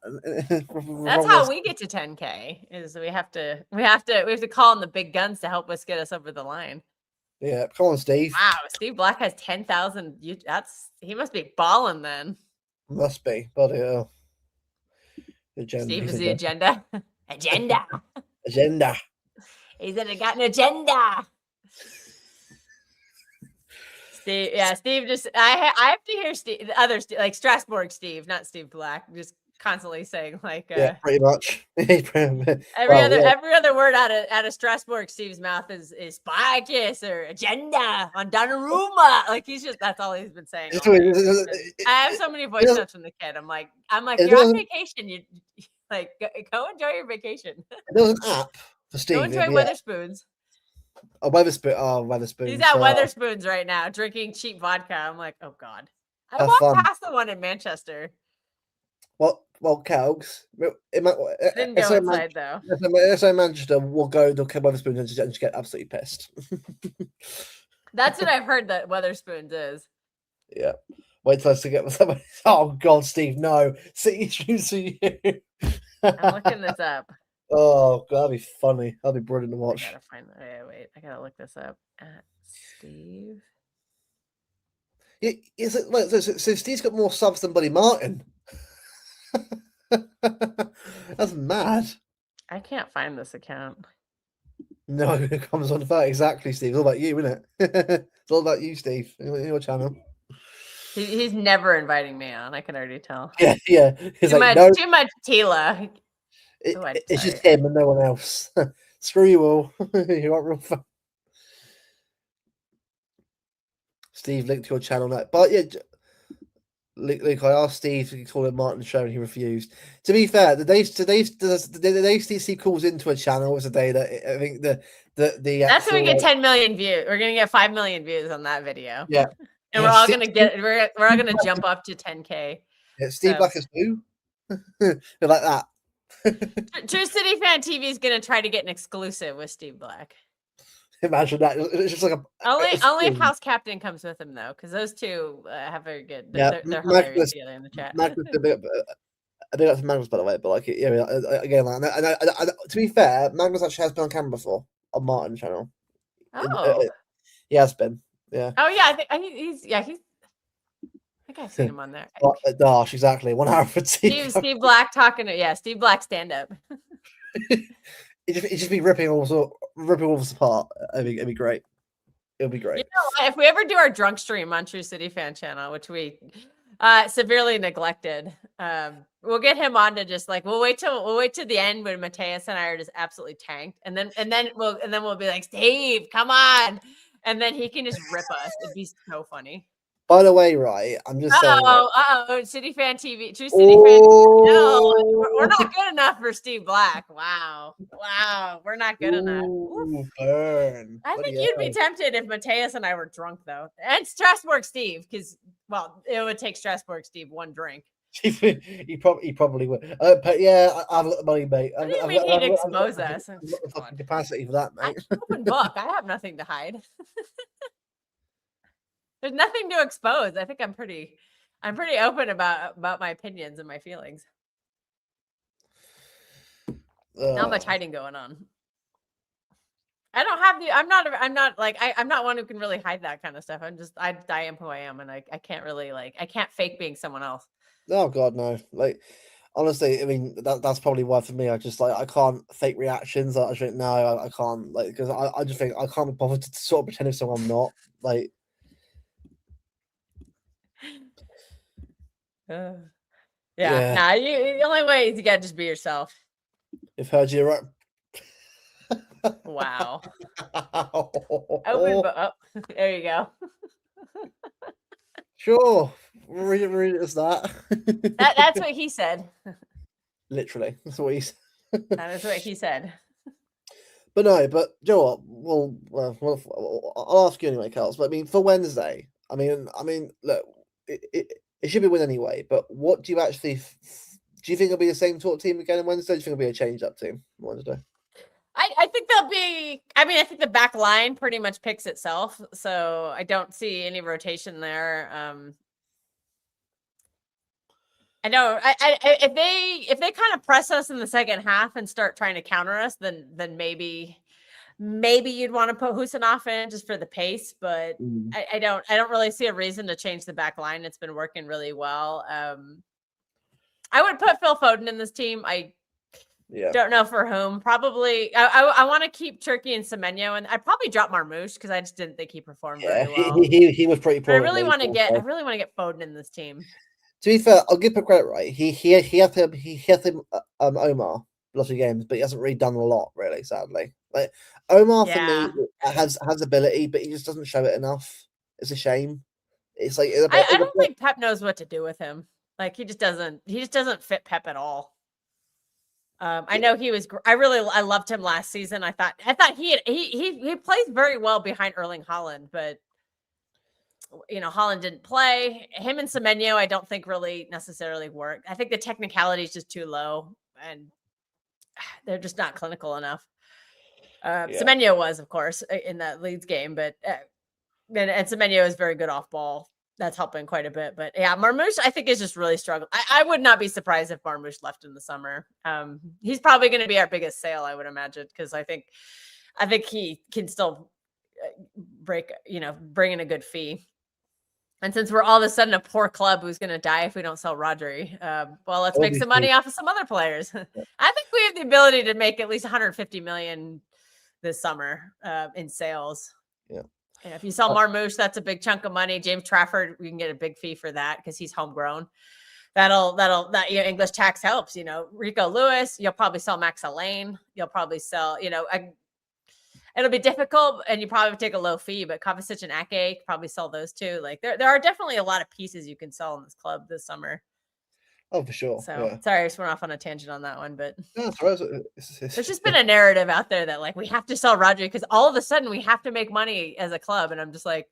That's how we get to 10K. Is we have to call on the big guns to help us get us over the line. Yeah, come on, Steve. Wow, Steve Black has 10,000. He must be balling then. Must be, bloody hell. Steve is the agenda. Agenda. Agenda. He's got an agenda. Steve, yeah, Steve just I have to hear Steve, the other Steve, like Strasbourg Steve, not Steve Black, just constantly saying like yeah, pretty much. every other word out of Strasbourg Steve's mouth is Sparkus or agenda on Donnarumma. Like that's all he's been saying. I have so many voice notes from the kid. I'm like you're on vacation. You like go enjoy your vacation. There was an app for Steve. Go enjoy Weatherspoons. Oh, Weatherspoons. He's at Weatherspoons right now, drinking cheap vodka. I'm like, oh God. I walked past the one in Manchester. Well, Kelgs. Didn't go inside though. So Manchester will go to Weatherspoons and just get absolutely pissed. That's what I've heard that Weatherspoons is. Yeah. Wait till us to get somebody. Oh God, Steve, no. See you. I'm looking this up. Oh, God, that'd be funny. That'd be brilliant to watch. I gotta find. Wait, I gotta look this up. At Steve. So Steve's got more subs than Buddy Martin. That's mad. I can't find this account. No, it comes on that exactly, Steve. It's all about you, isn't it? It's all about you, Steve. Your channel. He's never inviting me on. I can already tell. Yeah. Too much Tila. It's just him and no one else. Screw you all. You aren't real fun. Steve, link to your channel now. But yeah, Luke, I asked Steve to call it Martin Show and he refused. To be fair, the day Steve calls into a channel was the day that I think that's when we get 10 million views. We're gonna get 5 million views on that video. Yeah. And we're all gonna jump up to 10K. Yeah, Steve Black is who? Like that. True City Fan TV is gonna try to get an exclusive with Steve Black. Imagine that. It's just like only if House Captain comes with him though, because those two have very good. They're hilarious together in the chat. I think that's Magnus, by the way, but like, yeah, again, like, to be fair, Magnus actually has been on camera before on Martin's channel. Oh, he has been. Yeah. Oh yeah, I think he's. I think I've seen him on there. Gosh, exactly. 1 hour for Steve Black talking to Steve Black stand up. It'd just be ripping all of us apart. It'd be great. It'll be great. You know, if we ever do our drunk stream on True City Fan channel, which we severely neglected, we'll get him on to just like we'll wait till the end when Mateus and I are just absolutely tanked, and then we'll be like, Steve, come on, and then he can just rip us. It'd be so funny. By the way, right, I'm just saying. City Fan TV, True City Fan. No, we're not good enough for Steve Black. Wow, we're not good enough. Burn. I think you'd be tempted if Mateus and I were drunk, though, and Strasbourg Steve, because it would take Strasbourg Steve one drink. he probably would. But yeah, I've got the money, mate. What do you mean he'd expose us? I've got the fucking capacity for that, mate. I'm an open book. I have nothing to hide. There's nothing to expose. I think I'm pretty open about my opinions and my feelings. Not much hiding going on. I don't have I'm not one who can really hide that kind of stuff. I am who I am, and I can't really I can't fake being someone else. Oh God, no. Like honestly, I mean that's probably why for me I just I can't fake reactions. I think no, I can't because I just think I can't be bothered to sort of pretend if someone I'm not Yeah. Nah, the only way is you gotta just be yourself. If heard you right. Wow. Open, there you go. Sure. Read it as that. That's what he said. Literally, that's what he's. That is what he said. But no, but you know what? I'll ask you anyway, Carls. But I mean, for Wednesday, I mean, look, it should be a win anyway. But what do you actually? Do you think it'll be the same sort of team again on Wednesday? Do you think it'll be a change-up team on Wednesday? I think they'll be. I mean, I think the back line pretty much picks itself, so I don't see any rotation there. I know. If they kind of press us in the second half and start trying to counter us, then maybe you'd want to put Husanoff in just for the pace. But I don't really see a reason to change the back line. It's been working really well. I would put Phil Foden in this team. I don't know for whom. Probably I want to keep Turkey and Semenyo, and I'd probably drop Marmoush because I just didn't think he performed very well. He was pretty poor. But I really want to get Foden in this team. To be fair, I'll give him credit, right? He had him Omar lots of games, but he hasn't really done a lot, really, sadly. Like Omar for me has ability, but he just doesn't show it enough. It's a shame. It's like I don't think Pep knows what to do with him. Like he just doesn't fit Pep at all. I know he was. I loved him last season. I thought he plays very well behind Erling Haaland, but Haaland didn't play. Him and Semenyo, I don't think really necessarily work. I think the technicality is just too low, and they're just not clinical enough. Semenyo was, of course, in that Leeds game, but and Semenyo is very good off ball. That's helping quite a bit. But yeah, Marmoush, I think, is just really struggling. I would not be surprised if Marmoush left in the summer. He's probably going to be our biggest sale, I would imagine, because I think he can still bring in a good fee. And since we're all of a sudden a poor club who's going to die if we don't sell Rodri, well, let's make some money off of some other players. I think we have the ability to make at least 150 million this summer in sales. Yeah. And if you sell Marmoush, that's a big chunk of money. James Trafford, we can get a big fee for that because he's homegrown. That English tax helps. Rico Lewis, you'll probably sell Max Alain. You'll probably sell. It'll be difficult, and you probably take a low fee. But Kovacic and Ake probably sell those too. Like there are definitely a lot of pieces you can sell in this club this summer. Oh, for sure. So sorry, I just went off on a tangent on that one, but there's just been a narrative out there that like we have to sell Rodri because all of a sudden we have to make money as a club, and I'm just like,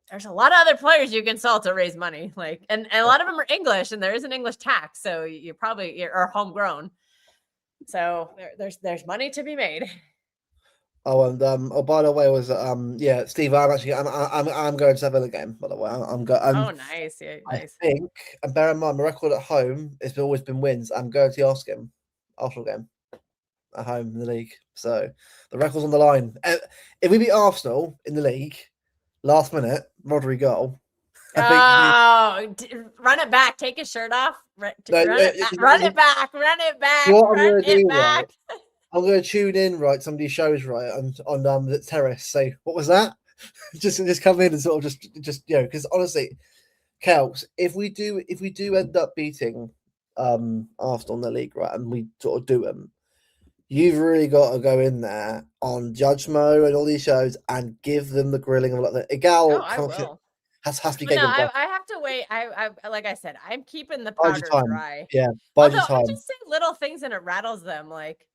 there's a lot of other players you can sell to raise money, like, and a lot of them are English, and there is an English tax, so you probably are homegrown, so there's money to be made. Oh, and by the way, Steve, I'm going to Villa game. By the way, I'm going. Oh, nice, yeah, nice. I think, and bear in mind, my record at home has always been wins. I'm going to the Arsenal game at home in the league. So the record's on the line. If we beat Arsenal in the league, last minute, Rodri goal. Run it back. Take his shirt off. Run it back. I'm going to tune in, right? Somebody's shows, right, on the terrace. Say, what was that? just come in and sort of just because honestly, Kels, if we do end up beating Arsenal in the league, right, and we sort of do them, you've really got to go in there on Judge Mo and all these shows and give them the grilling of like the Egal. I will. Has to be. No, I have to wait. I like I said, I'm keeping the powder dry. Yeah, Although I just say little things and it rattles them. Like,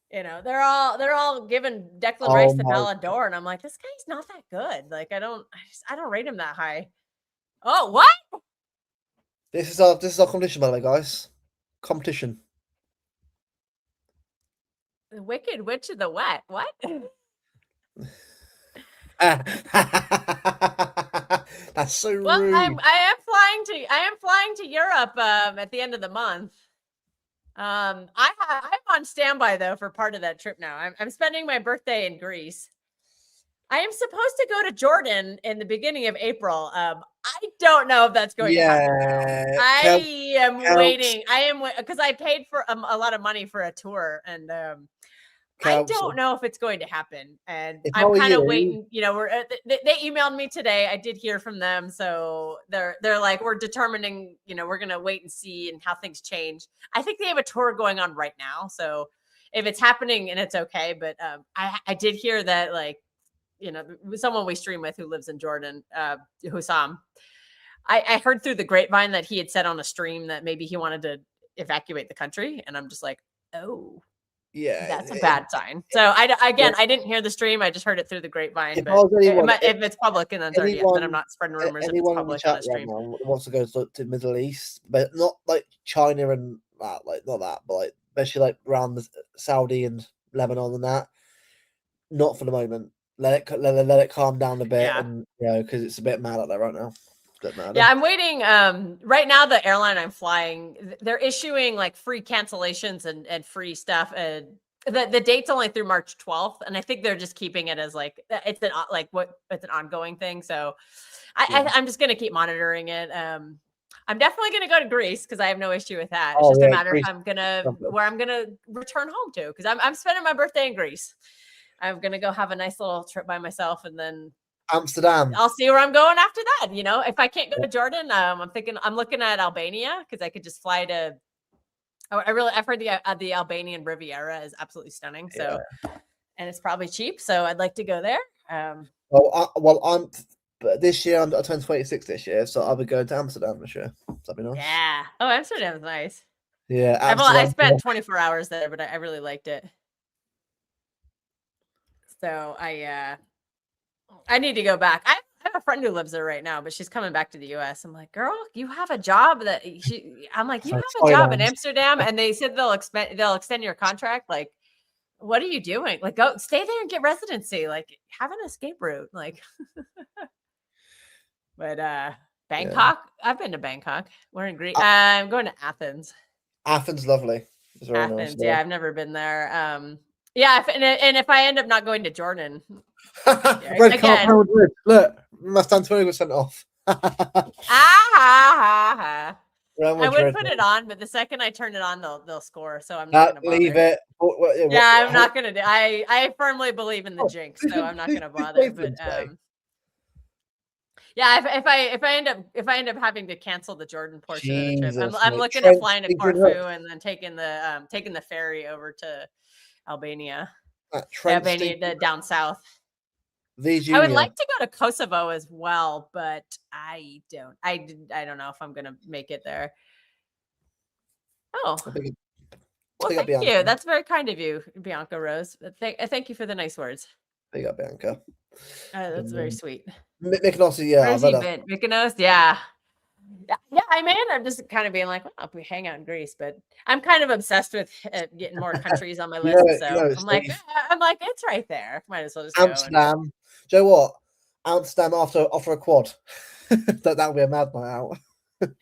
they're all giving Declan Rice the Ballon d'Or, and I'm like, this guy's not that good. Like, I don't rate him that high. Oh, what? This is our competition, by the way, guys. Competition. The Wicked Witch of the Wet. What? That's so rude. Well, I am flying to Europe at the end of the month. I'm on standby though for part of that trip now. I'm spending my birthday in Greece. I am supposed to go to Jordan in the beginning of April. I don't know if that's going to happen. I am waiting. Because I paid for a lot of money for a tour, and I don't know if it's going to happen. And I'm kind of waiting. They emailed me today. I did hear from them, so they're like, we're determining. We're gonna wait and see and how things change. I think they have a tour going on right now, so if it's happening and it's okay. But I did hear that someone we stream with who lives in Jordan, Hussam. I heard through the grapevine that he had said on a stream that maybe he wanted to evacuate the country, and I'm just like, oh, Yeah, that's a bad sign. So I didn't hear the stream. I just heard it through the grapevine. if I But was anyone, if it's public and then then I'm not spreading rumors if it's anyone in the public on chat a right stream. now wants to go to the Middle East, but not like China and that, like not that, but like especially like around the Saudi and Lebanon and that. Not for the moment. Let it calm down a bit, Yeah. and because it's a bit mad out there right now. Yeah, I'm waiting. Right now, the airline I'm flying, they're issuing like free cancellations and free stuff. And the date's only through March 12th, and I think they're just keeping it as like it's an ongoing thing. So I'm just gonna keep monitoring it. I'm definitely gonna go to Greece because I have no issue with that. It's just a matter Greece. if where I'm gonna return home to, because I'm spending my birthday in Greece. I'm gonna go have a nice little trip by myself, and then Amsterdam. I'll see where I'm going after that. If I can't go to Jordan, I'm looking at Albania because I could just fly to. I've heard the Albanian Riviera is absolutely stunning. So, and it's probably cheap. So I'd like to go there. But this year I turned 26 this year, so I'll be going to Amsterdam this year. That'd be nice. Yeah. Oh, Amsterdam's nice. Yeah, I spent 24 hours there, but I really liked it. So I need to go back. I have a friend who lives there right now, but she's coming back to the US. I'm like, girl, you have a job I'm like, you have a job in Amsterdam, and they said they'll extend your contract. Like, what are you doing? Like, go stay there and get residency. Like, have an escape route. Like, but Bangkok. Yeah. I've been to Bangkok. We're in Greece. I'm going to Athens. Athens, lovely. Athens, yeah, I've never been there. Yeah, if I end up not going to Jordan, Red card, Madrid. Look, Must Antonio was sent off. I would put it on, but the second I turn it on, they'll score. So I'm not going to leave it. I'm not going to do. I firmly believe in the jinx, so I'm not going to bother. But yeah, if I end up having to cancel the Jordan portion of the trip, I'm looking at flying to Corfu and then taking the ferry over to Albania. Albania down south. I would like to go to Kosovo as well, but I don't know if I'm gonna make it there. Oh, well, thank you. That's very kind of you, Bianca Rose. Thank you for the nice words. Big up, Bianca. That's very sweet. Mykonos, yeah. Where's he been? Mykonos, yeah. Yeah, I may end up just kind of being like, well, if we hang out in Greece, but I'm kind of obsessed with getting more countries on my list. I'm like, it's right there. Might as well just Amsterdam. Do you know what? Amsterdam after a quad. that would be a mad night out.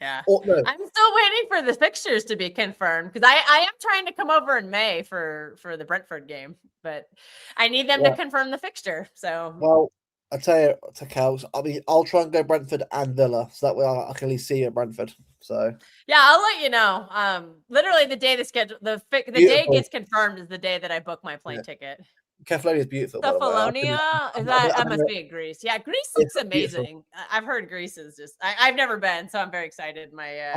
Yeah. No. I'm still waiting for the fixtures to be confirmed because I am trying to come over in May for the Brentford game, but I need them to confirm the fixture. So well, I tell you, Cal, I'll try and go Brentford and Villa, so that way I can at least see you at Brentford. So yeah, I'll let you know. Literally the day the day gets confirmed is the day that I book my plane ticket. Kefalonia is beautiful. Kefalonia? That must be in Greece. Yeah, Greece looks amazing. Beautiful. I've heard Greece is just. I've never been, so I'm very excited. My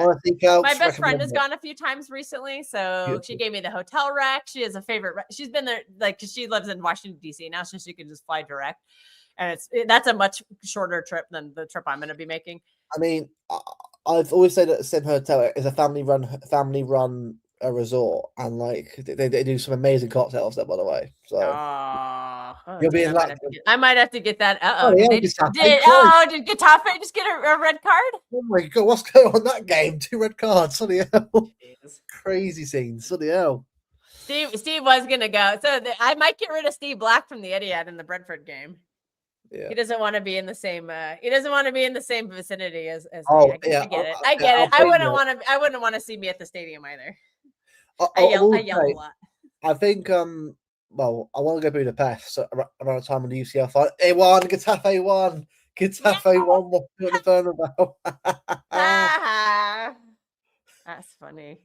best friend has gone a few times recently, so beautiful. She gave me the hotel rec. She has a favorite. She's been there, cause she lives in Washington D.C. now, so she can just fly direct. And that's a much shorter trip than the trip I'm going to be making. I mean, I've always said that the Sim Hotel is a family run a resort, and they do some amazing cocktails there, by the way. So you'll be in luck. I might have to get that. Did Getafe just get a red card? Oh my god, what's going on in that game? 2 red cards. Bloody hell! Crazy scenes. Bloody hell. Steve was gonna go, so I might get rid of Steve Black from the Etihad in the Brentford game. Yeah. He doesn't want to be in the same. He doesn't want to be in the same vicinity as me. I get it. I get it. I wouldn't want to see me at the stadium either. I yell a lot. I think. Well, I want to go Budapest around the time when the UCL fight. Getafe won. Getafe won the Bernabeu. That's funny.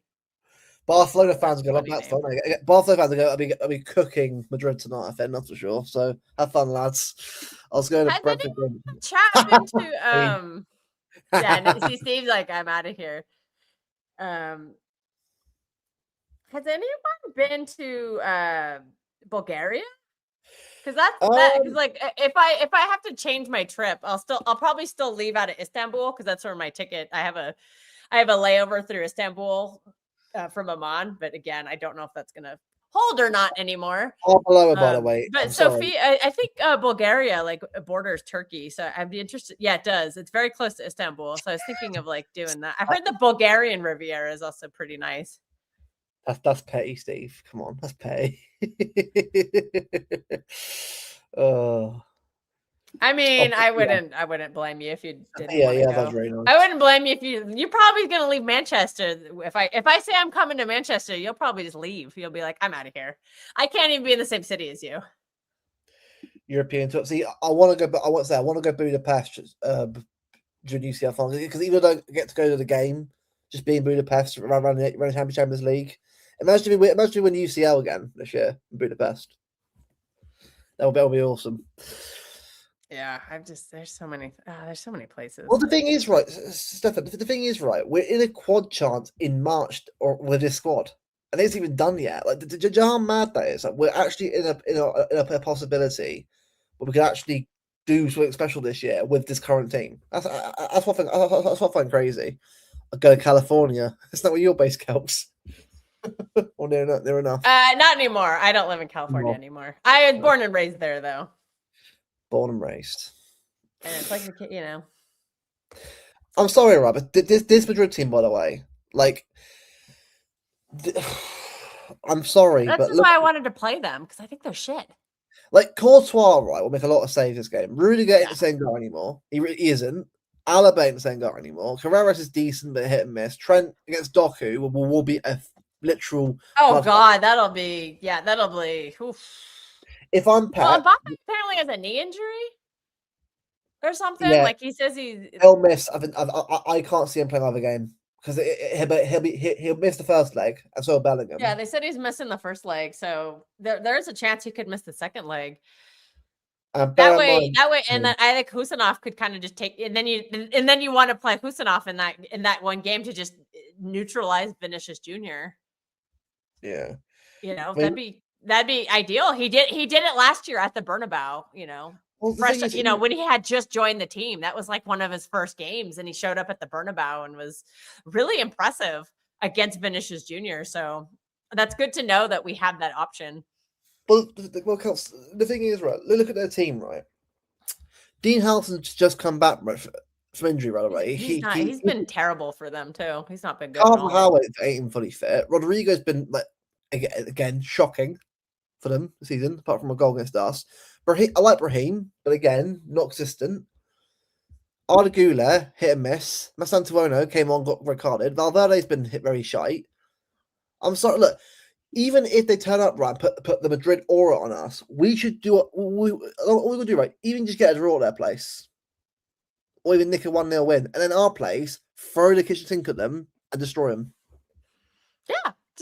Barcelona fans are going to love that. Barcelona fans are going to be cooking Madrid tonight, I think, that's for sure. So have fun, lads. I was going to Brentford. Chat into yeah, see Steve's like, I'm out of here. Has anyone been to Bulgaria? Because because like if I have to change my trip, I'll probably still leave out of Istanbul because that's where my ticket. I have a layover through Istanbul from Amman, but again, I don't know if that's gonna hold or not anymore. Oh, below, by the way. But I'm sorry. Sophia, I think Bulgaria like borders Turkey, so I'd be interested. Yeah, it does. It's very close to Istanbul, so I was thinking of like doing that. I've heard the Bulgarian Riviera is also pretty nice. That's petty, Steve. Come on, that's petty. Oh. I mean, Oh, I yeah. wouldn't blame you if you didn't Yeah, want to yeah, go. that's very nice. I wouldn't blame you if you're probably gonna leave Manchester. If I say I'm coming to Manchester, you'll probably just leave. You'll be like, I'm out of here. I can't even be in the same city as you. European tour. See, I want to go, but I want to say I want to go Budapest during UCL finals because even though I don't get to go to the game, just being Budapest around the Champions League. Imagine if we win UCL again this year in Budapest. That'll be awesome. Yeah, there's so many places. Well, the thing is, right, Stefan. The thing is, right, we're in a quad chance in March or with this squad, and it's even done yet. Like, do you know how mad that is? Like, we're actually in a possibility where we could actually do something special this year with this current team. That's what I find crazy. I'll go to California. It's not where you're based, Kelps. Well, near enough. Not anymore. I don't live in California anymore. I was born and raised there, though. Born and raised. And it's like, I'm sorry, Rob, but this Madrid team, by the way, like, I'm sorry, That's but just why I wanted to play them because I think they're shit. Like Courtois, right, will make a lot of saves this game. Rudiger ain't the same guy anymore. He isn't. Alaba ain't the same guy anymore. Carreras is decent but hit and miss. Trent against Doku will be a literal. Oh God, that'll be. Oof. If I'm Pep, well, Mbappe apparently has a knee injury or something. Yeah. Like he says he'll miss. I can't see him playing another game because he'll miss the first leg, and so will Bellingham. Yeah, they said he's missing the first leg, so there's a chance he could miss the second leg. That way, and then I think Husanov could kind of just take, and then you want to play Husanov in that one game to just neutralize Vinicius Jr. Yeah, that'd be ideal. He did it last year at the Bernabeu. When he had just joined the team, that was like one of his first games, and he showed up at the Bernabeu and was really impressive against Vinicius Jr. So that's good to know that we have that option. Well, the thing is, right, look at their team, right? Dean Howson's just come back from injury, by the way. He's been terrible for them, too. He's not been good. Carl Howard ain't even fully fit. Rodrigo's been, like, again, shocking for them this season, apart from a goal against us. I like Brahim, but again, not consistent. Arda Güler, hit and miss. Massantuono came on, got red carded. Valverde's been hit very shite. I'm sorry, look. Even if they turn up right, put the Madrid aura on us, we should do what we will do, right? Even just get a draw at their place, or even nick a 1-0 win, and then our place, throw the kitchen sink at them and destroy them.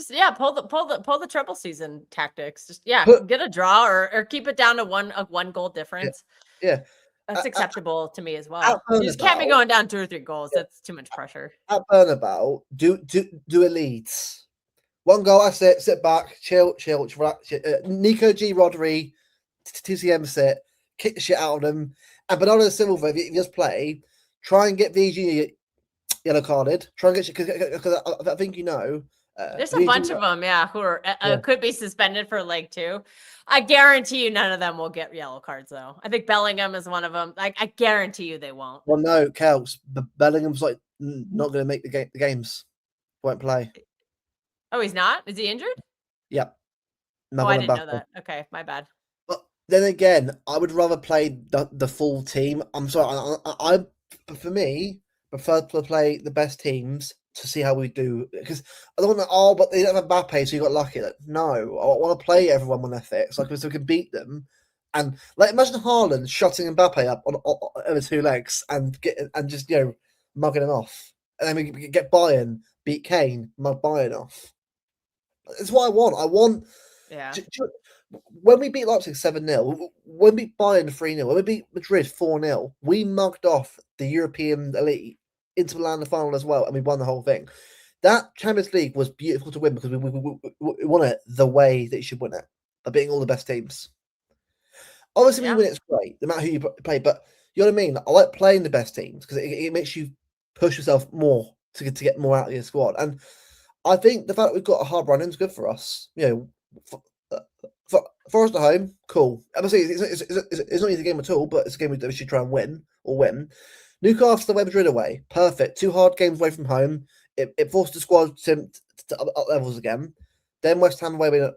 Yeah, pull the treble season tactics. Just get a draw or keep it down to one goal difference. Yeah. That's acceptable to me as well. You just can't be going down 2 or 3 goals. That's too much pressure. At Bernabeu, do a Leeds. 1 goal, that's it. Sit back, chill. Nico G. Rodri, TCM sit, kick the shit out of them. And Bernardo Silva, if you just play, try and get VG yellow carded. Try and get, because I think there's a bunch of them, who are could be suspended for leg 2. I guarantee you none of them will get yellow cards, though. I think Bellingham is one of them. I guarantee you they won't. Well, no, Kels, Bellingham's like not going to make the games. Won't play. Oh, he's not? Is he injured? Yep. I didn't know that. Okay, my bad. But then again, I would rather play the full team. I'm sorry. I for me, prefer to play the best teams to see how we do. Because I don't want to, but they don't have Mbappe, so you got lucky. Like, no, I want to play everyone when they're fit, so we can beat them. And like, imagine Haaland shutting Mbappe up on over 2 legs and just mugging him off, and then we get Bayern, beat Kane, mug Bayern off. It's what I want. I want. Yeah. When we beat Leipzig 7-0, when we beat Bayern 3-0, when we beat Madrid 4-0, we mugged off the European elite into Milan the final as well, and we won the whole thing. That Champions League was beautiful to win because we won it the way that you should win it, by beating all the best teams. Obviously, when Yeah. you win, it's great, no matter who you play. But you know what I mean? I like playing the best teams because it makes you push yourself more to get more out of your squad. And I think the fact that we've got a hard run in is good for us. You know, for us at home, cool. I'm saying it's not an easy game at all, but it's a game we should try and win. Newcastle away, Madrid away, perfect. 2 hard games away from home. It forced the squad to up levels again. Then West Ham away.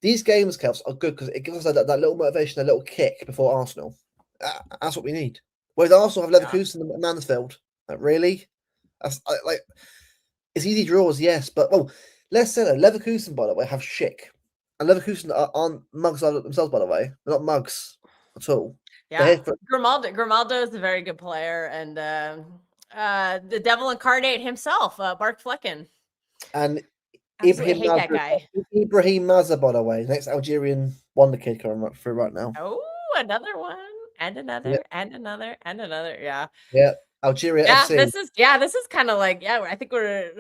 These games, Kels, are good because it gives us that little motivation, a little kick before Arsenal. That's what we need. Whereas Arsenal have Leverkusen and Mansfield. Like, really? Like, it's easy draws, yes, but let's say that Leverkusen, by the way, have Schick, and Leverkusen aren't mugs themselves, by the way. They're not mugs at all. Yeah, Grimaldo is a very good player, and the devil incarnate himself, Bart Flecken. And Absolutely hate that guy. Ibrahim Maza, by the way, next Algerian wonder kid coming through right now. Oh, another one, and another, and another, and another. Yeah. Yeah, Algeria FC. This is kind of like, I think we're.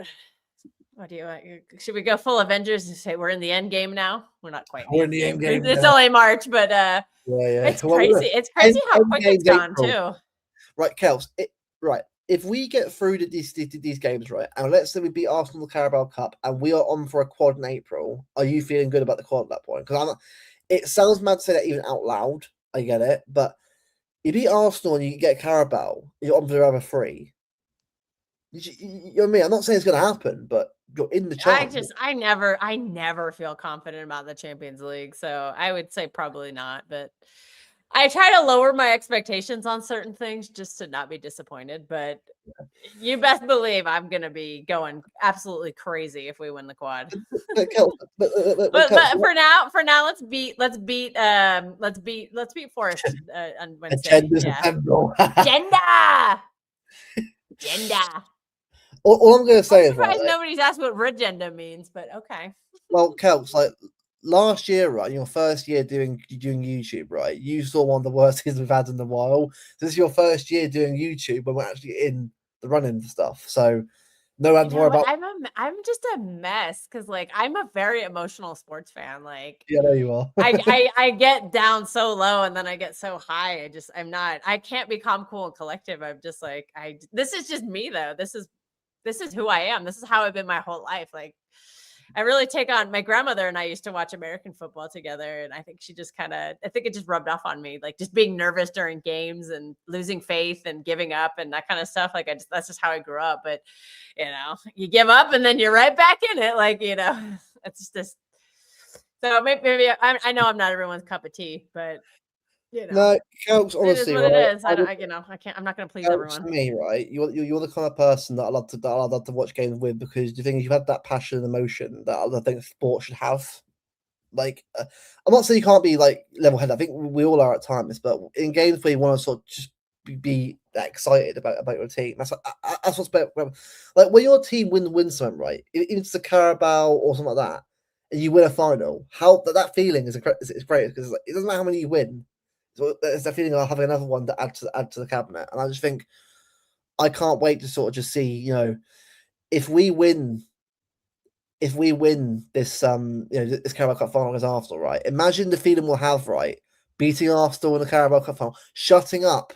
What do you? Should we go full Avengers and say we're in the end game now? We're not quite. We're in the end game. It's only March, but it's crazy. It's crazy how quick it's gone too. Right, Kels. Right. If we get through these games, right, and let's say we beat Arsenal in the Carabao Cup and we are on for a quad in April, are you feeling good about the quad at that point? Because it sounds mad to say that even out loud. I get it, but you beat Arsenal and you get Carabao, you're on for the other 3. You know what I mean? I'm not saying it's going to happen, but you're in the chance. I never feel confident about the Champions League, so I would say probably not. But I try to lower my expectations on certain things just to not be disappointed. But you best believe I'm going to be going absolutely crazy if we win the quad. but for now, let's beat Forest on Wednesday. Agenda. All I'm going to say is, right, nobody's asked what regenda means, but okay. Well, Kels, like last year, right, your first year doing YouTube, right, you saw one of the worst things we've had in a while. This is your first year doing YouTube when we're actually in the running stuff. So no one to worry about. I'm just a mess because, like, I'm a very emotional sports fan. Like, yeah, there you are. I get down so low and then I get so high. I can't be calm, cool, and collective. I'm just like, this is just me though. This is who I am. This is how I've been my whole life. Like, I really take on my grandmother and I used to watch American football together. And I think she just I think it just rubbed off on me, like just being nervous during games and losing faith and giving up and that kind of stuff. Like that's just how I grew up. But, you give up and then you're right back in it. Like, it's just, so maybe I know I'm not everyone's cup of tea, but no, Kels, honestly, it is what it is. I'm not going to please everyone. To me, right, you're the kind of person that I love to watch games with because the thing is, you've had that passion and emotion that I think sport should have. Like, I'm not saying you can't be like level-headed. I think we all are at times, but in games where you want to sort of just be that excited about your team, that's what's better. Like when your team wins something, right? Even it's a Carabao or something like that, and you win a final, how that feeling is great because it doesn't matter how many you win. So there's that feeling of having another one to add to the cabinet, and I just think I can't wait to sort of just see, if we win this this Carabao Cup final against Arsenal, right? Imagine the feeling we'll have, right? Beating Arsenal in the Carabao Cup final, shutting up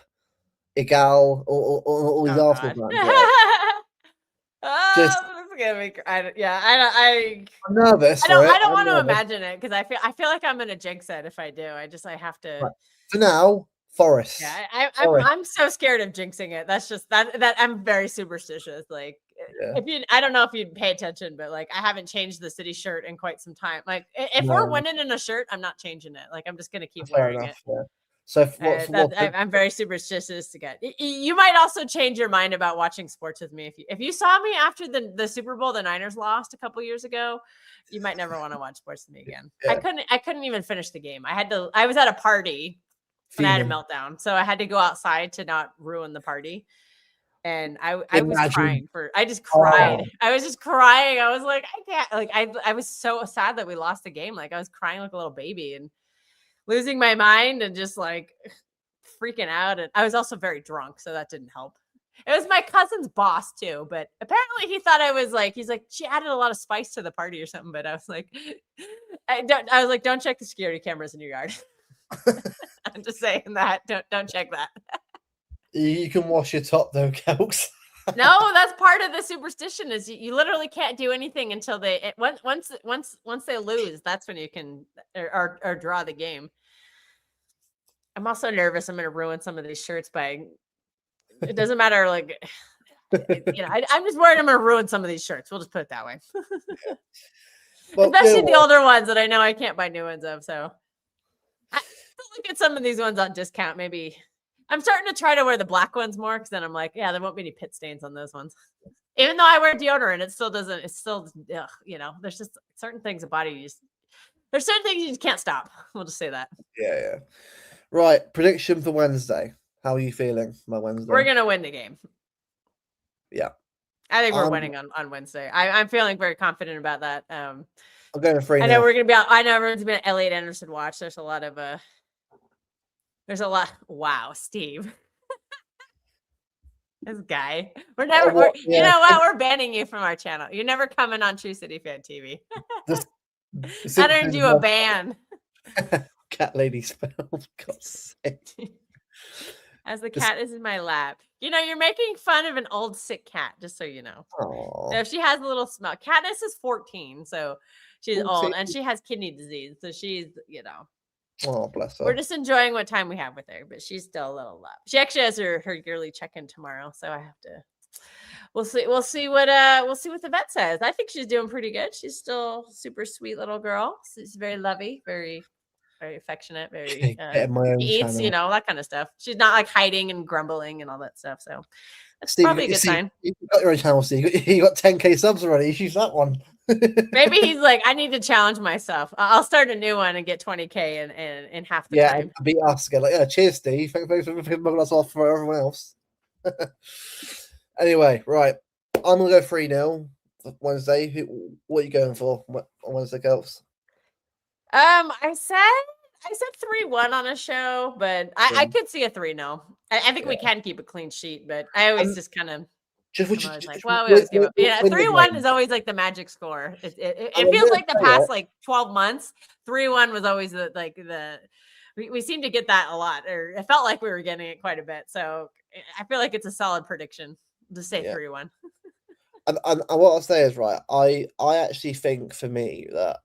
Igal or all these Arsenal fans. Right? This is gonna be. I'm nervous. I don't want to imagine it because I feel like I'm gonna jinx it if I do. I have to. Right. For now, Forest. Yeah, I'm so scared of jinxing it. That's just that I'm very superstitious. Like, I don't know if you'd pay attention, but like I haven't changed the city shirt in quite some time. Like, if we're winning in a shirt, I'm not changing it. Like, I'm just gonna keep wearing it. Yeah. So I'm very superstitious to get. You might also change your mind about watching sports with me if you saw me after the Super Bowl the Niners lost a couple years ago. You might never want to watch sports with me again. Yeah. I couldn't even finish the game. I was at a party and I had a meltdown, so I had to go outside to not ruin the party. And I was crying I just cried. I was just crying. I was like, I can't. Like I was so sad that we lost the game. Like I was crying like a little baby and losing my mind and just like freaking out. And I was also very drunk, so that didn't help. It was my cousin's boss too, but apparently he thought I was like, he's like, she added a lot of spice to the party or something. But I was like, don't check the security cameras in your yard. I'm just saying that. Don't check that. You can wash your top though, Kelks. No, that's part of the superstition. Is you literally can't do anything until once they lose. That's when you can or draw the game. I'm also nervous. I'm going to ruin some of these shirts by. It doesn't matter. Like, I'm just worried I'm going to ruin some of these shirts. We'll just put it that way. Well, Especially the older ones that I know I can't buy new ones of. So I look at some of these ones on discount. Maybe I'm starting to try to wear the black ones more because then I'm like, yeah, there won't be any pit stains on those ones. Even though I wear deodorant, it still doesn't. It's still, there's just certain things about body there's certain things you just can't stop. We'll just say that. Yeah. Right. Prediction for Wednesday. How are you feeling by Wednesday? We're gonna win the game. Yeah. I think we're winning on Wednesday. I'm feeling very confident about that. I'm going to 3-0. I know we're gonna be out. I know everyone's been at Elliot Anderson watch. There's a lot. Wow, Steve. This guy. You know what? We're banning you from our channel. You're never coming on True City Fan TV. I didn't do a ban. Cat lady spell. God's sake. As the cat is in my lap. You're making fun of an old sick cat, just so you know. So she has a little smell. Katniss is 14, so she's old, and she has kidney disease. So she's, Oh, bless her. We're just enjoying what time we have with her, but she's still a little up. She actually has her yearly check-in tomorrow, so I have to. We'll see what the vet says. I think she's doing pretty good. She's still a super sweet little girl. She's very lovey, very, very affectionate, very eats, that kind of stuff. She's not like hiding and grumbling and all that stuff. So that's probably a good sign. You got your own channel, Steve. You got 10K subs already. Use that one. Maybe he's like, I need to challenge myself. I'll start a new one and get 20K in half the time. Yeah, beat us again. Like, cheers, Steve. Thanks for mugging us off for everyone else. Anyway, right. I'm gonna go 3-0 Wednesday. What are you going for on Wednesday, girls? I said 3-1 on a show, but I could see a 3-0. I think we can keep a clean sheet, but I always just kind of. We always give up. 3-1 is always like the magic score. It feels like the past 12 months. 3-1 was always we seem to get that a lot, or it felt like we were getting it quite a bit. So I feel like it's a solid prediction to say 3-1. And what I'll say is right. I actually think for me that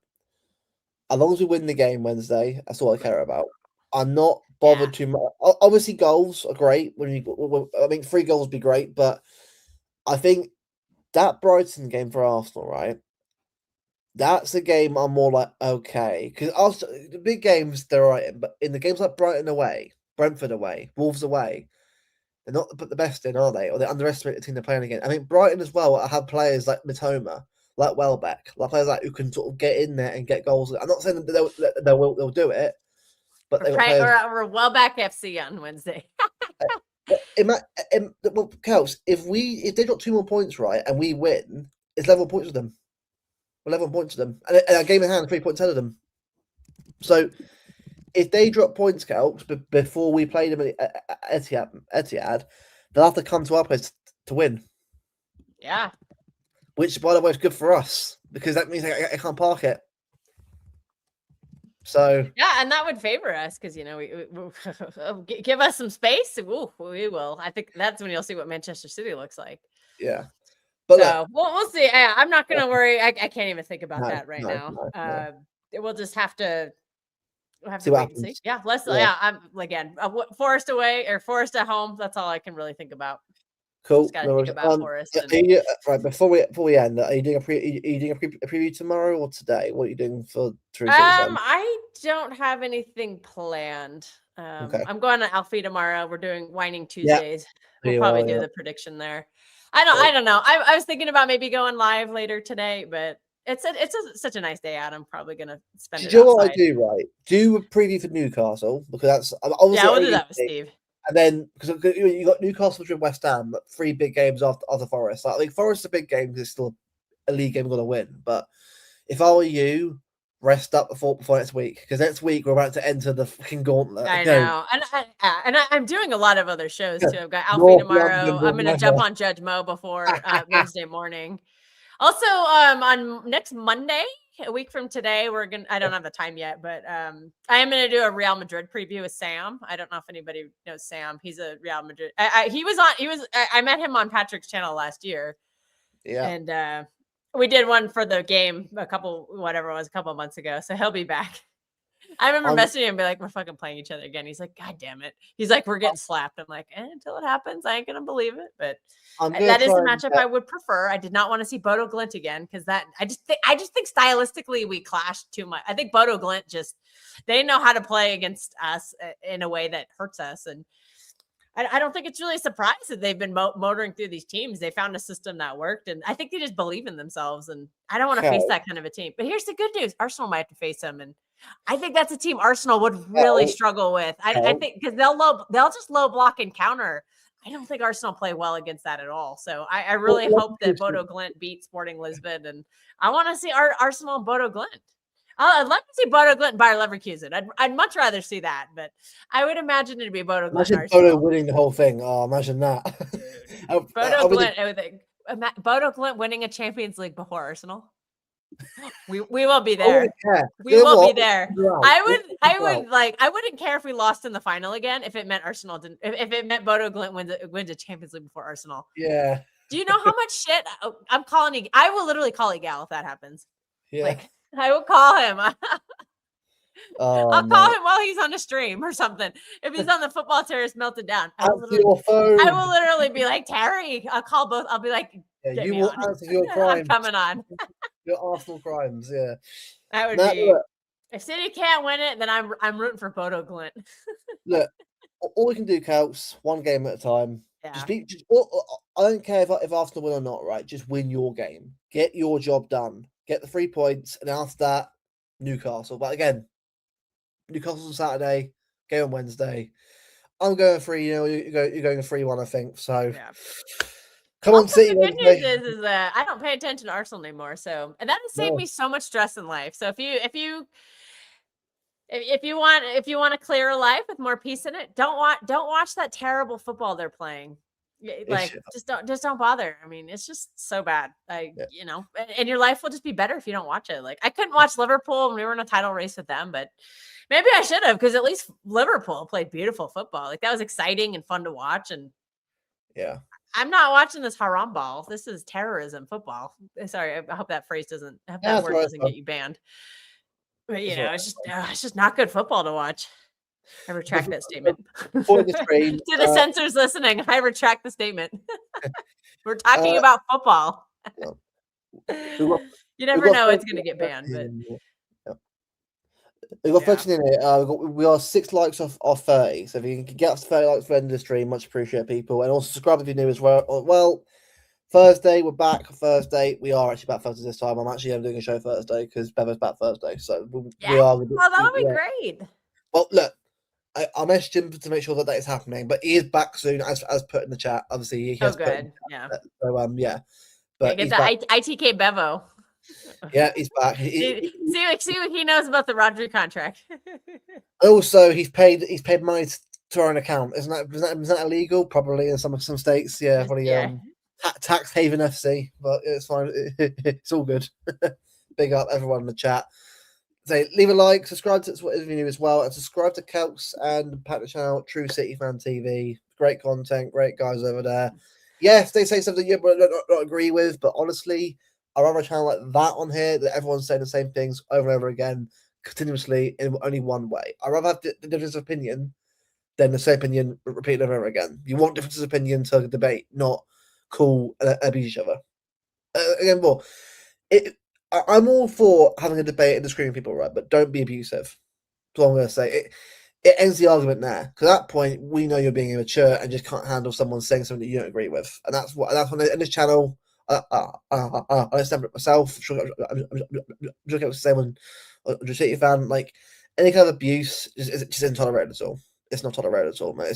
as long as we win the game Wednesday, that's all I care about. I'm not bothered too much. Obviously, goals are great. I think 3 goals would be great, but I think that Brighton game for Arsenal, right? That's a game I'm more like, okay. Because the big games, they're right in. But in the games like Brighton away, Brentford away, Wolves away, they're not put the best in, are they? Or they underestimate the team they're playing against. I mean, Brighton as well have players like Mitoma, like Welbeck, like players like who can sort of get in there and get goals. I'm not saying that they'll do it, but we're Welbeck FC on Wednesday. Well, Kels, if they got 2 more points right and we win, it's level points with them. We're 11 points with them, and a game in hand, 3 points ahead of them. So if they drop points, Kels, before we play them at Etihad, they'll have to come to our place to win. Yeah. Which, by the way, is good for us because that means I can't park it. So yeah, and that would favor us because we give us some space. Ooh, we will. I think that's when you'll see what Manchester City looks like. Yeah, but we'll see. I'm not going to worry. I can't even think about that right now. No. We'll just have to. We'll have to wait and see. Yeah, I'm again. Forest away or Forest at home. That's all I can really think about. Cool. Got to think about Forest. Right before we end, are you doing a preview tomorrow or today? What are you doing for True City? I don't have anything planned. Okay. I'm going to Alfie tomorrow. We're doing Whining Tuesdays. We'll probably do the prediction there. I don't know. I was thinking about maybe going live later today, but it's such a nice day out. I'm probably gonna spend it. Do you know what I do? Right, do a preview for Newcastle because that's obviously we'll do that with Steve. And then because you got Newcastle and West Ham, 3 big games after Forest. I think Forest's a big game because it's still a league game we're gonna win. But if I were you, rest up before next week because next week we're about to enter the fucking gauntlet. I know, and I'm doing a lot of other shows too. I've got Alfie tomorrow. I'm gonna jump on Judge Mo before Wednesday morning. Also, on next Monday, a week from today, I don't have the time yet, but I am gonna do a Real Madrid preview with Sam. I don't know if anybody knows Sam. He's a Real Madrid. I met him on Patrick's channel last year, Yeah. and we did one for the game a couple months ago. So he'll be back. I remember messaging him and be like, we're fucking playing each other again. He's like, God damn it. He's like, we're getting slapped. I'm like, until it happens, I ain't gonna believe it. But that is the matchup I would prefer. I did not want to see Bodo Glint again because I just think stylistically we clashed too much. I think Bodo Glint they know how to play against us in a way that hurts us. And I don't think it's really a surprise that they've been motoring through these teams. They found a system that worked, and I think they just believe in themselves. And I don't want to face that kind of a team. But here's the good news: Arsenal might have to face them, and I think that's a team Arsenal would really struggle with. I think because they'll just low block and counter. I don't think Arsenal play well against that at all. So I really hope that Bodo Glint beat Sporting Lisbon, and I want to see Arsenal and Bodo Glint. I'd love to see Bodo Glint and Bayer Leverkusen. I'd much rather see that, but I would imagine it'd be Bodo Glint. Imagine Bodo winning the whole thing. Oh, imagine that. Bodo Glint winning a Champions League before Arsenal. We will be there. We will be there. I wouldn't care if we lost in the final again if it meant Arsenal didn't. If it meant Bodo Glint wins a Champions League before Arsenal. Yeah. Do you know how much shit I'm calling? I will literally call Egal if that happens. Yeah. Like I will call him. I'll call him while he's on a stream or something. If he's on the Football Terrace melted down, I will literally be like, Terry, I'll call both. I'll be like, you will answer your crimes. I'm coming on. Your Arsenal crimes, yeah. That would be. If City can't win it, then I'm rooting for Bodo Glint. Look, all we can do, Celts, one game at a time. Yeah. I don't care if Arsenal win or not, right? Just win your game. Get your job done. Get the 3 points, and after that, Newcastle. But again, Newcastle on Saturday, game on Wednesday. I'm going 3, you're going 3-1, I think. So, come on, City. The good news is that I don't pay attention to Arsenal anymore. So, and that has saved me so much stress in life. So, if you want a clearer life with more peace in it, don't watch that terrible football they're playing. Like, just don't bother. I mean, it's just so bad. And your life will just be better if you don't watch it. Like, I couldn't watch Liverpool when we were in a title race with them, but maybe I should have, because at least Liverpool played beautiful football. Like, that was exciting and fun to watch. And I'm not watching this haram ball. This is terrorism football. Sorry, I hope that phrase doesn't get you banned. But it's just not good football to watch. I retract that statement. To the censors listening, I retract the statement. We're talking about football. You never know it's going to get banned. But we've got 13 in it. We are 6 likes off 30. So if you can get us 30 likes for the end of the stream, much appreciated, people. And also subscribe if you're new as well. Well, Thursday, we're back. Thursday, we are actually back Thursday this time. I'm doing a show Thursday because Beva's back Thursday. So we are. Oh, that would be great. Well, look, I messaged him to make sure that is happening, but he is back soon, as put in the chat. Obviously, he has good. So But get the ITK Bevo. Yeah, he's back. See what he knows about the Rodri contract. Also, he's paid money to our own account. Isn't that illegal? Probably in some states. Yeah, probably. Tax haven FC, but it's fine. It's all good. Big up everyone in the chat. So leave a like, subscribe to whatever you do as well, and subscribe to Celts and Patrick channel, True City Fan TV. Great content, great guys over there. Yes, they say something you not agree with, but honestly, I'd rather a channel like that on here that everyone's saying the same things over and over again, continuously in only one way. I'd rather have the difference of opinion than the same opinion repeated over and over again. You want differences of opinion to debate, not call and abuse each other. Again, I'm all for having a debate and disagreeing with people, right? But don't be abusive. That's all I'm going to say. It ends the argument there. Because at that point, we know you're being immature and just can't handle someone saying something that you don't agree with. And that's when in this channel, I understand it myself. I'm sure it's the same on City Fan. Like, any kind of abuse is just intolerated at all. It's not tolerated at all, man.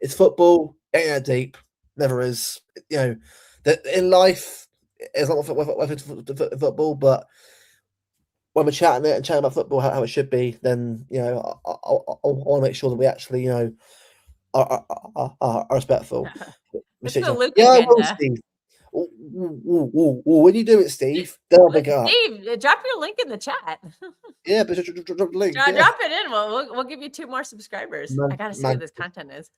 It's football. Ain't that deep. Never is. That in life, it's not football, but when we're chatting about football, how it should be, then I want to make sure that we actually are respectful. Yeah, I will, Steve. When you do it, Steve, they'll pick it up. Steve, drop your link in the chat. Yeah, but drop the link. Yeah. Drop it in. We'll give you 2 more subscribers. I gotta see what this content is.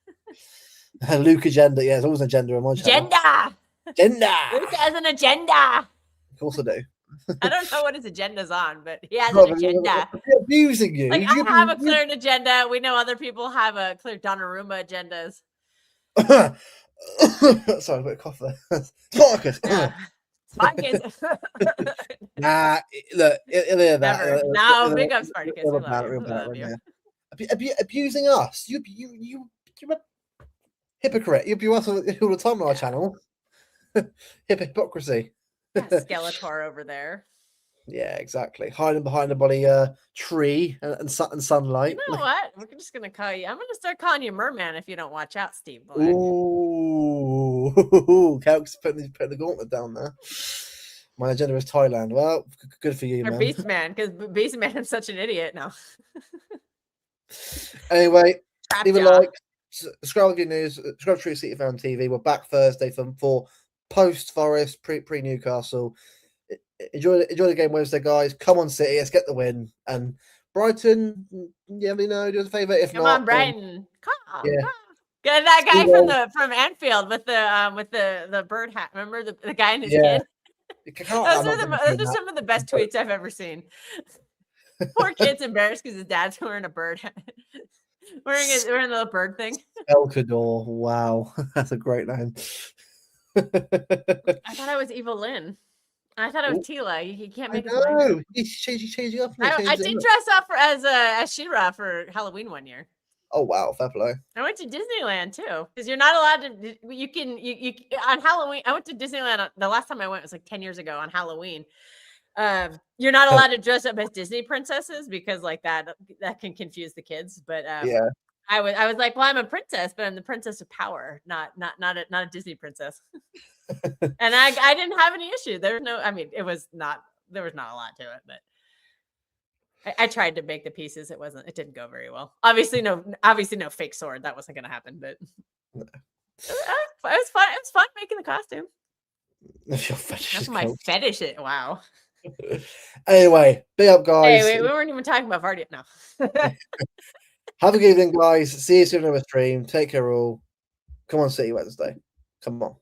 Luke agenda. Yeah, there's always an agenda on my channel. Agenda. Luke has an agenda. Of course I do. I don't know what his agenda's on, but he has an agenda. They're abusing you. Like, I have a clear agenda. We know other people have a clear Donnarumma agendas. Sorry, a bit of cough there. Spartacus. Spartacus. Nah, look, that. Never. No, big up Spartacus. We love you. Abusing us. You're a hypocrite. You abuse us all the time on our channel. Hypocrisy. Skeletor over there. Yeah, exactly. Hiding behind a bloody tree and sunlight. You know what? We're just gonna call you. I'm gonna start calling you Merman if you don't watch out, Steve. Boy. Ooh, Kelk's putting the gauntlet down there. My agenda is Thailand. Well, good for you, or man. Beastman, because Beastman is such an idiot now. Anyway, leave a like, subscribe with your news, subscribe to True City Fan TV. We're back Thursday for post Forest, pre Newcastle. Enjoy the game Wednesday, guys. Come on, City, let's get the win. And Brighton, do us a favour. If come not, on, Brighton, come. Yeah. Get that guy from Anfield with the bird hat. Remember the guy and his kid? Those are some of the best tweets I've ever seen. Poor kid's embarrassed because his dad's wearing a bird hat. wearing the little bird thing. Elkador. Wow, that's a great name. I thought I was Evil Lynn. I thought it was Tila. He can't make it. No, he's changing up. I did dress up as She-Ra for Halloween one year. Oh wow, fair play. I went to Disneyland too, because you're not allowed to. You can on Halloween. I went to Disneyland the last time I went was like 10 years ago on Halloween. You're not allowed to dress up as Disney princesses because like that can confuse the kids. But yeah, I was like, well, I'm a princess, but I'm the princess of power, not a Disney princess. And I didn't have any issue. There was not a lot to it, but I tried to make the pieces. It didn't go very well. Obviously no fake sword. That wasn't going to happen, but it was fun. It was fun making the costume. That's my fetish. Wow. Anyway, big up, guys. Hey, we weren't even talking about Vardy now. Have a good evening, guys. See you soon on the stream. Take care, all. Come on, City Wednesday. Come on.